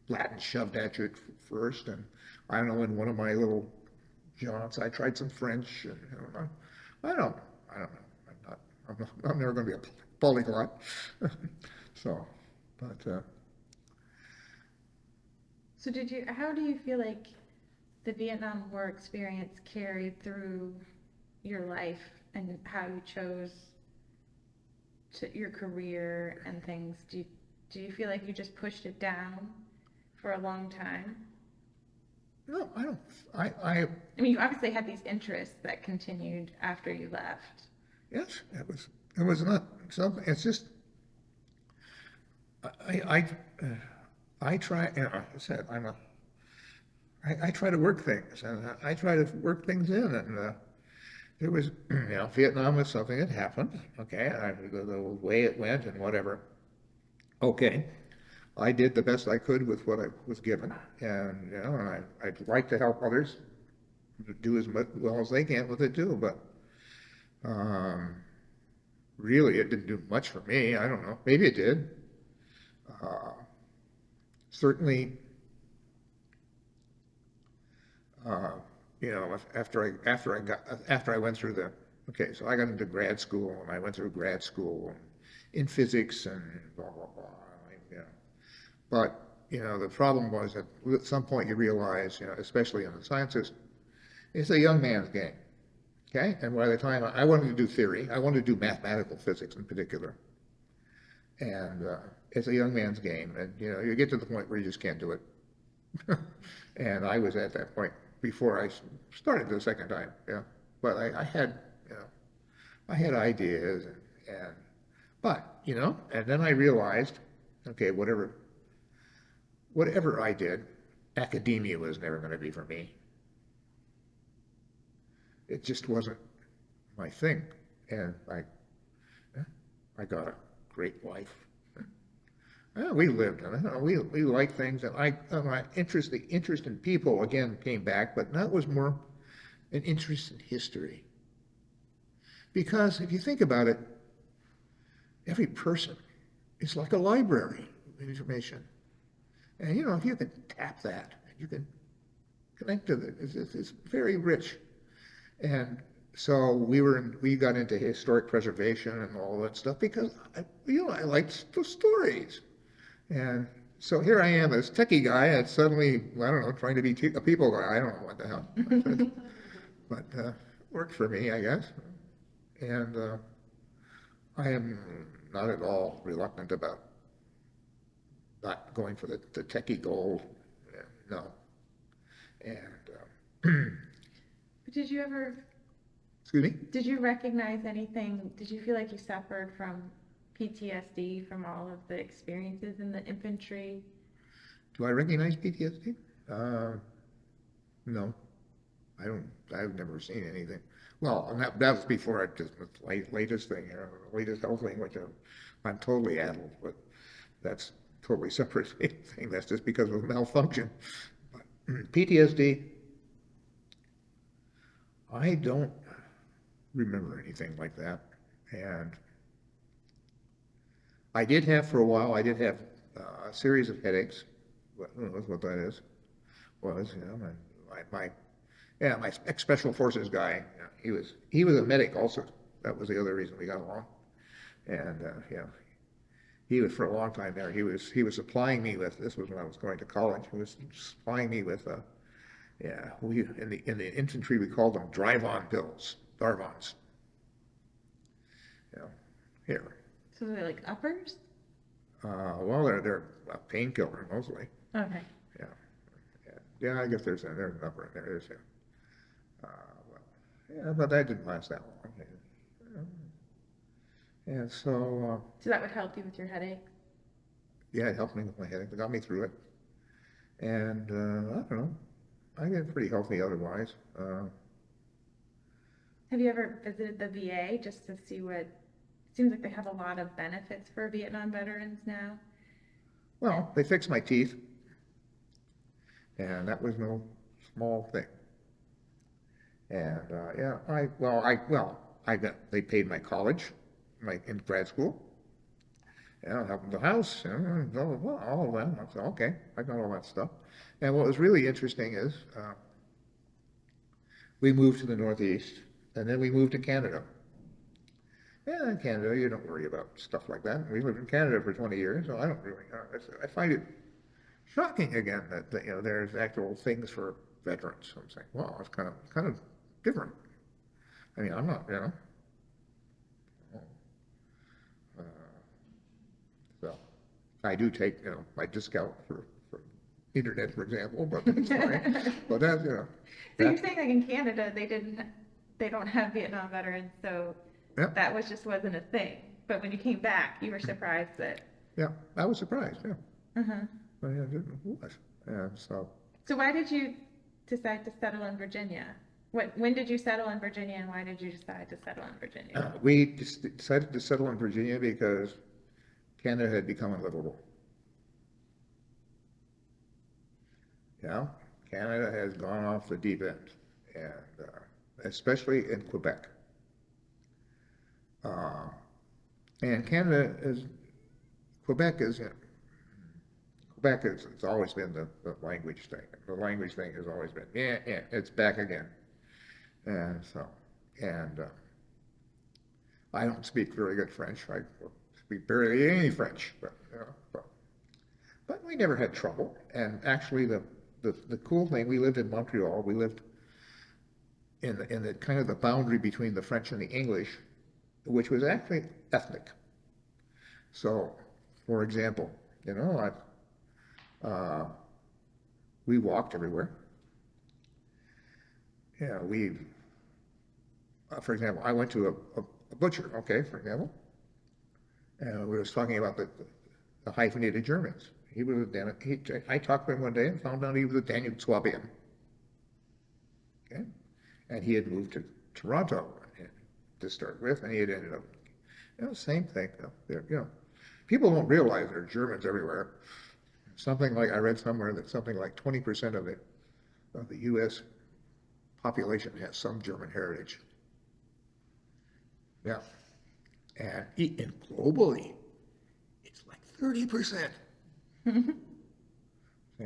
Latin shoved at you at first, and I don't know, in one of my little jaunts, I tried some French, and I don't know. I'm never going to be a polyglot. So, but So how do you feel like the Vietnam War experience carried through your life and how you chose your career and things? Do you feel like you just pushed it down for a long time? no, I don't. I mean, you obviously had these interests that continued after you left. Yes, it was not something. It's just I try. I said I try to work things, and I try to work things in, and there was, Vietnam was something that happened. Okay, the way it went and whatever. Okay, I did the best I could with what I was given, and and I'd like to help others do as well as they can with it too. But really, it didn't do much for me. I don't know. Maybe it did. Uh, Certainly. After I went through so I got into grad school, and I went through grad school in physics and blah blah blah. But the problem was that at some point you realize, especially in the sciences, it's a young man's game. Okay, and by the time I wanted to do theory, I wanted to do mathematical physics in particular, and it's a young man's game, and you get to the point where you just can't do it. And I was at that point before I started the second time, But I had, I had ideas, but and then I realized, okay, whatever I did, academia was never going to be for me. It just wasn't my thing, and I got a great wife. We lived, and we liked things, and my interest, the interest in people again came back, but that was more an interest in history. Because if you think about it, every person is like a library of information, and if you can tap that, you can connect to it. It's very rich, and so we got into historic preservation and all that stuff because I liked the stories. And so here I am, this techie guy, and suddenly, I don't know, trying to be a people guy. I don't know what the hell. But worked for me, I guess. And I am not at all reluctant about not going for the techie gold. No. And Did you ever, excuse me? did you recognize anything? Did you feel like you suffered from PTSD from all of the experiences in the infantry? Do I recognize PTSD? No, I don't. I've never seen anything. Well, and that was before I just the latest thing, the latest health thing, which I'm totally addled, but that's totally separate thing. That's just because of malfunction. But PTSD, I don't remember anything like that, and I did have for a while, I did have a series of headaches. Who knows what that is? My ex-special forces guy, he was a medic also. That was the other reason we got along. And, he was for a long time there. He was supplying me with, this was when I was going to college, he was supplying me with, in the infantry, we called them drive-on pills, Darvons. Here. So they're like uppers? Well, they're a painkiller mostly. Okay. Yeah. Yeah, I guess there's an upper in there, is there? Yeah, but that didn't last that long. And so, So that would help you with your headache? yeah, it helped me with my headache. It got me through it. And I don't know. I get pretty healthy otherwise. Have you ever visited the VA just to see what, it seems like they have a lot of benefits for Vietnam veterans now? Well, they fixed my teeth. And that was no small thing. And they paid my college, in grad school. Helped with the house, blah, blah, blah, all of that. I said, okay, I got all that stuff. And what was really interesting is we moved to the Northeast, and then we moved to Canada. Yeah, in Canada, you don't worry about stuff like that. We lived in Canada for 20 years, so I don't really. I find it shocking again that there's actual things for veterans. I'm saying, wow, it's kind of different. I mean, I'm not, so I do take, my discount for internet, for example, but that's fine. But that's, So you're saying like in Canada, they don't have Vietnam veterans, so Yep. that wasn't a thing. But when you came back, you were surprised that. yeah, I was surprised, yeah. Uh-huh. But yeah, it was. And so, So why did you decide to settle in Virginia? When did you settle in Virginia, and why did you decide to settle in Virginia? we decided to settle in Virginia because Canada had become unlivable. Canada has gone off the deep end, and especially in Quebec. And Quebec is, it's always been the language thing. The language thing has always been, it's back again. And so, I don't speak very good French. I speak barely any French, but we never had trouble. And actually, the cool thing, we lived in Montreal. We lived in the kind of the boundary between the French and the English, which was actually ethnic. So, for example, we walked everywhere. Yeah, for example, I went to a butcher, okay, for example, and we was talking about the hyphenated Germans. I talked to him one day and found out he was a Danube Swabian. Okay, and he had moved to Toronto to start with, and he had ended up, same thing. People don't realize there are Germans everywhere. Something like, I read somewhere that something like 20% of the U.S. population has some German heritage. Yeah. And globally, it's like 30%. Saying,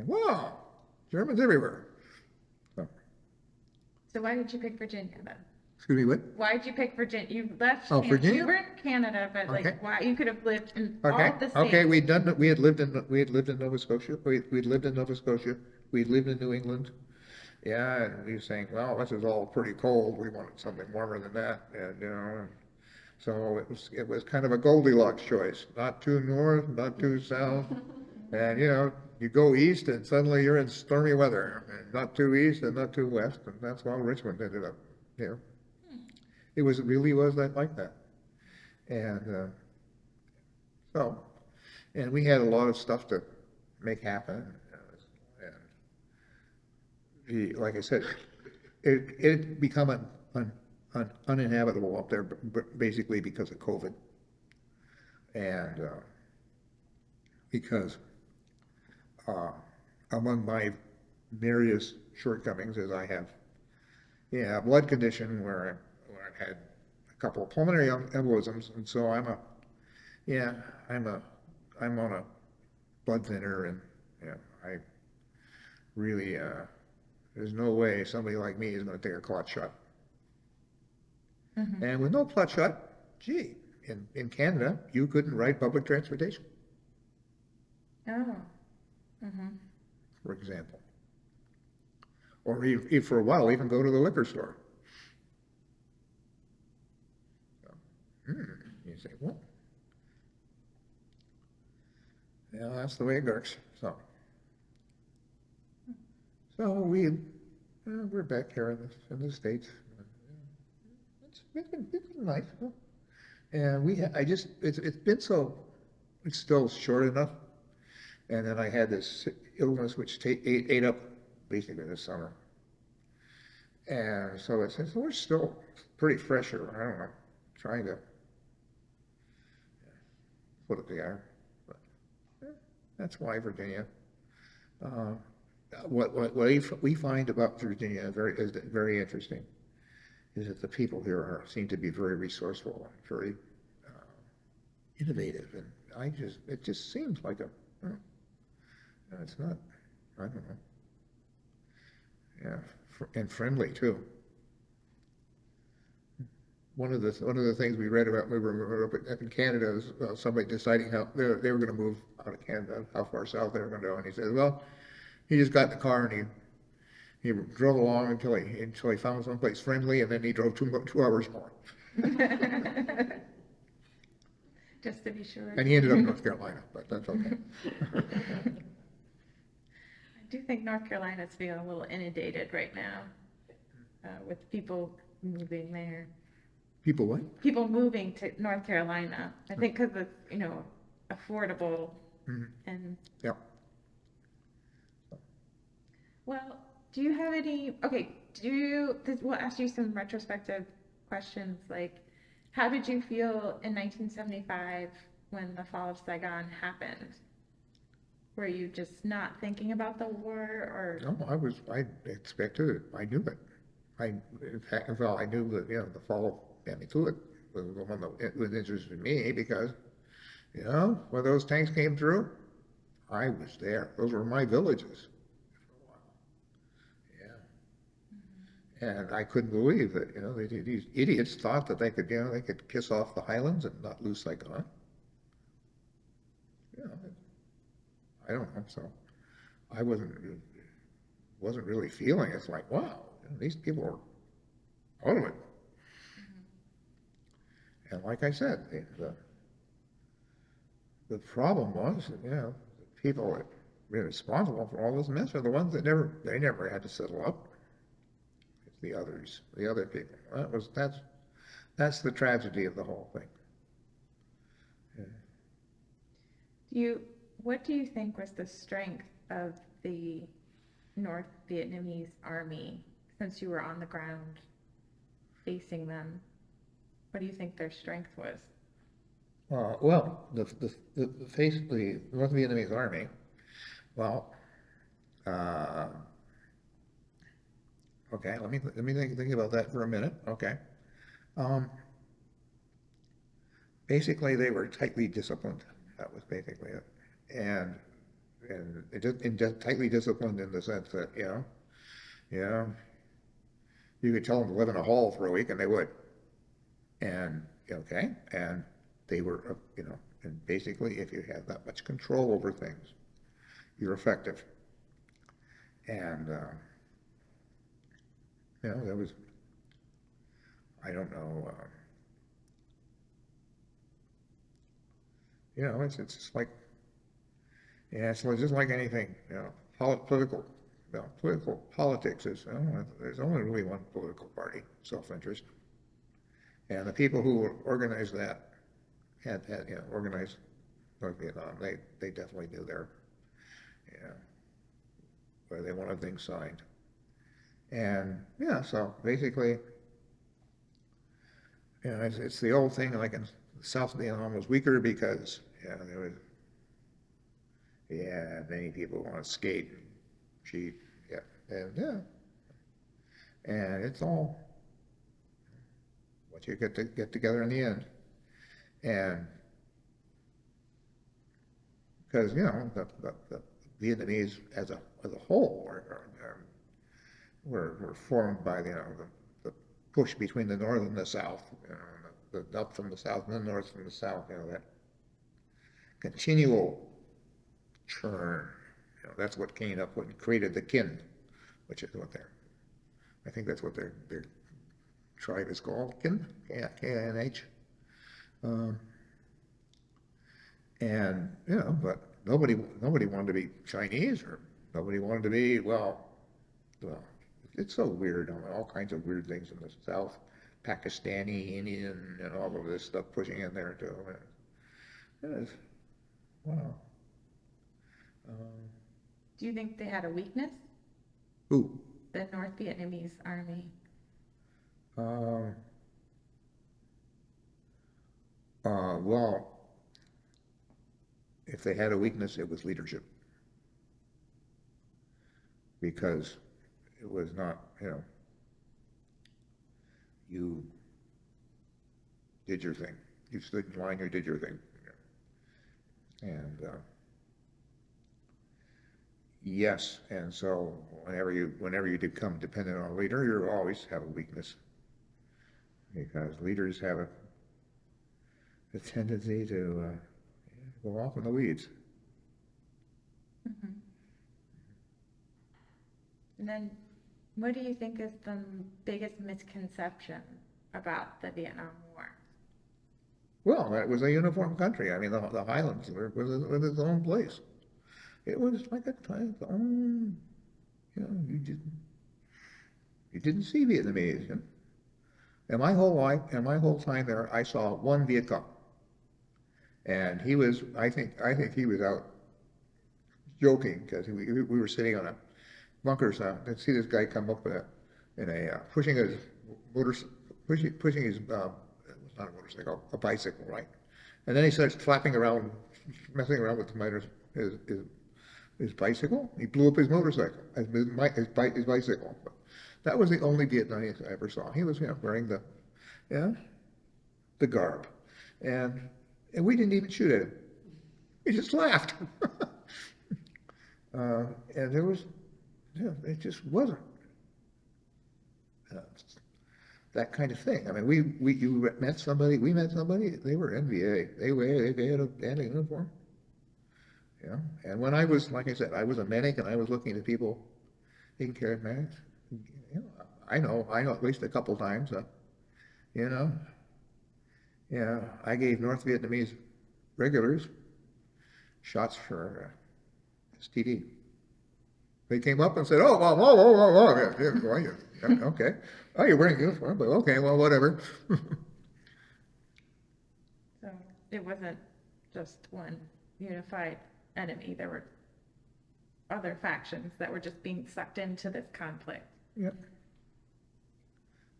wow, Germans everywhere. So why did you pick Virginia then? Excuse me, what? Why did you pick Virginia? You left. Virginia? You were in Canada, but Okay. like, why? You could have lived in all Okay, of the states. okay, we had lived in Nova Scotia, we'd lived in Nova Scotia, we'd lived in New England. Yeah, and we were saying, well, this is all pretty cold, we wanted something warmer than that, and, so it was kind of a Goldilocks choice, not too north, not too south, and, you go east and suddenly you're in stormy weather, and not too east and not too west, and that's how Richmond ended up, It really was like that. And and we had a lot of stuff to make happen. And like I said, it become uninhabitable up there, basically because of COVID. And because among my various shortcomings is I have a blood condition where I've had a couple of pulmonary embolisms, and so I'm Yeah, I'm on a blood thinner, and, yeah, I really, there's no way somebody like me is gonna take a clot shot. Mhm. And with no clot shot, gee, in Canada, you couldn't ride public transportation, Oh. Mm-hmm. for example. Or for a while, even go to the liquor store. You say, well, yeah, that's the way it works, so. So we're back here in the States. It's been nice. And it's been so, it's still short enough. And then I had this illness which ate up basically this summer. And so so we're still pretty fresh here. I don't know, trying to put it together. But that's why Virginia. Uh, what we find about Virginia is very interesting is that the people here seem to be very resourceful and very innovative, and it just seems like it's not, I don't know, yeah, and friendly too. One of the things we read about when we were up in Canada is somebody deciding how they were going to move out of Canada, how far south they were going to go, and he said, well, he just got in the car and he drove along until he found someplace friendly, and then he drove 2 hours more. Just to be sure. And he ended up in North Carolina, but that's okay. I do think North Carolina's feeling a little inundated right now, with people moving there. People what? People moving to North Carolina. I think because it's, affordable Mhm. and, Yeah. well, do you have any, okay, we'll ask you some retrospective questions, like, how did you feel in 1975 when the fall of Saigon happened? Were you just not thinking about the war, or? No, I expected it. I knew it. In fact, well, I knew that, the fall of Panicuik was the one that was interested me because, when those tanks came through, I was there. Those were my villages for a while. Yeah. And I couldn't believe that, these idiots thought that they could kiss off the Highlands and not lose Saigon. You know, I don't know. So I wasn't really feeling it. It's like, wow, these people are out of it. And like I said, the problem was, the people that were responsible for all this mess are the ones that they never had to settle up. It's the other people. That's the tragedy of the whole thing. What do you think was the strength of the North Vietnamese army, since you were on the ground facing them? What do you think their strength was? Well, the North Vietnamese army. Well, okay. Let me think about that for a minute. Okay. Um, Basically, they were tightly disciplined. That was basically it, and tightly disciplined in the sense that yeah, you could tell them to live in a hall for a week, and they would. And okay, and they were, and basically, if you have that much control over things, you're effective. And there was, I don't know, it's just like, yeah, it's just like anything, political. Political politics is, there's only really one political party, self-interest. And the people who organized that organized North Vietnam. They definitely knew where they wanted things signed. And so basically, it's the old thing. Like in South Vietnam was weaker because there was many people want to skate, cheat, and it's all what you get together in the end. And because, you know, the Vietnamese as a whole were formed by, you know, the push between the North and the South, you know, the up from the South and the North from the South, you know, that continual churn, you know, that's what came up when created the kin, which is what I think that's what their tribe is called, kin, K-I-N-H. And, you know, but nobody wanted to be Chinese, or nobody wanted to be, well, it's so weird, all kinds of weird things in the South, Pakistani, Indian, and all of this stuff pushing in there too. It is, wow. Do you think they had a weakness, Who? the North Vietnamese army? Well, if they had a weakness, it was leadership. Because it was not, you know, you did your thing. You stood in line, you did your thing. And yes, and so whenever you become dependent on a leader, you always have a weakness. Because leaders have a tendency to go off in the weeds. Mhm. And then, what do you think is the biggest misconception about the Vietnam War? Well, that was a uniform country. I mean, the Highlands was its own place. It was like a kind of own, you know, you didn't see Vietnamese. You know? And my whole life, and my whole time there, I saw one Viet Cong. And he was, I think he was out joking, because we were sitting on a bunker and see this guy come up pushing his pushing his it's not a motorcycle, a bicycle, right? And then he starts flapping around, messing around with his bicycle. He blew up his motorcycle, his bicycle. That was the only Vietnamese I ever saw. He was, you know, wearing the garb, and we didn't even shoot at him. We just laughed. And there was, yeah, it just wasn't that kind of thing. I mean, you met somebody, we met somebody, they were NVA. They had a uniform. Yeah. And when I was, like I said, I was a medic, and I was looking at people taking care of medics. You know, I know at least a couple times, you know, yeah, I gave North Vietnamese regulars shots for STD. They came up and said, "Oh, whoa, yeah, okay. Oh, you're wearing a uniform, but okay, well, whatever." So it wasn't just one unified enemy. There were other factions that were just being sucked into this conflict. Yep.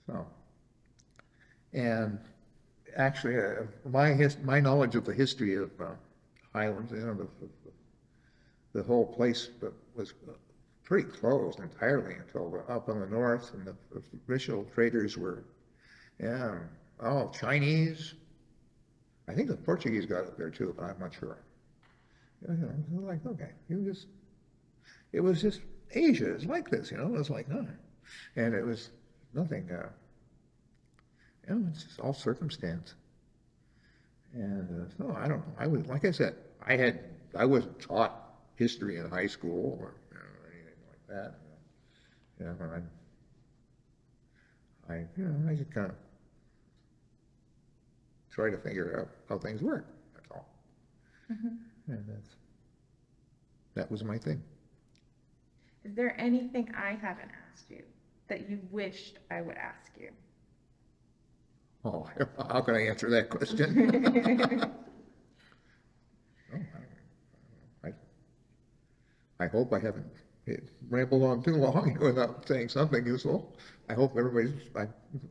So, and actually, my knowledge of the history of Highlands, you know, the whole place was pretty closed entirely until up in the north, and the official traders were, yeah, Chinese. I think the Portuguese got up there too, but I'm not sure. You know, like, okay, it was just Asia. It's like this, you know. It was like, no, and it was nothing. You know, it's just all circumstance. And so I don't know. I was, like I said, I wasn't taught history in high school or, you know, anything like that. You know, I just kind of try to figure out how things work. That's all. Mm-hmm. And that was my thing. Is there anything I haven't asked you that you wished I would ask you? Oh, how can I answer that question? Oh, I hope I haven't rambled on too long without saying something useful. I hope I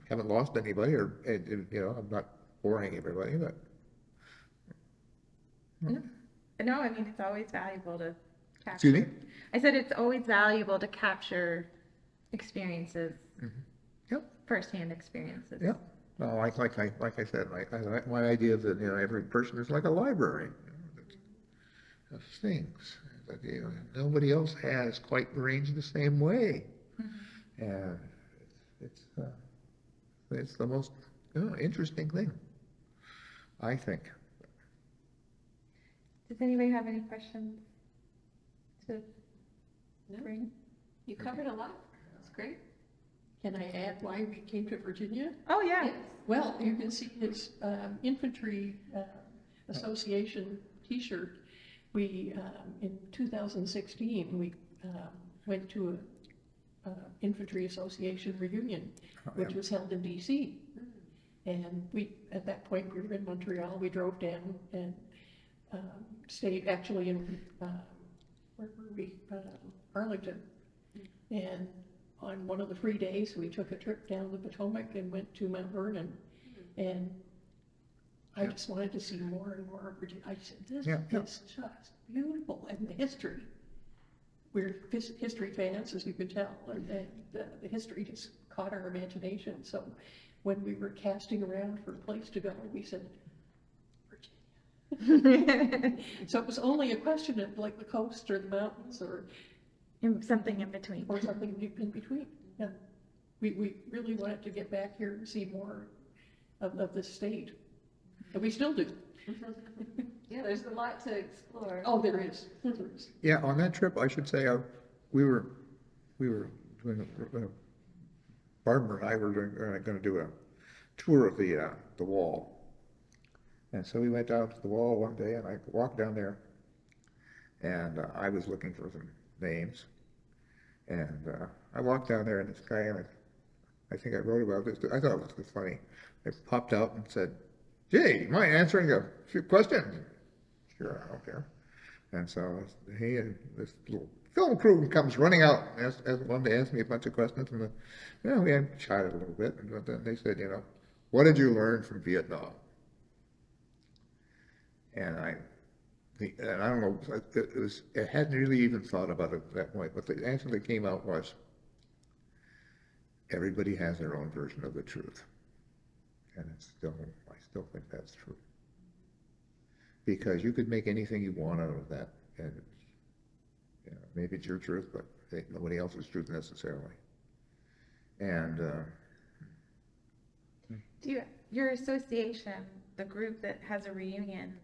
haven't lost anybody, or, you know, I'm not boring everybody, but. No, I mean, it's always valuable to capture. Excuse me? I said it's always valuable to capture experiences, Yep. firsthand experiences. Yep. Well, like I said, my idea that, you know, every person is like a library. of things that nobody else has quite arranged the same way. And it's it's the most interesting thing, I think. Does anybody have any questions to No, bring? you covered a lot. That's great. Can I add why we came to Virginia? Oh, yeah. Yes. Well, you can see his infantry association T-shirt. We, in 2016, we went to a infantry association reunion, which was held in DC. And we, at that point, we were in Montreal. We drove down and stayed actually in, where were we? Arlington. And on one of the free days, we took a trip down the Potomac and went to Mount Vernon. And I just wanted to see more and more of Virginia. I said, this Yeah, yeah. is just beautiful, and the history. We're history fans, as you can tell, and the history just caught our imagination. So when we were casting around for a place to go, we said, Virginia. So it was only a question of like the coast or the mountains or Something in between. something in between. Yeah. We really wanted to get back here and see more of this state. And we still do. Yeah, there's a lot to explore. Oh, there is. There is. Yeah, on that trip, I should say, we were doing, Barbara and I were going to do a tour of the wall. And so we went out to the wall one day, and I walked down there, and I was looking for some names. And I walked down there, and this guy, and I think I wrote about this, I thought it was funny. It popped out and said, "Jay, you mind answering a few questions?" Sure, I don't care. And so he and this little film crew comes running out and wanted to ask me a bunch of questions. And we had chatted a little bit. And then they said, what did you learn from Vietnam? And I don't know, I hadn't really even thought about it at that point, but the answer that came out was, everybody has their own version of the truth. And I still think that's true. Because you could make anything you want out of that, and maybe it's your truth, but it ain't nobody else's truth necessarily. And Your association, the group that has a reunion,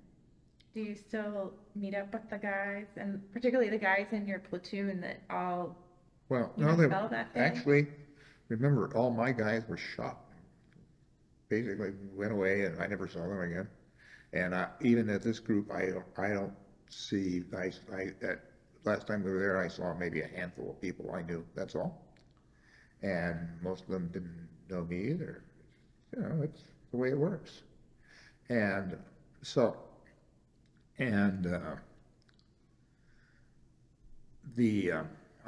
do you still meet up with the guys, and particularly the guys in your platoon that all well, you no, know, fell that day? actually, remember, all my guys were shot. Basically went away, and I never saw them again. And even at this group, I don't see, last time we were there, I saw maybe a handful of people I knew, that's all. And most of them didn't know me either. It's the way it works. And so,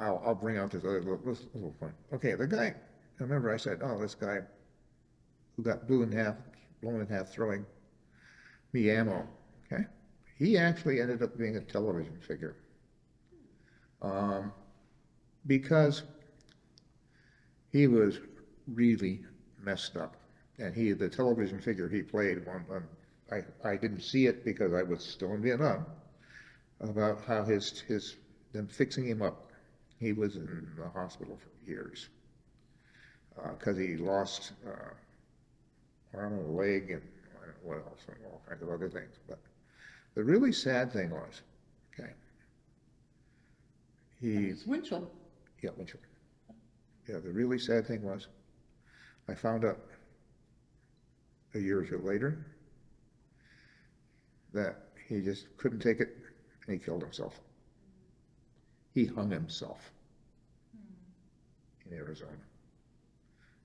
I'll bring out this other little point. Okay, the guy, remember I said, this guy who got blown in half throwing me ammo, okay? He actually ended up being a television figure. Because he was really messed up. And the television figure he played, I didn't see it because I was still in Vietnam, about how them fixing him up. He was in the hospital for years because he lost arm and a leg and I don't know what else, and all kinds of other things. But the really sad thing was, okay, It's Winchell. yeah, Winchell. Yeah, the really sad thing was, I found out a year or so later that he just couldn't take it and he killed himself. He hung himself in Arizona.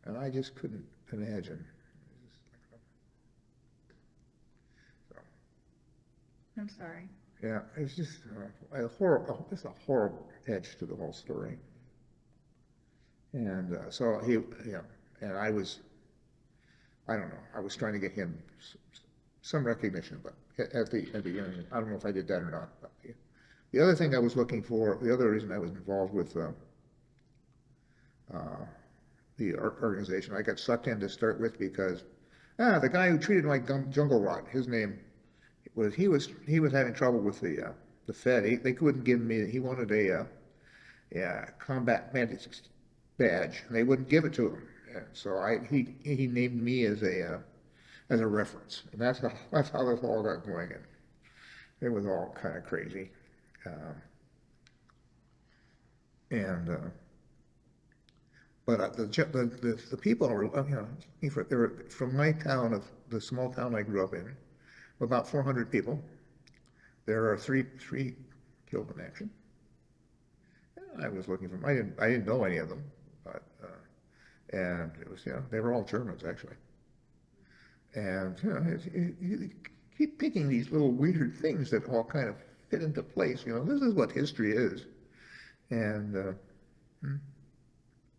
And I just couldn't imagine. So, I'm sorry. yeah, it's just a horrible edge to the whole story. And so and I don't know, I was trying to get him some recognition, but at the end, I don't know if I did that or not. But the other thing I was looking for, the other reason I was involved with the organization, I got sucked in to start with because the guy who treated my jungle rot, his name was he was having trouble with the the Fed, they couldn't give me, he wanted a, combat medics badge, and they wouldn't give it to him. And so he named me as a reference, and that's how this all got going. And it was all kind of crazy. Um, and But the people were, they were from my town, of the small town I grew up in, about 400 people. There are three killed in action. I was looking for them. I didn't know any of them, but and it was, they were all Germans actually. And you keep picking these little weird things that all kind of fit into place. This is what history is. And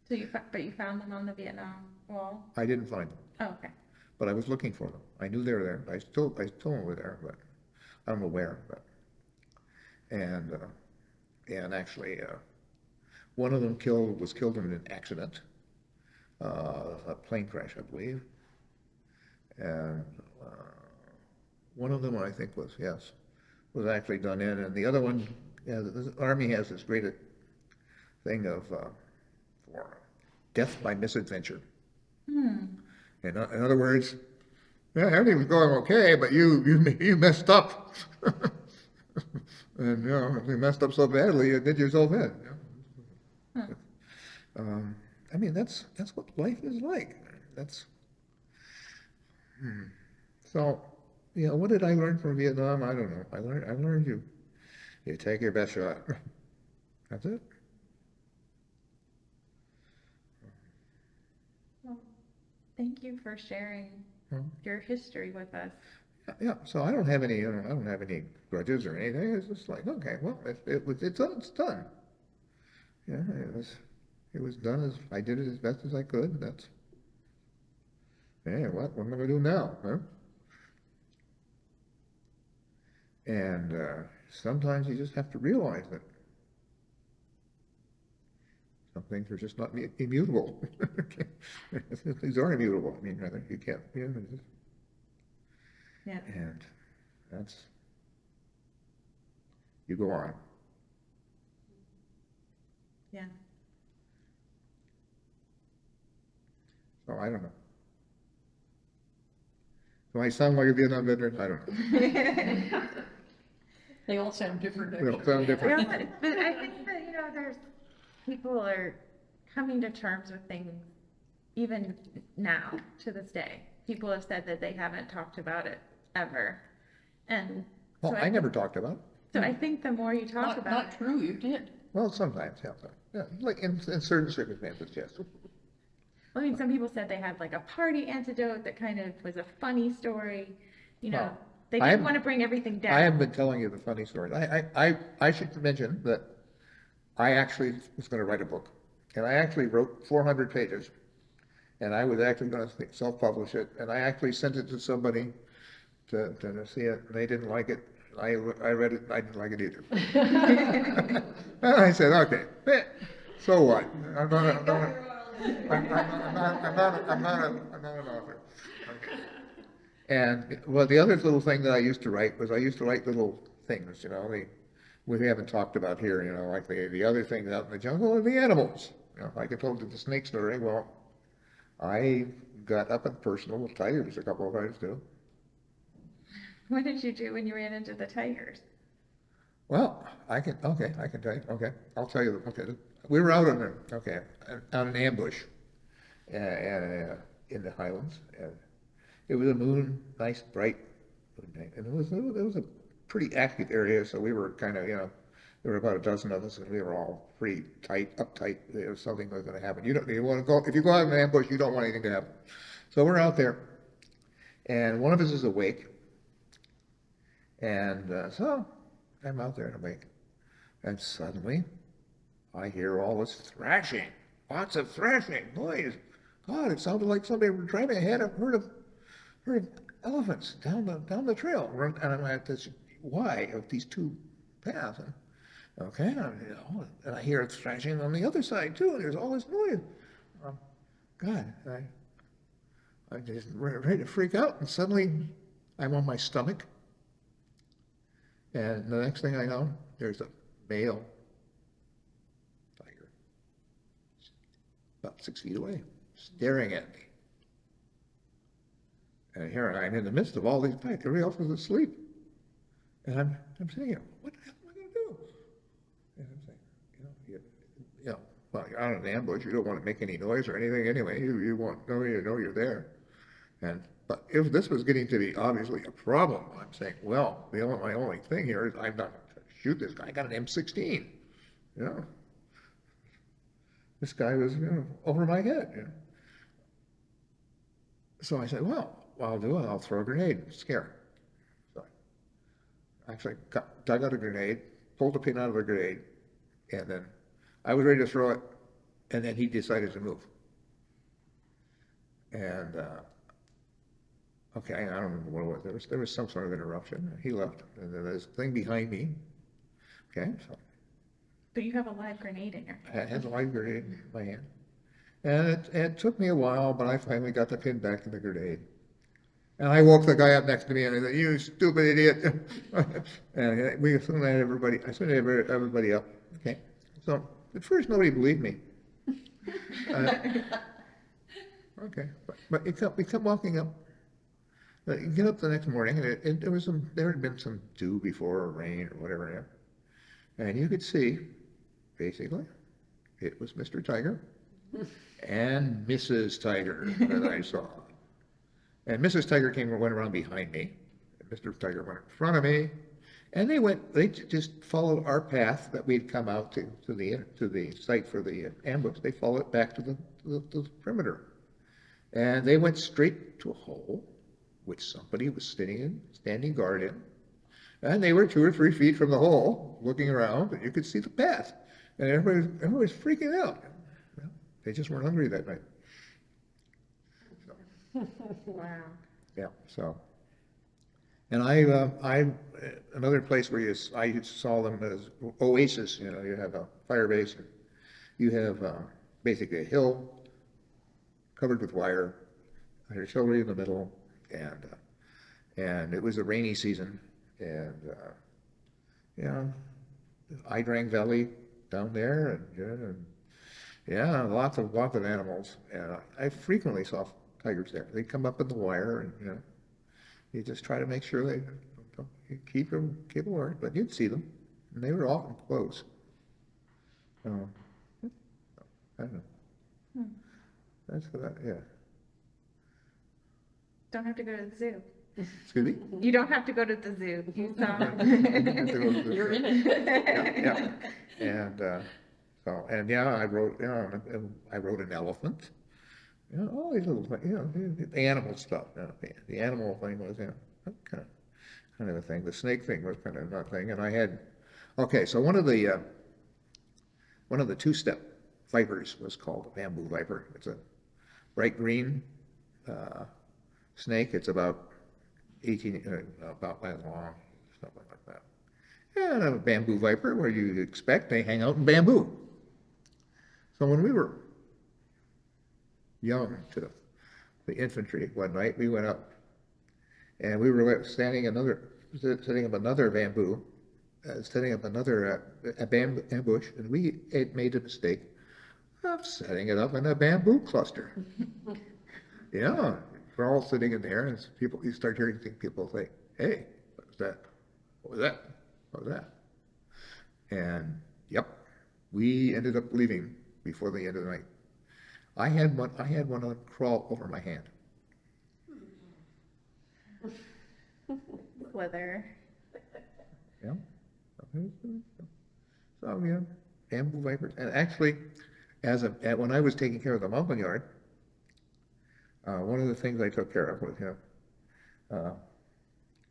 So you found them on the Vietnam Wall? I didn't find them, Oh, okay. but I was looking for them. I knew they were there. I still know they're there, but I don't know where. But and actually, one of them was killed in an accident, a plane crash, I believe. And one of them, I think, was actually done in, and the other one, the Army has this great thing of for death by misadventure. In other words, everything was going okay, but you messed up, and you messed up so badly you did yourself in. I mean, that's what life is like. So, what did I learn from Vietnam? I don't know. I learned you take your best shot. That's it. Well, thank you for sharing your history with us. Yeah. So I don't have any, I don't have any grudges or anything. It's just like, okay, well, it's done. It's done. Yeah, it was done as I did it as best as I could. What am I going to do now? Huh? And sometimes you just have to realize that some things are just not immutable. These are immutable. I mean, rather, you can't, Yeah. And you go on. Yeah. So I don't know. Do I sound like a Vietnam veteran? I don't know. They all sound different, They actually. all sound different. Yeah, but I think that, there's people are coming to terms with things even now to this day. People have said that they haven't talked about it ever. And so Well, I never talked about it. So I think the more you talk Not, about not it, true, you did. Well, sometimes, yeah, like in certain circumstances, yes. I mean, some people said they had like a party antidote that kind of was a funny story. Well, They I didn't have- want to bring everything down. I haven't been telling you the funny stories. I should mention that I actually was going to write a book, and I actually wrote 400 pages, and I was actually going to self-publish it, and I actually sent it to somebody to see it, and they didn't like it. I read it, I didn't like it either. And I said, okay, so what? I'm not an author. Okay. And well, the other little thing that I used to write was I used to write little things, we haven't talked about here, like the other things out in the jungle are the animals. Like I told you the snake story. Well, I got up and personal with tigers a couple of times too. What did you do when you ran into the tigers? Well, I can tell you. Okay, I'll tell you. Okay, we were out on an ambush, in the Highlands, and it was a nice bright moon night, and it was a pretty active area, so we were kind of, there were about a dozen of us, and we were all pretty uptight. There was something was going to happen. You want to go, if you go out in an ambush, you don't want anything to happen. So we're out there, and one of us is awake, and so I'm out there and awake, and suddenly I hear all this thrashing, lots of thrashing noise. God, it sounded like somebody was driving ahead of herd of elephants down the trail, and I'm at this Y of these two paths. And I hear it thrashing on the other side too. And there's all this noise. God, I just ready to freak out, and suddenly I'm on my stomach, And the next thing I know, there's a male tiger about 6 feet away, staring at me. And here I'm in the midst of all these packs. Everybody else is asleep. And I'm sitting here, what the hell am I going to do? And I'm saying, well, you're out in an ambush. You don't want to make any noise or anything anyway. You want nobody to know you're there. But if this was getting to be obviously a problem, I'm saying, well, my only thing here is I'm not going to shoot this guy. I got an M16. You know, this guy was over my head. You know? So I said, well, what I'll do, I'll throw a grenade and scare him. So I actually dug out a grenade, pulled the pin out of the grenade, and then I was ready to throw it, and then he decided to move. And okay, I don't remember what it was. There was some sort of interruption. He left, and then there's a thing behind me. Okay, so But you have a live grenade in your hand. I had the live grenade in my hand. And it took me a while, but I finally got the pin back in the grenade. And I woke the guy up next to me and I said, "You stupid idiot." And we soon had everybody up. Okay. So at first nobody believed me. Okay. But we kept walking up. You get up the next morning and there had been some dew before or rain or whatever. And you could see, basically, it was Mr. Tiger and Mrs. Tiger that I saw. And Mrs. Tiger went around behind me, and Mr. Tiger went in front of me, and they just followed our path that we'd come out to the site for the ambush. They followed it back to the perimeter. And they went straight to a hole, which somebody was standing guard in. And they were 2 or 3 feet from the hole, looking around, and you could see the path. And everybody was freaking out. Well, they just weren't hungry that night. Wow. Yeah, so. And I another place where I saw them as oasis, you have a fire base, and you have basically a hill covered with wire, artillery in the middle, and it was a rainy season, and Idrang Valley down there, and lots of animals, and I frequently saw tigers there. They'd come up in the wire, and you just try to make sure they keep alert, but you'd see them, and they were often close. I don't know. That's for that, yeah. Don't have to go to the zoo. Excuse me? You don't have to go to the zoo. You saw. You're in it. Yeah. And I rode an elephant. All these little things, the animal stuff. The animal thing was, kind of a thing. The snake thing was kind of a thing. And I had, so one of the 2-step vipers was called a bamboo viper. It's a bright green snake. It's about 18, about that long, something like that. And a bamboo viper, where you expect they hang out in bamboo. So when we were young to the infantry one night, we went up and we were setting up another bamboo, setting up another ambush, and we had made a mistake of setting it up in a bamboo cluster. Yeah, we're all sitting in there, and you start hearing people say, "Hey, what was that? What was that? What was that?" And yep, we ended up leaving before the end of the night. I had one crawl over my hand. Slither. Yeah. So yeah, bamboo vipers. And actually, when I was taking care of the mountain yard, one of the things I took care of with him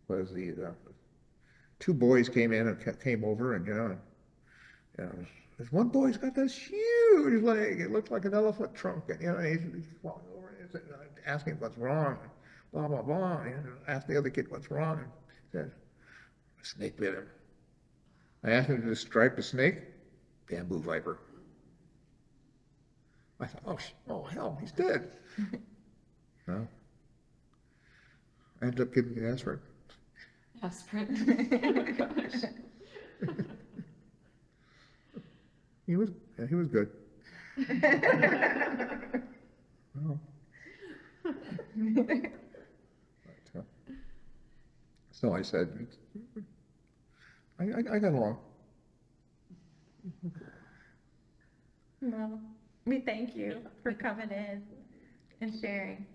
was the 2 boys came over, and this one boy's got this huge leg. It looks like an elephant trunk, and he's falling over and asking what's wrong, blah blah blah. And asked the other kid what's wrong, and he said, "A snake bit him." I asked him to describe the snake. Bamboo viper. I thought, oh hell, he's dead. No. I ended up giving the aspirin. aspirin. He was good. Well, but, so I said, I got along. Well, we thank you for coming in and sharing.